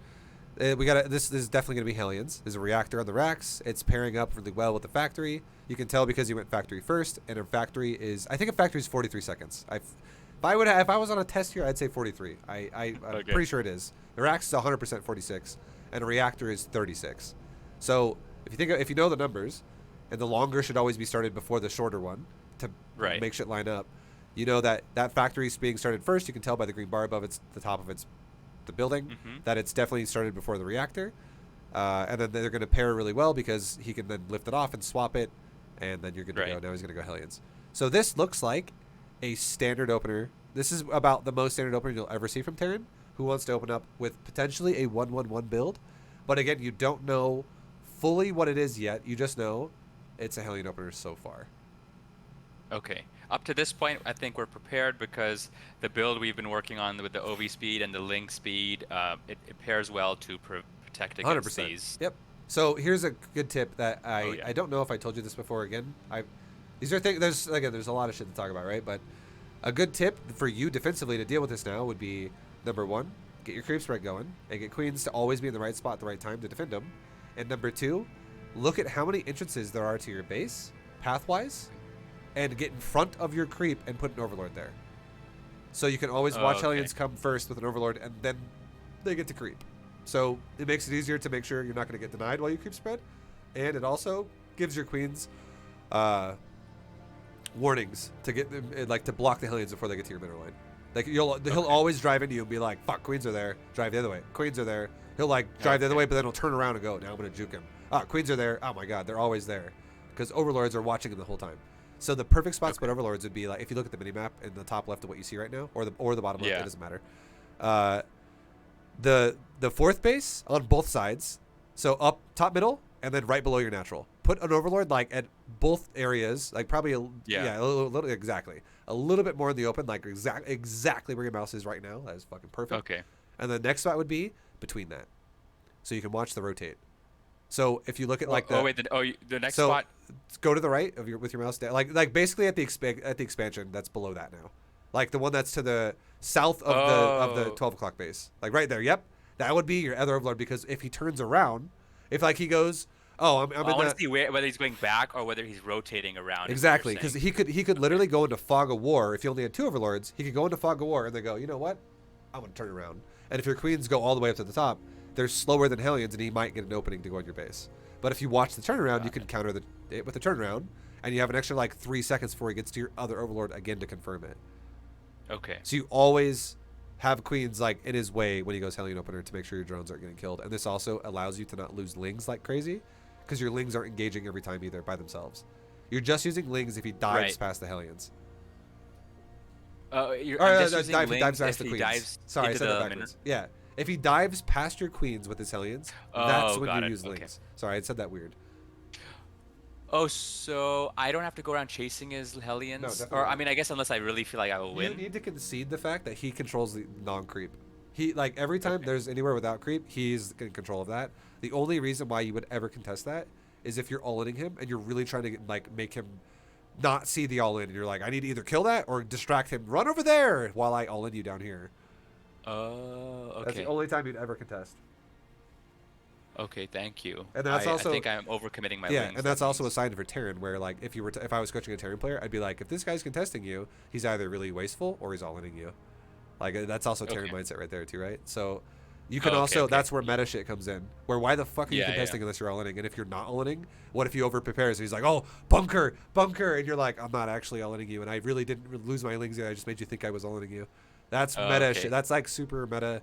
We got this is definitely going to be Hellions. There's a reactor on the racks. It's pairing up really well with the factory. You can tell because he went factory first, and a factory is 43 seconds. If I was on a test here, I'd say 43. I'm pretty sure it is. The racks is 100% 46, and a reactor is 36. So if you know the numbers, and the longer should always be started before the shorter one to make shit line up. You know that factory is being started first. You can tell by the green bar above the top of the building that it's definitely started before the reactor, and then they're going to pair really well because he can then lift it off and swap it, and then you're good to go. Now he's going to go Hellions. So this looks like a standard opener. This is about the most standard opener you'll ever see from Terran, who wants to open up with potentially a 1-1-1 build. But again, you don't know fully what it is yet. You just know it's a Hellion opener so far. Okay. Up to this point, I think we're prepared because the build we've been working on with the OV speed and the link speed, it pairs well to protect against 100%. these. Yep. So here's a good tip that I don't know if I told you this before. Again, these are things. There's a lot of shit to talk about, right? But a good tip for you defensively to deal with this now would be number 1, get your creep spread going and get queens to always be in the right spot at the right time to defend them. And number 2, look at how many entrances there are to your base pathwise. And get in front of your creep and put an overlord there. So you can always watch Hellions come first with an overlord, and then they get to creep. So it makes it easier to make sure you're not going to get denied while you creep spread. And it also gives your queens warnings to get them, to block the Hellions before they get to your mineral line. Like he'll always drive into you and be like, fuck, queens are there, drive the other way. Queens are there. He'll drive the other way, but then he'll turn around and go, now I'm going to juke him. Queens are there. Oh my god, they're always there. Because overlords are watching him the whole time. So the perfect spot to put overlords would be like if you look at the mini map in the top left of what you see right now, or the bottom left, it doesn't matter. The fourth base on both sides, so up top middle and then right below your natural. Put an overlord at both areas, probably a little exactly a little bit more in the open, exactly where your mouse is right now. That is fucking perfect. Okay. And the next spot would be between that, so you can watch the rotate. So if you look at the next spot. Go to the right with your mouse down, basically at the expansion that's below that now, the one that's to the south of the 12 o'clock base, right there. Yep, That would be your other overlord, because if he turns around, if like he goes, oh, I'm I in want the to see whether he's going back or whether he's rotating around. is what exactly, you're because saying. he could literally go into fog of war. If you only had 2 overlords, he could go into fog of war and then go, you know what, I'm gonna turn around. And if your queens go all the way up to the top, they're slower than Hellions, and he might get an opening to go on your base. But if you watch the turnaround, you can counter it with the turnaround, and you have an extra like 3 seconds before he gets to your other overlord again to confirm it. Okay. So you always have queens like in his way when he goes Hellion opener to make sure your drones aren't getting killed. And this also allows you to not lose lings like crazy, because your lings aren't engaging every time either by themselves. You're just using lings if he dives past the Hellions. I'm just using Dives lings past if the he queens. dives Sorry, I into said that the backwards. Yeah. If he dives past your queens with his Hellions, that's when got you it. use Okay. lings. Sorry, I said that weird. Oh, so I don't have to go around chasing his Hellions? definitely Or, not. I mean, I guess unless I really feel like I will You win. need to concede the fact that he controls the non-creep. He, like, every time Okay. there's anywhere without creep, he's in control of that. The only reason why you would ever contest that is if you're all-inning him and you're really trying to, like, make him not see the all-in. And you're like, I need to either kill that or distract him. Run over there while I all-in you down here. Oh, okay. That's the only time you'd ever contest. Okay, thank you. And that's also- I think I'm overcommitting my Yeah, wings. and that's also a sign for Terran, where like if I was coaching a Terran player, I'd be like, if this guy's contesting you, he's either really wasteful or he's all-inning you. Like that's also Terran Okay. mindset right there too, right? So you can Oh, okay, also okay. that's where meta shit comes in. Where why the fuck are you Yeah, contesting yeah. unless you're all-inning? And if you're not all-inning, what if you over-prepare? So he's like, oh, bunker, and you're like, I'm not actually all-inning you, and I really didn't lose my lings yet. I just made you think I was all-inning you. That's Oh, meta okay. shit. That's like super meta.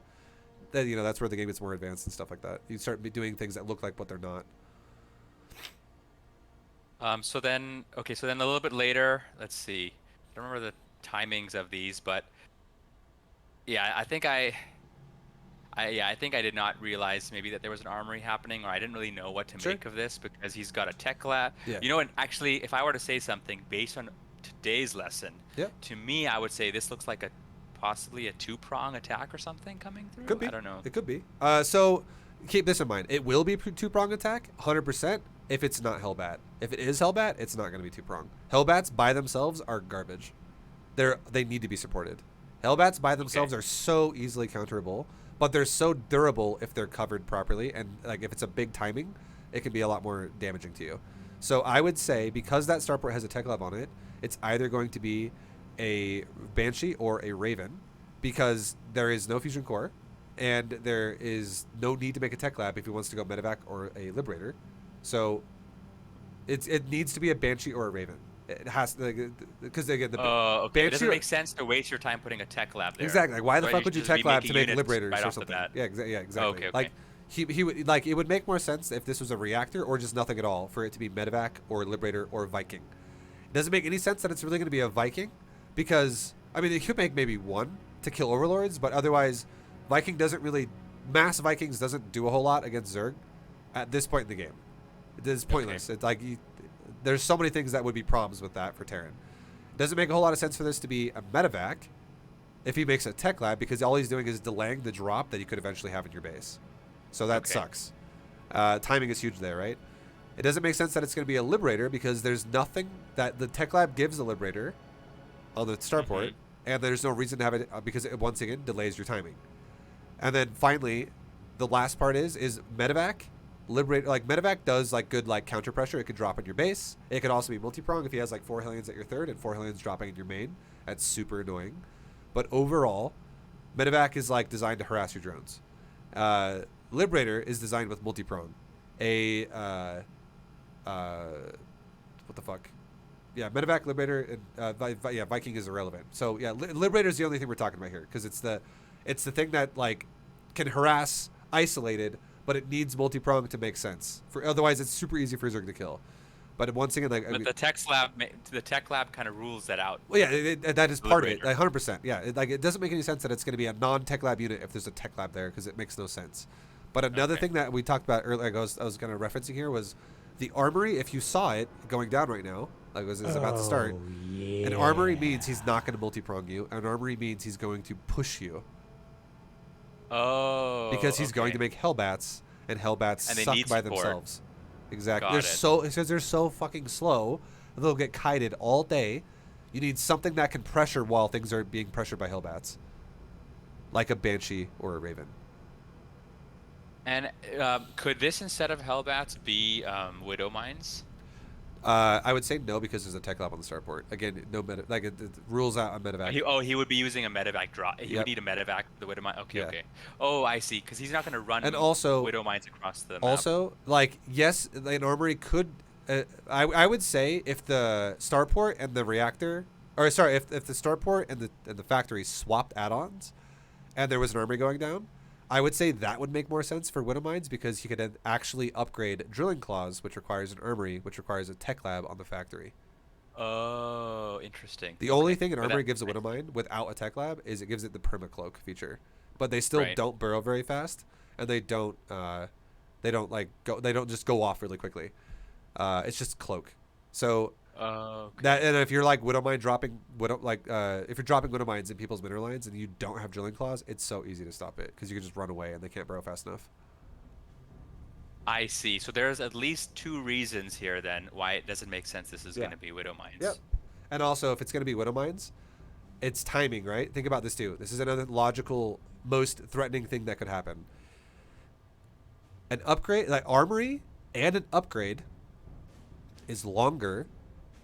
That, you know, that's where the game gets more advanced and stuff like that. You start doing things that look like what they're not. So then a little bit later, let's see. I don't remember the timings of these, but yeah, I think I did not realize maybe that there was an armory happening, or I didn't really know what to Sure. make of this because he's got a tech lab. Yeah. You know, and actually, if I were to say something based on today's lesson, Yep. to me, I would say this looks like possibly a 2-prong attack or something coming through. Could be. I don't know. It could be. So keep this in mind. It will be 2-prong attack, 100%. If it's not Hellbat. If it is Hellbat, it's not going to be 2-prong. Hellbats by themselves are garbage. They need to be supported. Hellbats by themselves are so easily counterable, but they're so durable if they're covered properly, and like if it's a big timing, it can be a lot more damaging to you. So I would say, because that starport has a tech lab on it, it's either going to be a Banshee or a Raven, because there is no fusion core, and there is no need to make a tech lab if he wants to go medevac or a Liberator. So it needs to be a Banshee or a Raven. It has to, because again, the Okay. It Banshee doesn't or- make sense to waste your time putting a tech lab there. Exactly. Like, why the Right, fuck you would you should just tech be lab to making make units Liberators right or off the something? bat. Yeah, exactly. Okay, okay. Like he would like, it would make more sense if this was a reactor or just nothing at all for it to be medevac or Liberator or Viking. It doesn't make any sense that it's really going to be a Viking, because I mean, it could make maybe one to kill overlords, but otherwise Viking doesn't really, mass Vikings doesn't do a whole lot against Zerg at this point in the game. It is pointless. It's like there's so many things that would be problems with that for Terran. It doesn't make a whole lot of sense for this to be a medevac if he makes a tech lab, because all he's doing is delaying the drop that you could eventually have in your base. So that sucks. Timing is huge there, right? It doesn't make sense that it's going to be a Liberator, because there's nothing that the tech lab gives the Liberator on the starport, and there's no reason to have it, because it once again delays your timing. And then finally, the last part is medevac. Liberator, like medevac does like good like counter pressure. It could drop on your base. It could also be multi-prong if he has like 4 Hellions at your third and 4 Hellions dropping in your main. That's super annoying. But overall, medevac is like designed to harass your drones. Liberator is designed with multi-prong. What the fuck? Yeah, medevac, Liberator, and Viking is irrelevant. So yeah, Liberator is the only thing we're talking about here, because it's the thing that like can harass isolated, but it needs multi-prong to make sense. Otherwise, it's super easy for Zerg to kill. But once again, like, But the tech lab kind of rules that out. well, yeah, that is part of it, Liberator. 100%. Yeah, it doesn't make any sense that it's going to be a non-tech lab unit if there's a tech lab there, because it makes no sense. But another thing that we talked about earlier, I was kind of referencing here, was the armory. If you saw it going down right now, like it's about to start, an armory means he's not going to multi-prong you. An armory means he's going to push you. Oh. Because he's going to make Hellbats, and Hellbats And they suck need by support. themselves. Exactly. Got it. Because they're so fucking slow, they'll get kited all day. You need something that can pressure while things are being pressured by Hellbats, like a Banshee or a Raven. And could this instead of Hellbats be Widow Mines? I would say no because there's a tech lab on the starport. Again, no meta, like it rules out a medevac. He would be using a medevac drop. He would Yep. need a medevac the Widow Mine. Okay, Yeah. okay. Oh, I see. Because he's not going to run And also, Widow Mines across the map. also, like, yes, an armory could. I would say if the starport and the reactor, or sorry, if the starport and the factory swapped add-ons, and there was an armory going down, I would say that would make more sense for Widow Mines because you could then actually upgrade Drilling Claws, which requires an armory, which requires a tech lab on the factory. Oh, interesting. The only thing an But armory that- gives a Widow Mine without a tech lab is it gives it the permacloak feature, but they still Right. don't burrow very fast, and they don't just go off really quickly. It's just cloak. So Okay. that, and if you're like Widow Mine dropping if you're dropping Widow Mines in people's mineral lines and you don't have drilling claws, it's so easy to stop it because you can just run away and they can't burrow fast enough. I see. So there's at least 2 reasons here then why it doesn't make sense this is Yeah. going to be Widow Mines. Yep. And also, if it's going to be Widow Mines, it's timing, right? Think about this too. This is another logical, most threatening thing that could happen. An upgrade, like armory and an upgrade, is longer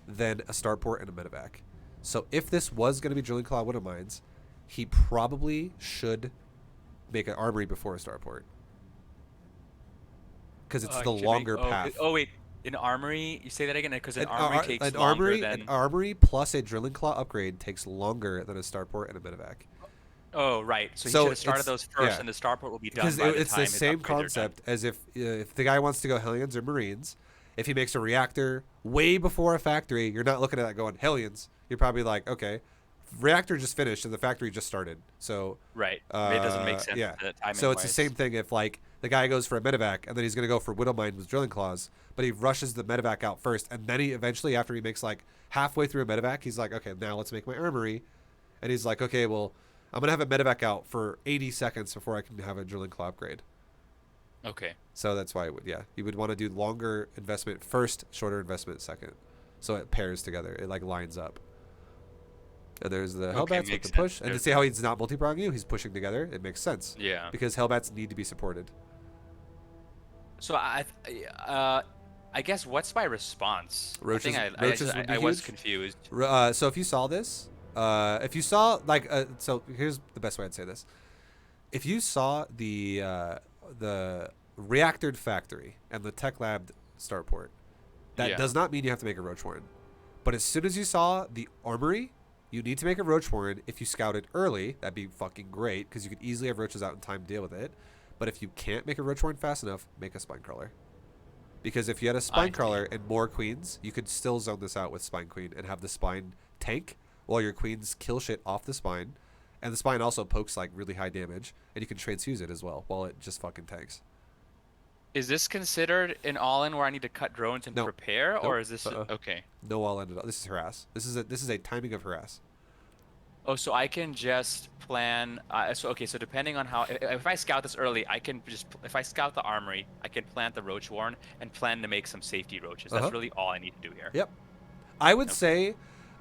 than a starport and a medevac. So if this was going to be Drilling Claw Widow Mines, he probably should make an armory before a starport. Because it's the longer path. Oh, wait. An armory? You say that again? Because an armory takes an longer armory, than... An armory plus a Drilling Claw upgrade takes longer than a starport and a medevac. Oh, right. So he So should have started it's- those first, yeah. and the starport will be done Because by the it's time the his same upgrades are done. concept as if the guy wants to go Hellions or Marines, if he makes a reactor way before a factory, you're not looking at that going Hellions. You're probably like, okay, reactor just finished and the factory just started. So Right. It doesn't make sense. Yeah. Timing So it's the wise. same thing if like the guy goes for a medevac and then he's gonna go for Widow Mine with Drilling Claws, but he rushes the medevac out first, and then he eventually, after he makes like halfway through a medevac, he's like, okay, now let's make my armory, and he's like, okay, well, I'm gonna have a medevac out for 80 seconds before I can have a Drilling Claw upgrade. Okay. So that's why you would want to do longer investment first, shorter investment second, so it pairs together. It like lines up. And there's the Hellbats with makes the push, sense. and to see how he's not multi-pronging you, he's pushing together. It makes sense Yeah. because Hellbats need to be supported. So I guess what's my response? Roaches- I roaches think would be I was huge. confused. So if you saw this, if you saw like, so here's the best way I'd say this: if you saw the reactored factory and the tech lab starport, that Yeah. does not mean you have to make a roach warren. But as soon as you saw the armory, you need to make a roach warren. If you scouted early, that'd be fucking great because you could easily have roaches out in time to deal with it. But if you can't make a roach warren fast enough, make a spine crawler. Because if you had a spine crawler and more queens, you could still zone this out with spine queen and have the spine tank while your queens kill shit off the spine. And the spine also pokes like really high damage, and you can transfuse it as well while it just fucking tanks. Is this considered an all-in where I need to cut drones and No. prepare, or Nope. is this okay? No all ended up. This is harass. This is a timing of harass. Oh, so I can just plan. So depending on how, if I scout this early, I can just, if I scout the armory, I can plant the roach warren and plan to make some safety roaches. That's really all I need to do here. Yep. I would say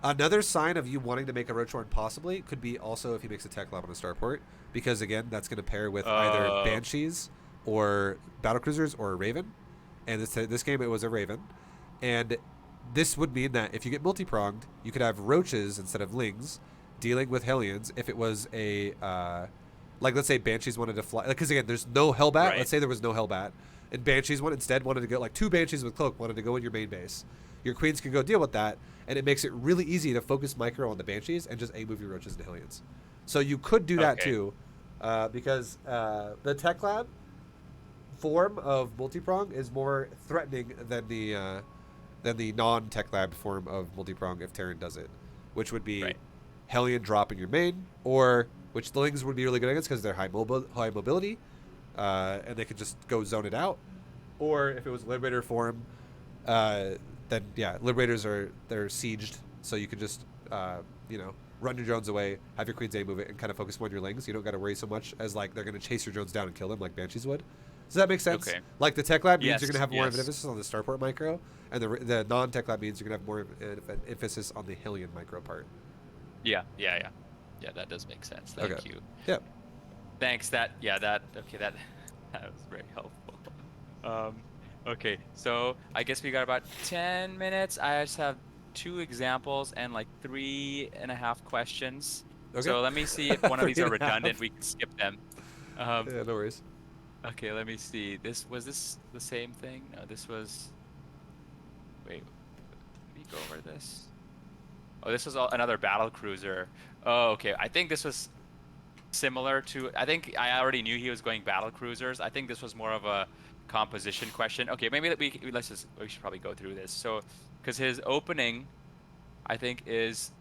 another sign of you wanting to make a roach warren possibly could be also if he makes a tech lab on a starport, because again, that's going to pair with either banshees or battlecruisers or a raven. And this game it was a raven, and this would mean that if you get multi-pronged, you could have roaches instead of lings dealing with Hellions. If it was a like, let's say banshees wanted to fly, because again, there's no hellbat. Right. Let's say there was no hellbat, and banshees instead wanted to go, like 2 banshees with cloak wanted to go in your main base. Your queens can go deal with that, and it makes it really easy to focus micro on the banshees and just move your roaches into Hellions. So you could do that too, because the tech lab form of multi-prong is more threatening than the non-tech lab form of multi-prong if Terran does it, which would be Hellion drop in your main, or which the lings would be really good against because they're high mobility, and they could just go zone it out. Or if it was Liberator form, then yeah, Liberators they're sieged, so you could just run your drones away, have your queens A move it, and kind of focus more on your lings. You don't got to worry so much as like they're going to chase your drones down and kill them like banshees would. Does that make sense? Okay. Like the tech lab means Yes, you're going to have more of an yes. emphasis on the starport micro, and the non-tech lab means you're going to have more of an emphasis on the Hellion micro part. Yeah, that does make sense. Thank you. Yep. Thanks. That That was very helpful. Okay, so I guess we got about 10 minutes. I just have 2 examples and like 3.5 questions. Okay. So let me see if one of these are 3.5. redundant. We can skip them. Yeah, no worries. Okay, let me see. Was this the same thing? No, this was. Wait, let me go over this. Oh, this was another battle cruiser. Oh, okay. I think this was similar to. I think I already knew he was going battle cruisers. I think this was more of a composition question. Okay, maybe we should probably go through this. So, because his opening, I think, is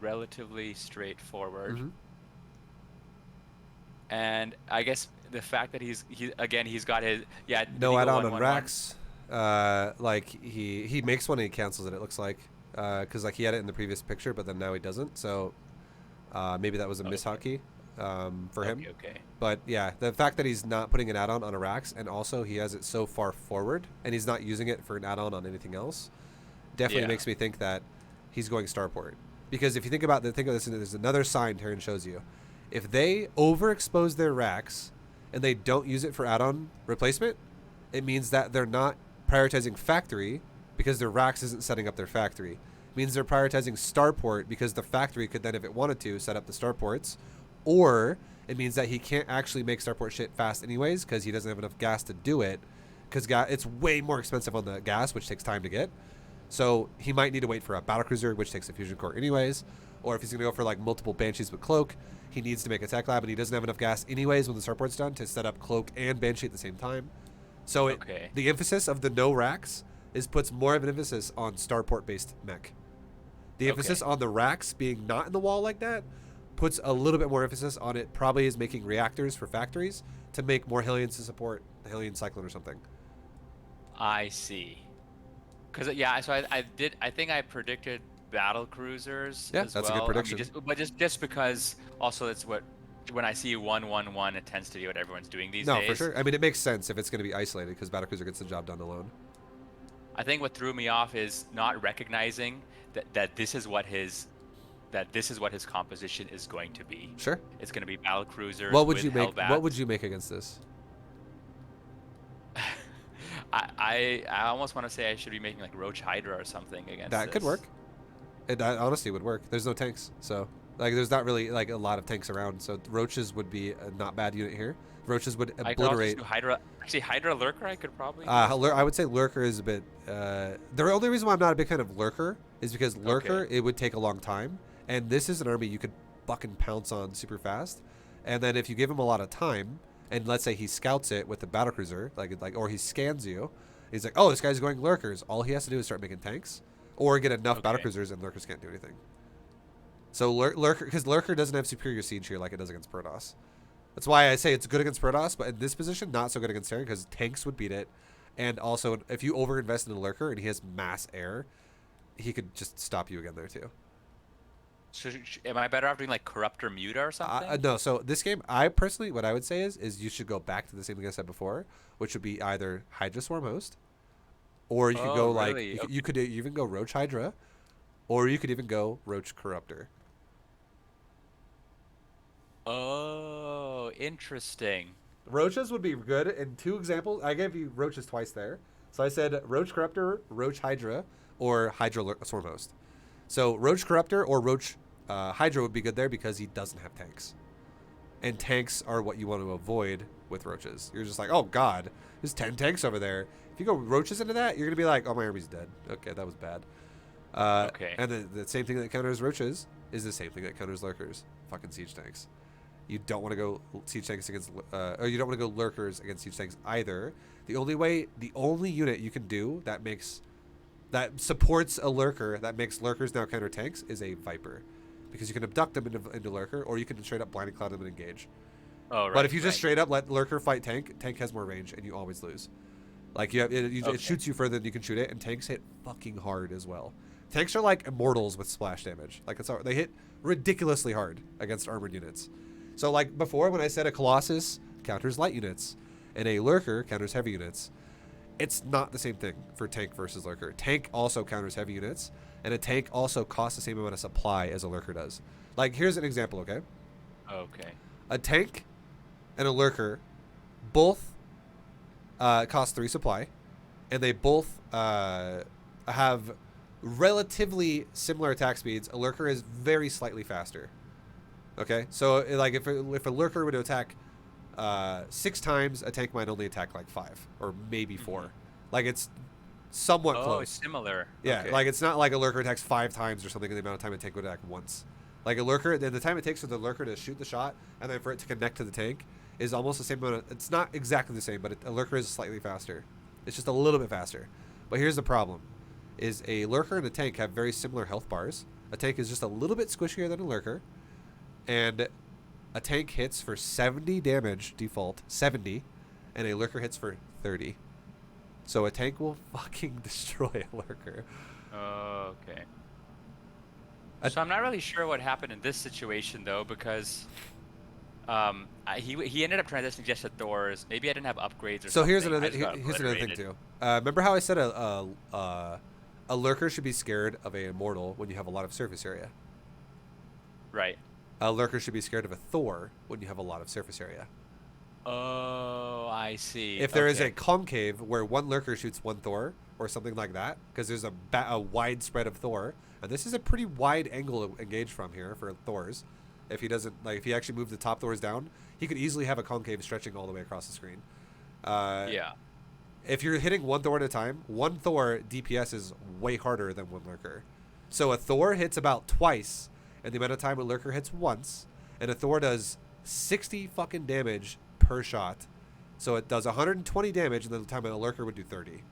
relatively straightforward. Mm-hmm. And I guess the fact that he's got his No add-on on racks. Like he makes one and he cancels it. It looks like because like he had it in the previous picture, but then now he doesn't. So maybe that was a mishotkey for him. Okay. But yeah, the fact that he's not putting an add-on on a racks and also he has it so far forward and he's not using it for an add-on on anything else definitely makes me think that he's going starport. Because if you think of this, there's another sign Terran shows you. If they overexpose their racks and they don't use it for add-on replacement, it means that they're not prioritizing factory because their racks isn't setting up their factory. It means they're prioritizing starport because the factory could then, if it wanted to, set up the starports. Or it means that he can't actually make starport shit fast anyways because he doesn't have enough gas to do it because it's way more expensive on the gas, which takes time to get. So he might need to wait for a battlecruiser, which takes a fusion core anyways. Or if he's going to go for like multiple Banshees with Cloak, he needs to make a tech lab and he doesn't have enough gas anyways when the starport's done to set up Cloak and Banshee at the same time. So the emphasis of the no racks puts more of an emphasis on starport based mech. The emphasis on the racks being not in the wall like that puts a little bit more emphasis on it probably is making reactors for factories to make more Hellions to support the Hellion Cyclone or something. I see. Because so I think I predicted battle cruisers. Yeah, as that's well. a good prediction. But just because also it's what when I see 1-1-1, it tends to be what everyone's doing these days. No, for sure. I mean, it makes sense if it's going to be isolated because battlecruiser gets the job done alone. I think what threw me off is not recognizing that this is what his composition is going to be. Sure. It's going to be battle cruisers. What would you make? Hellbats. What would you make against this? I almost want to say I should be making like Roach Hydra or something against That could this. work. That honestly would work. There's no tanks, so like there's not really like a lot of tanks around. So Roaches would be a not bad unit here. Roaches would I could also obliterate. do Hydra. Actually, Hydra Lurker I could probably. I would say Lurker is a bit. The only reason why I'm not a big fan of Lurker is because Lurker it would take a long time, and this is an army you could fucking pounce on super fast, and then if you give him a lot of time, and let's say he scouts it with the battlecruiser, or he scans you, he's like, oh, this guy's going Lurkers. All he has to do is start making tanks, or get enough battlecruisers, and Lurkers can't do anything. So Lurker, because Lurker doesn't have superior siege here like it does against Protoss. That's why I say it's good against Protoss, but in this position, not so good against Terran because tanks would beat it. And also, if you overinvest in a Lurker and he has mass air, he could just stop you again there too. So am I better off doing like Corruptor Muta or something? No, so this game, I personally, what I would say is you should go back to the same thing I said before, which would be either Hydra Swarm Host, or you could go really? you could even go Roach Hydra, or you could even go Roach Corruptor. Oh, interesting. Roaches would be good in 2 examples. I gave you Roaches twice there. So I said Roach Corruptor, Roach Hydra, or Hydra Swarm Host. So Roach Corruptor or Roach Hydra would be good there because he doesn't have tanks. And tanks are what you want to avoid with Roaches. You're just like, oh god, there's 10 tanks over there. If you go Roaches into that, you're going to be like, oh, my army's dead. Okay, that was bad. And the same thing that counters Roaches is the same thing that counters Lurkers. Fucking siege tanks. You don't want to go siege tanks against, or you don't want to go Lurkers against siege tanks either. The only unit you can do that supports a Lurker that makes Lurkers now counter tanks is a Viper, because you can abduct them into Lurker, or you can straight up blinding cloud them and engage. Oh, right. But if you just straight up let Lurker fight tank, tank has more range and you always lose. Like it shoots you further than you can shoot it, and tanks hit fucking hard as well. Tanks are like immortals with splash damage. Like they hit ridiculously hard against armored units. So like before, when I said a Colossus counters light units and a Lurker counters heavy units, it's not the same thing for tank versus Lurker. Tank also counters heavy units, and a tank also costs the same amount of supply as a Lurker does. Like here's an example, okay? Okay. A tank and a Lurker both cost 3 supply, and they both have relatively similar attack speeds. A lurker is very slightly faster. Okay, so like if a lurker were to attack 6 times, a tank might only attack like 5 or maybe 4. Like it's somewhat close. It's similar. Yeah, Okay. like it's not like a lurker attacks 5 times or something in the amount of time a tank would attack once. Like a lurker, the time it takes for the lurker to shoot the shot and then for it to connect to the tank is almost the same amount of, it's not exactly the same, but a lurker is slightly faster. It's just a little bit faster. But here's the problem, is a lurker and a tank have very similar health bars. A tank is just a little bit squishier than a lurker, and a tank hits for 70 damage, default, 70, and a lurker hits for 30. So a tank will fucking destroy a lurker. Okay. So I'm not really sure what happened in this situation though, because he ended up transitioning just to Thors. Maybe I didn't have upgrades or So something. here's I another just got here's another thing obliterated. too. Remember how I said a lurker should be scared of a immortal when you have a lot of surface area? Right. A lurker should be scared of a Thor when you have a lot of surface area. Oh, I see. If there is a concave where one lurker shoots one Thor or something like that, because there's a wide spread of Thor, and this is a pretty wide angle to engage from here for Thors. If he doesn't, like, if he actually moved the top Thors down, he could easily have a concave stretching all the way across the screen. Yeah. If you're hitting one Thor at a time, one Thor DPS is way harder than one lurker. So a Thor hits about twice in the amount of time a lurker hits once, and a Thor does 60 fucking damage per shot. So it does 120 damage, and then the time a lurker would do 30.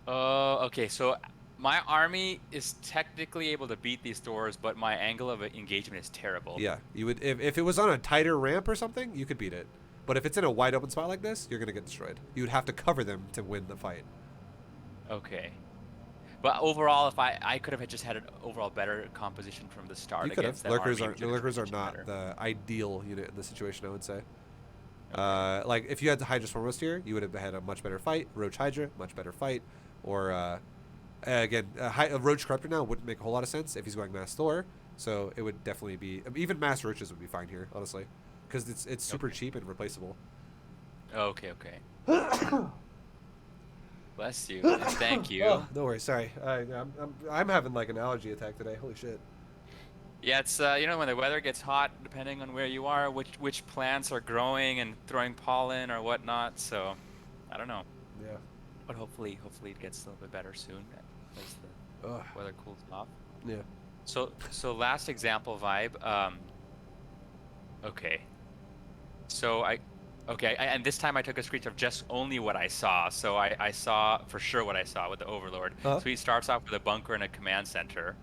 Oh, okay. So my army is technically able to beat these Thors, but my angle of engagement is terrible. Yeah, you would if it was on a tighter ramp or something, you could beat it. But if it's in a wide open spot like this, you're gonna get destroyed. You would have to cover them to win the fight. Okay. But overall, if I could have just had an overall better composition from the start You could have. against that Lurkers army, are the lurkers are much not better. the ideal unit in this situation, I would say. Like if you had the Hydra Swarmhost here, you would have had a much better fight. Roach Hydra, much better fight. Or again, a Roach Corruptor now wouldn't make a whole lot of sense if he's going Mass Thor. So it would definitely be even Mass Roaches would be fine here, honestly, because it's super cheap and replaceable. Okay. Bless you. And thank you. Oh, no worries. Sorry, I'm having like an allergy attack today. Holy shit. Yeah, it's you know, when the weather gets hot, depending on where you are, which plants are growing and throwing pollen or whatnot. So, I don't know. Yeah. But hopefully it gets a little bit better soon as the Ugh. weather cools off. Yeah. So last example vibe. Okay. So and this time I took a screenshot of just only what I saw. So I saw for sure what I saw with the Overlord. Uh-huh. So he starts off with a bunker and a command center.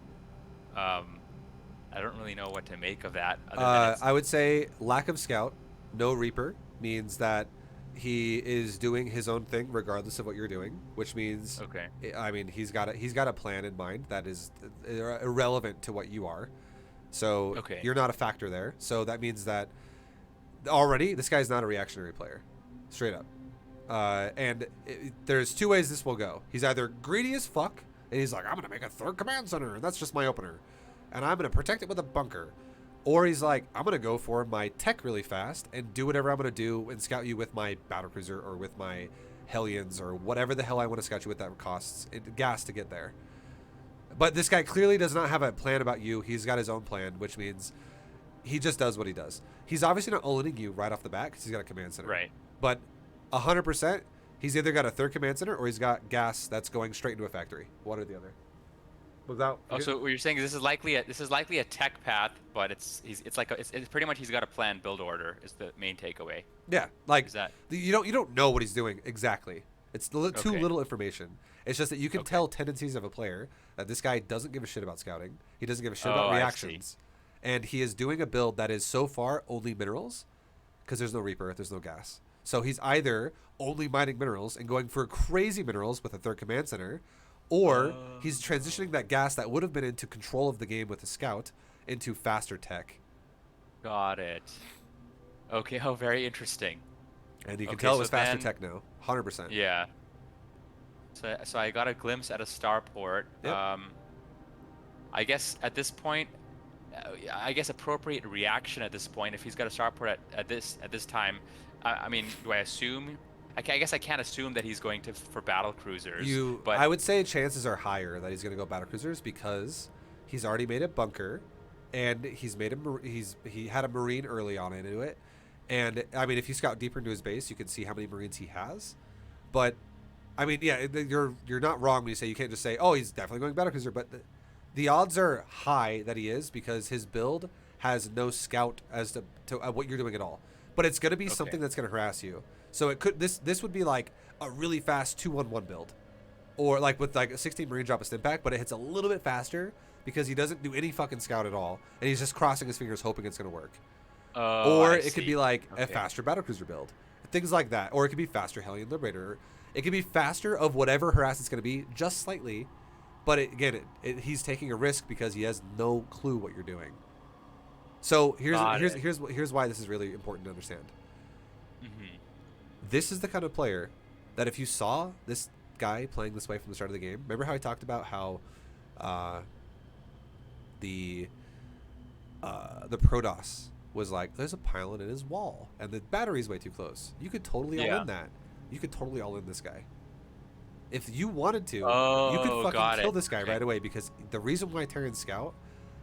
I don't really know what to make of that. Other than it's, I would say lack of scout, no Reaper means that he is doing his own thing regardless of what you're doing, which means okay. I mean he's got a plan in mind that is irrelevant to what you are. So Okay. you're not a factor there. So that means that already this guy's not a reactionary player, straight up. And there's 2 ways this will go. He's either greedy as fuck and he's like, I'm gonna make a 3rd command center and that's just my opener, and I'm gonna protect it with a bunker. Or he's like, I'm going to go for my tech really fast and do whatever I'm going to do and scout you with my battlecruiser or with my Hellions or whatever the hell I want to scout you with that costs gas to get there. But this guy clearly does not have a plan about you. He's got his own plan, which means he just does what he does. He's obviously not owning you right off the bat because he's got a command center. Right. But 100%, he's either got a 3rd command center or he's got gas that's going straight into a factory. One or the other. Without. Oh, so what you're saying is this is likely a tech path, but it's pretty much he's got a planned build order is the main takeaway. Yeah, like Is that you don't know what he's doing exactly. It's too Okay. little information. It's just that you can Okay. tell tendencies of a player that this guy doesn't give a shit about scouting. He doesn't give a shit Oh, about I see. reactions, and he is doing a build that is so far only minerals, because there's no Reaper, there's no gas. So he's either only mining minerals and going for crazy minerals with a 3rd command center, or he's transitioning that gas that would have been into control of the game with a scout into faster tech. Got it. Okay. Oh, very interesting. And you can Okay, tell it so was faster then- tech now, 100%. Yeah. So I got a glimpse at a starport. Yep. I guess at this point, I guess appropriate reaction at this point if he's got a starport at this time. I mean, do I assume? I guess I can't assume that he's going to for battle cruisers. But I would say chances are higher that he's going to go battle cruisers because he's already made a bunker, and he's made he had a marine early on into it, and I mean if you scout deeper into his base, you can see how many marines he has. But I mean, yeah, you're not wrong when you say you can't just say, oh, he's definitely going battle cruiser, but the odds are high that he is because his build has no scout as to what you're doing at all. But it's going to be something that's going to harass you. So it could this would be like a really fast 2-1-1 build, or like with like a 16 marine drop a stim pack, but it hits a little bit faster because he doesn't do any fucking scout at all, and he's just crossing his fingers hoping it's going to work. Or it could be like a faster battlecruiser build, things like that. Or it could be faster Hellion Liberator. It could be faster of whatever harass it's going to be, just slightly. But he's taking a risk because he has no clue what you're doing. So here's why this is really important to understand. Mm-hmm. This is the kind of player that if you saw this guy playing this way from the start of the game, remember how I talked about how the Protoss was like, there's a pylon in his wall and the battery's way too close. You could totally all in that. You could totally all in this guy. If you wanted to, you could fucking kill this guy right away, because the reason why Terrans scout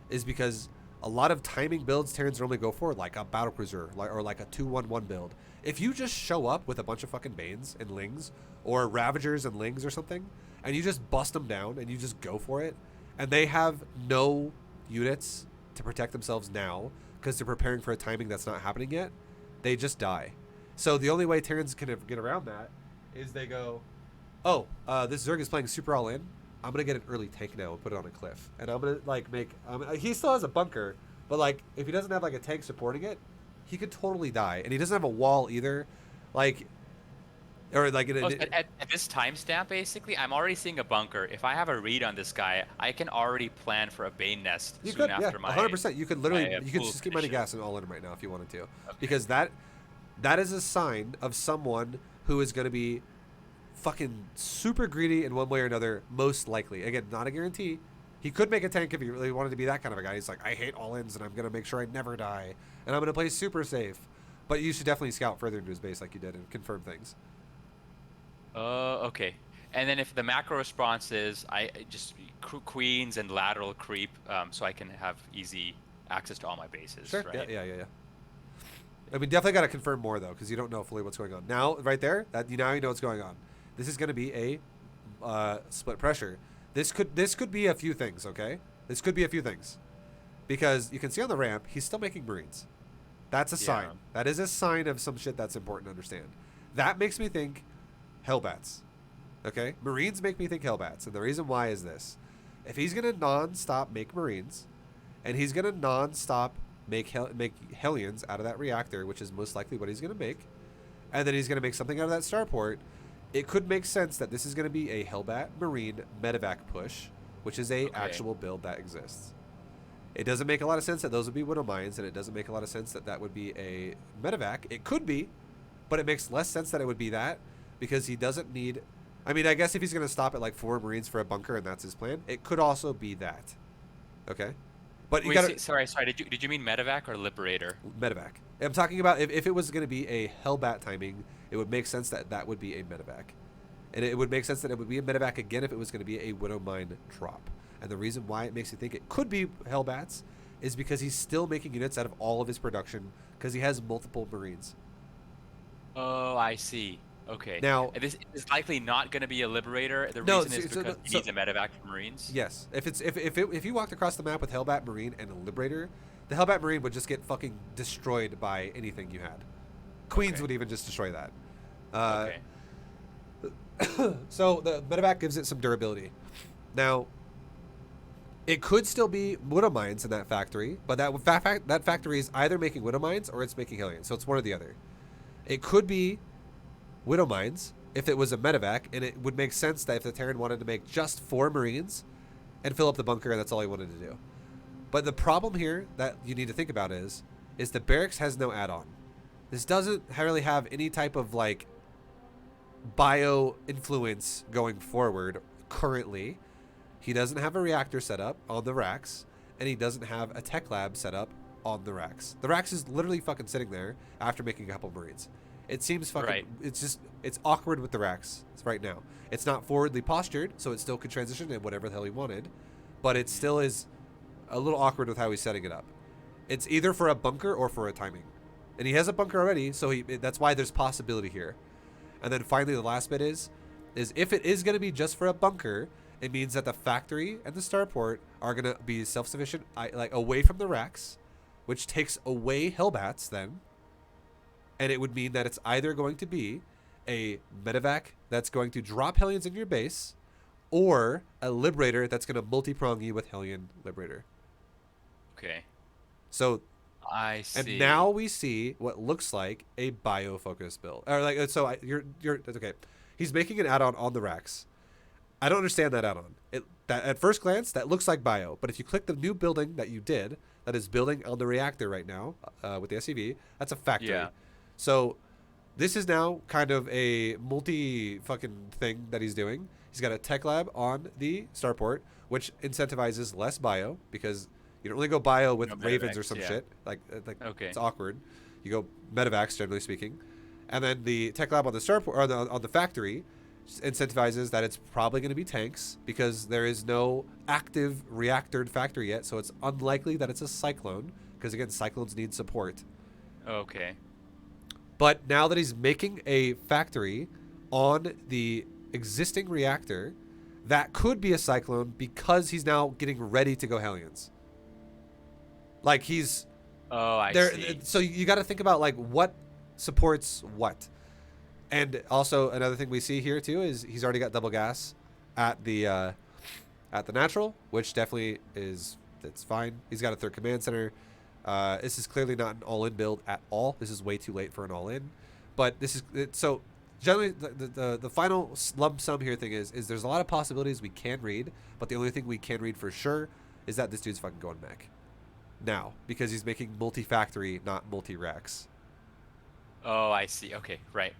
is because a lot of timing builds Terrans normally go for, like a battlecruiser or like a 2-1-1 build. If you just show up with a bunch of fucking Banes and Lings or Ravagers and Lings or something, and you just bust them down and you just go for it, and they have no units to protect themselves now because they're preparing for a timing that's not happening yet, they just die. So the only way Terrans can get around that is they go, oh, this Zerg is playing super all in. I'm gonna get an early tank now and put it on a cliff, and I'm gonna like make. He still has a bunker, but like if he doesn't have like a tank supporting it, he could totally die, and he doesn't have a wall either, like, or like at this timestamp, basically, I'm already seeing a bunker. If I have a read on this guy, I can already plan for a Bane nest after my. 100%. You could literally, you could just keep money gas and all in right now if you wanted to, because that is a sign of someone who is going to be fucking super greedy in one way or another, most likely. Again, not a guarantee. He could make a tank if he really wanted to be that kind of a guy. He's like, I hate all-ins and I'm going to make sure I never die, and I'm going to play super safe. But you should definitely scout further into his base like you did and confirm things. Okay. And then if the macro response is, I just queens and lateral creep, so I can have easy access to all my bases. Sure. Right? Yeah. I mean, definitely got to confirm more though, because you don't know fully what's going on. Now, right there, now you know what's going on. This is going to be a split pressure. This could be a few things, okay? This could be a few things, because you can see on the ramp he's still making Marines. That's a sign. That is a sign of some shit that's important to understand. That makes me think Hellbats. Okay, Marines make me think Hellbats, and the reason why is this: if he's gonna non-stop make Marines, and he's gonna non-stop make Hellions out of that reactor, which is most likely what he's gonna make, and then he's gonna make something out of that starport, it could make sense that this is gonna be a Hellbat Marine medevac push, which is a actual build that exists. It doesn't make a lot of sense that those would be Widow Mines, and it doesn't make a lot of sense that that would be a medevac. It could be, but it makes less sense that it would be that, because he doesn't need. I mean, I guess if he's going to stop at like 4 Marines for a bunker and that's his plan, it could also be that. Okay? But you got sorry. Did you mean medevac or liberator? Medevac. I'm talking about if it was going to be a Hellbat timing, it would make sense that that would be a medevac. And it would make sense that it would be a medevac again if it was going to be a Widow Mine drop. And the reason why it makes you think it could be Hellbats is because he's still making units out of all of his production because he has multiple Marines. Oh, I see. Okay. Now, this is likely not going to be a liberator. The reason is because he needs a medevac for Marines. Yes. If you walked across the map with Hellbat Marine and a liberator, the Hellbat Marine would just get fucking destroyed by anything you had. Queens would even just destroy that. So the medevac gives it some durability. Now, it could still be Widow Mines in that factory, but that factory is either making Widow Mines or it's making Hellions, so it's one or the other. It could be Widow Mines if it was a medevac, and it would make sense that if the Terran wanted to make just 4 Marines and fill up the bunker, that's all he wanted to do. But the problem here that you need to think about is the barracks has no add-on. This doesn't really have any type of like bio influence going forward currently. He doesn't have a reactor set up on the racks, and he doesn't have a tech lab set up on the racks. The racks is literally fucking sitting there after making a couple Marines. It seems fucking, Right. it's awkward with the racks right now. It's not forwardly postured, so it still could transition in whatever the hell he wanted, but it still is a little awkward with how he's setting it up. It's either for a bunker or for a timing. And he has a bunker already, so that's why there's possibility here. And then finally the last bit is if it is going to be just for a bunker, it means that the factory and the starport are going to be self-sufficient, like away from the racks, which takes away Hellbats then. And it would mean that it's either going to be a medevac that's going to drop Hellions in your base, or a Liberator that's going to multi-prong you with Hellion Liberator. Okay. So, I see. and now we see what looks like a bio-focused build. Or like, so you're okay. He's making an add-on on the racks. I don't understand that add-on. That at first glance that looks like bio, but if you click the new building that you did, that is building on the reactor right now with the SCV, that's a factory. Yeah. So this is now kind of a multi-fucking thing that he's doing. He's got a tech lab on the starport, which incentivizes less bio because you don't really go bio with Ravens or some shit. Like okay. It's awkward. You go medevacs, generally speaking. And then the tech lab on the starport or on the factory incentivizes that it's probably going to be tanks because there is no active reactored factory yet, so it's unlikely that it's a cyclone because again, cyclones need support. Okay. But now that he's making a factory on the existing reactor, that could be a cyclone because he's now getting ready to go Hellions. Like he's I there. see. So you got to think about like what supports what. And also another thing we see here too is he's already got double gas at the natural, which definitely it's fine. He's got a third command center. This is clearly not an all-in build at all. This is way too late for an all-in. But this is so generally the final lump sum here thing is there's a lot of possibilities we can read, but the only thing we can read for sure is that this dude's fucking going mech now because he's making multi-factory, not multi-racks. Oh, I see. Okay, right.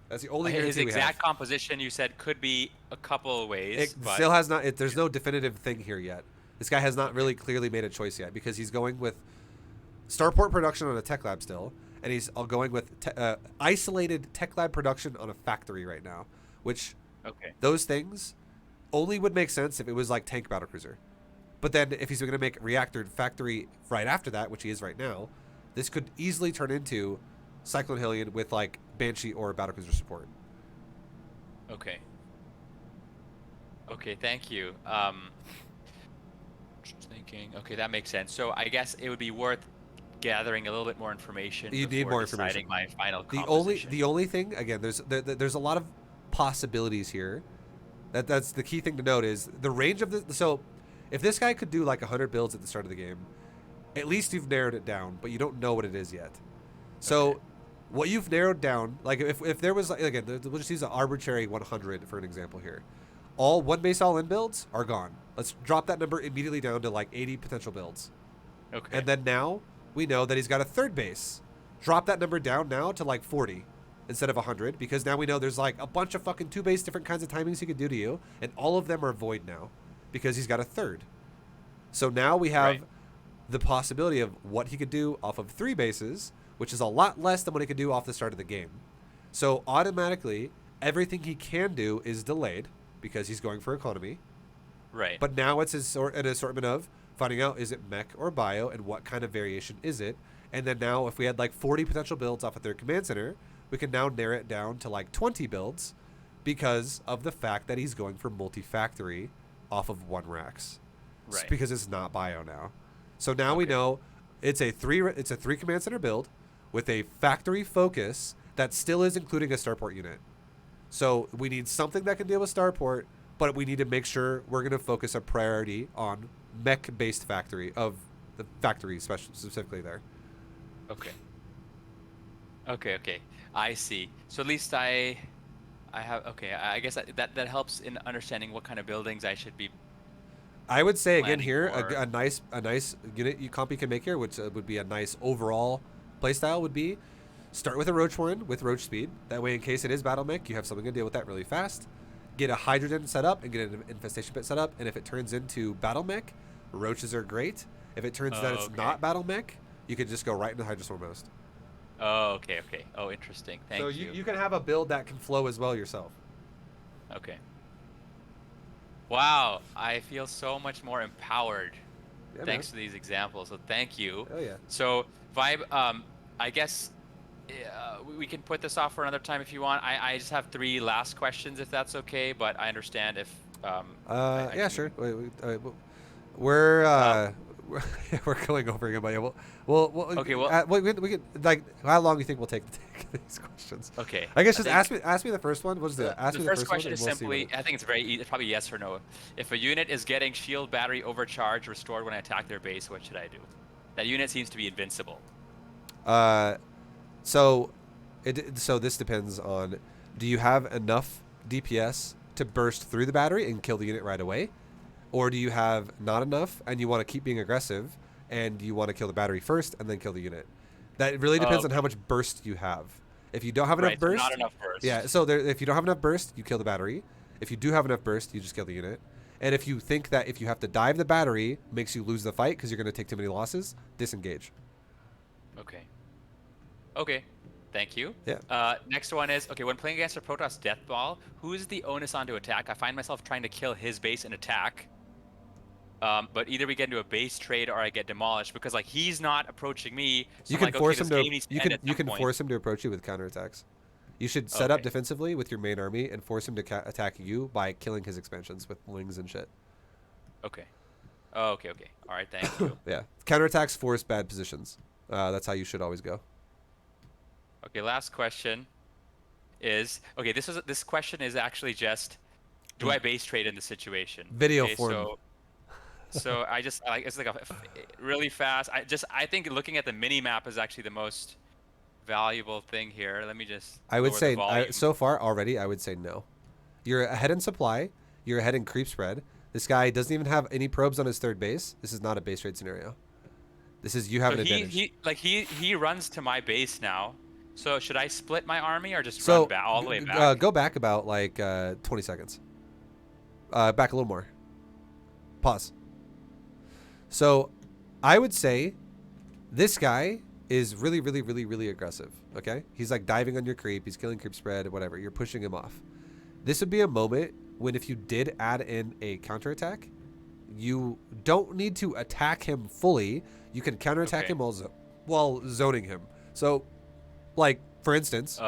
That's the only His guarantee we exact have. composition you said could be a couple of ways. It but still has not. There's no definitive thing here yet. This guy has not really clearly made a choice yet because he's going with starport production on a tech lab still, and he's going with isolated tech lab production on a factory right now, which those things only would make sense if it was like tank battlecruiser. But then if he's going to make reactored factory right after that, which he is right now, this could easily turn into Cyclone Hellion with like Banshee or battlecruiser support. Okay, thank you. Just thinking. Okay, that makes sense. So I guess it would be worth gathering a little bit more information. You need more information. My final The composition. only thing again, there's a lot of possibilities here. That's the key thing to note is the range of the. So if this guy could do like 100 builds at the start of the game, at least you've narrowed it down, but you don't know what it is yet. So what you've narrowed down, like if there was, like, again, we'll just use an arbitrary 100 for an example here. All one base all-in builds are gone. Let's drop that number immediately down to like 80 potential builds. Okay. And then now we know that he's got a third base. Drop that number down now to like 40 instead of 100 because now we know there's like a bunch of fucking two base different kinds of timings he could do to you, and all of them are void now because he's got a third. So now we have the possibility of what he could do off of 3 bases, which is a lot less than what he could do off the start of the game. So automatically, everything he can do is delayed because he's going for economy. Right. But now it's an assortment of finding out, is it mech or bio, and what kind of variation is it? And then now if we had like 40 potential builds off of their command center, we can now narrow it down to like 20 builds because of the fact that he's going for multi-factory off of 1 racks. Right. Because it's not bio now. So now we know it's a 3 command center build with a factory focus that still is including a starport unit. So we need something that can deal with starport, but we need to make sure we're going to focus a priority on mech-based factory of the factory specifically there. Okay. I see. So at least I have. Okay. I guess that helps in understanding what kind of buildings I should be. I would say again planning here for. a nice unit comp you can make here, which would be a nice overall playstyle, would be start with a Roach Warren with Roach speed. That way, in case it is battle mech, you have something to deal with that really fast. Get a Hydrogen set up and get an infestation pit set up, and if it turns into battle mech, Roaches are great. If it turns out it's not battle mech, you can just go right into Hydroswarmmost. Oh, okay. Oh, interesting. Thank so you. you can have a build that can flow as well yourself. Okay. Wow, I feel so much more empowered thanks to these examples. So thank you. Oh yeah. So Vibe, I guess we can put this off for another time if you want. I just have 3 last questions if that's okay, but I understand if. Yeah, sure. We're we're going over again, but yeah, we'll okay. Well, we can like how long do you think we'll take to take these questions? Okay. I guess just ask me the first one. What's the ask me the first question one, is we'll simply, I think it's probably yes or no. If a unit is getting shield battery overcharge restored when I attack their base, what should I do? That unit seems to be invincible. So this depends on, do you have enough DPS to burst through the battery and kill the unit right away? Or do you have not enough and you want to keep being aggressive and you want to kill the battery first and then kill the unit? That really depends on how much burst you have. If you don't have enough burst, not enough burst. Yeah, so if you don't have enough burst, you kill the battery. If you do have enough burst, you just kill the unit. And if you think that if you have to dive the battery makes you lose the fight because you're going to take too many losses, disengage. Okay. Thank you. Yeah. Next one is, okay, when playing against a Protoss Death Ball, who is the onus on to attack? I find myself trying to kill his base and attack. But either we get into a base trade or I get demolished because like he's not approaching me. So you can force him to. You can force him to approach you with counterattacks. You should set up defensively with your main army and force him to attack you by killing his expansions with wings and shit. Okay. Okay. All right. Thank you. Yeah. Counterattacks force bad positions. That's how you should always go. Okay. Last question is, okay. This question is actually just, do I base trade in the situation? Video form. So I just like, it's like a really fast. I think looking at the mini map is actually the most valuable thing here. Let me just. I would say so far already. I would say no. You're ahead in supply. You're ahead in creep spread. This guy doesn't even have any probes on his third base. This is not a base trade scenario. This is you have an advantage. He runs to my base now. So should I split my army or just run back all the way back? Go back about like 20 seconds. Back a little more. Pause. So I would say this guy is really, really, really, really aggressive. Okay? He's like diving on your creep. He's killing creep spread, whatever. You're pushing him off. This would be a moment when if you did add in a counterattack, you don't need to attack him fully. You can counterattack him while zoning him. So, like, for instance,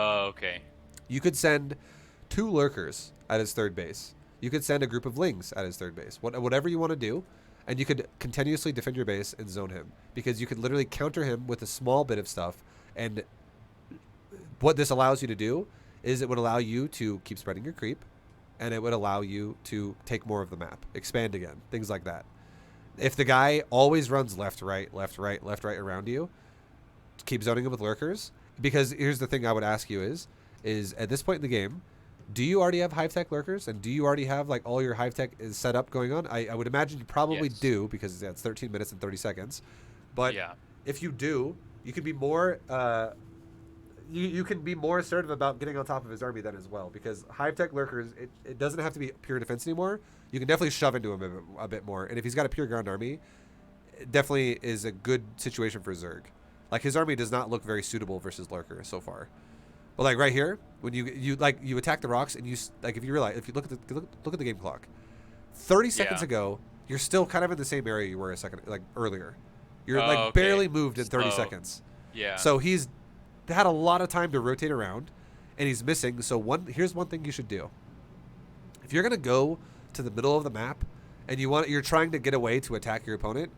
you could send 2 lurkers at his third base. You could send a group of lings at his third base. Whatever you want to do. And you could continuously defend your base and zone him. Because you could literally counter him with a small bit of stuff. And what this allows you to do is it would allow you to keep spreading your creep. And it would allow you to take more of the map. Expand again. Things like that. If the guy always runs left, right around you, keep zoning him with lurkers. Because here's the thing I would ask you is at this point in the game, do you already have hive tech lurkers? And do you already have like all your hive tech is set up going on? I would imagine you probably do because it's 13 minutes and 30 seconds. But if you do, you can be more you can be more assertive about getting on top of his army then as well. Because hive tech lurkers, it doesn't have to be pure defense anymore. You can definitely shove into him a bit more. And if he's got a pure ground army, it definitely is a good situation for Zerg. Like his army does not look very suitable versus lurker so far. But like right here, when you attack the rocks and you like if you look at the game clock, 30 seconds ago you're still kind of in the same area you were a second earlier. You're barely moved in 30 seconds. Yeah. So he's had a lot of time to rotate around, and he's missing. So here's one thing you should do. If you're gonna go to the middle of the map and you're trying to get away to attack your opponent,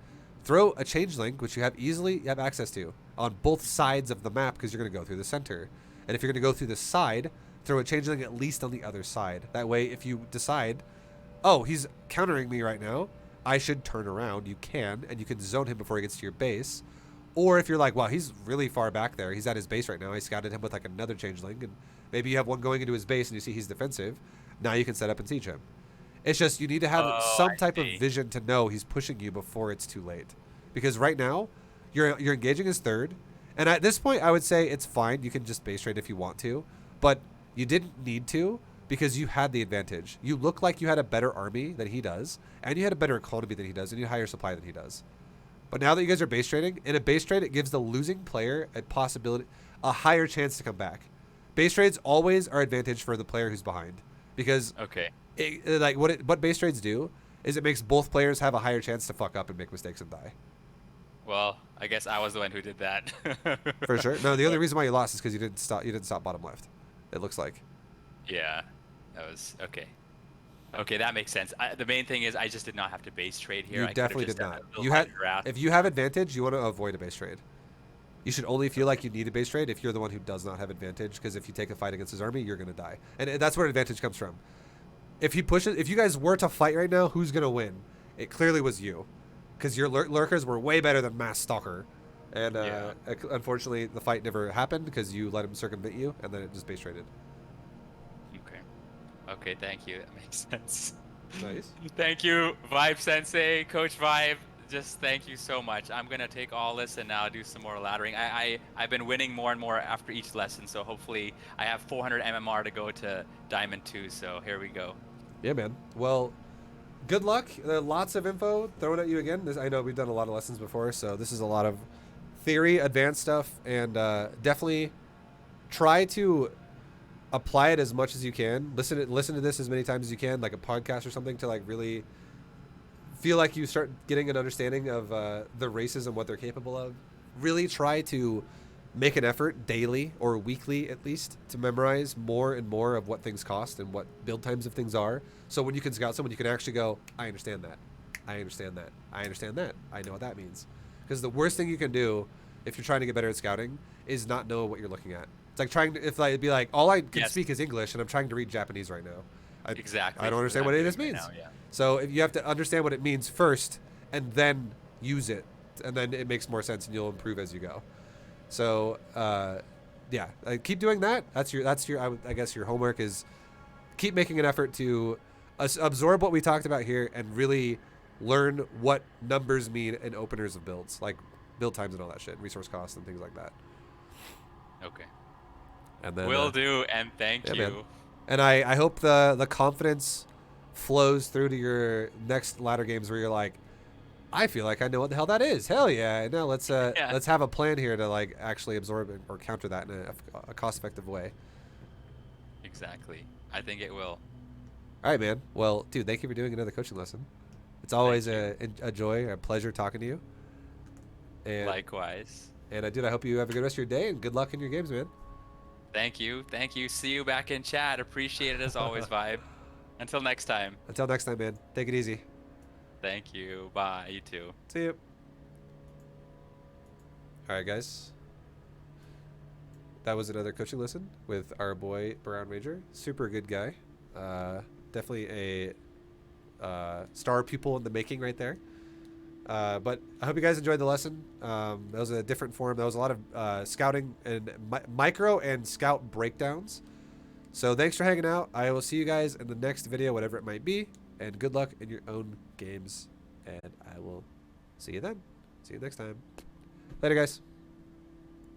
throw a changeling, which you have access to on both sides of the map because you're gonna go through the center. And if you're going to go through the side, throw a changeling at least on the other side. That way, if you decide, oh, he's countering me right now, I should turn around. You can, and you can zone him before he gets to your base. Or if you're like, wow, he's really far back there. He's at his base right now. I scouted him with like another changeling, and maybe you have one going into his base and you see he's defensive. Now you can set up and siege him. It's just you need to have some type of vision to know he's pushing you before it's too late. Because right now, you're engaging his third. And at this point, I would say it's fine. You can just base trade if you want to. But you didn't need to because you had the advantage. You look like you had a better army than he does. And you had a better economy than he does. And you had higher supply than he does. But now that you guys are base trading, in a base trade, it gives the losing player a higher chance to come back. Base trades always are advantage for the player who's behind, because Okay. what base trades do is it makes both players have a higher chance to fuck up and make mistakes and die. Well, I guess I was the one who did that. For sure. No, the only reason why you lost is because you didn't stop bottom left. It looks like. Yeah, that was okay. Okay, that makes sense. The main thing is I just did not have to base trade here. You I definitely could've did just not. done a You little had draft. if you have advantage, you want to avoid a base trade. You should only feel like you need a base trade if you're the one who does not have advantage, because if you take a fight against his army, you're gonna die, and that's where advantage comes from. If he pushes, if you guys were to fight right now, who's gonna win? It clearly was you, because your lurkers were way better than Mass Stalker, and Yeah. unfortunately the fight never happened because you let him circumvent you, and then it just base traded. Okay. Okay, thank you. That makes sense. Nice. Thank you, Vibe Sensei, Coach Vibe. Just thank you so much. I'm gonna take all this and now do some more laddering. I've been winning more and more after each lesson, so hopefully I have 400 MMR to go to Diamond 2. So here we go. Yeah, man. Well, good luck. Lots of info thrown at you again. I know we've done a lot of lessons before, so this is a lot of theory, advanced stuff, and definitely try to apply it as much as you can. Listen to this as many times as you can, like a podcast or something, to like really feel like you start getting an understanding of the races and what they're capable of. Really try to make an effort daily or weekly at least to memorize more and more of what things cost and what build times of things are. So when you can scout someone, you can actually go, I understand that. I understand that. I understand that. I know what that means. Because the worst thing you can do if you're trying to get better at scouting is not know what you're looking at. It's like trying to, if I'd be like, all I can Yes. speak is English and I'm trying to read Japanese right now. Exactly. I don't understand what any of this means. Right now, yeah. So if you have to understand what it means first and then use it, and then it makes more sense and you'll improve as you go. So yeah, keep doing that. That's your I guess your homework is keep making an effort to absorb what we talked about here and really learn what numbers mean in openers of builds, like build times and all that shit, resource costs and things like that. Okay. And then Will do, and thank yeah, you. man. And I hope the confidence flows through to your next ladder games where you're like, I feel like I know what the hell that is. Hell yeah! Now let's have a plan here to like actually absorb it or counter that in a cost-effective way. Exactly. I think it will. All right, man. Well, dude, thank you for doing another coaching lesson. It's always a joy, a pleasure talking to you. And, Likewise. And dude, I hope you have a good rest of your day and good luck in your games, man. Thank you. Thank you. See you back in chat. Appreciate it as always, Vibe. Until next time. Until next time, man. Take it easy. Thank you. Bye. You too. See you. All right, guys. That was another coaching lesson with our boy Brown Ranger. Super good guy. Definitely a star pupil in the making right there. But I hope you guys enjoyed the lesson. That was a different form. That was a lot of scouting and micro and scout breakdowns. So thanks for hanging out. I will see you guys in the next video, whatever it might be. And good luck in your own games. And I will see you then. See you next time. Later, guys.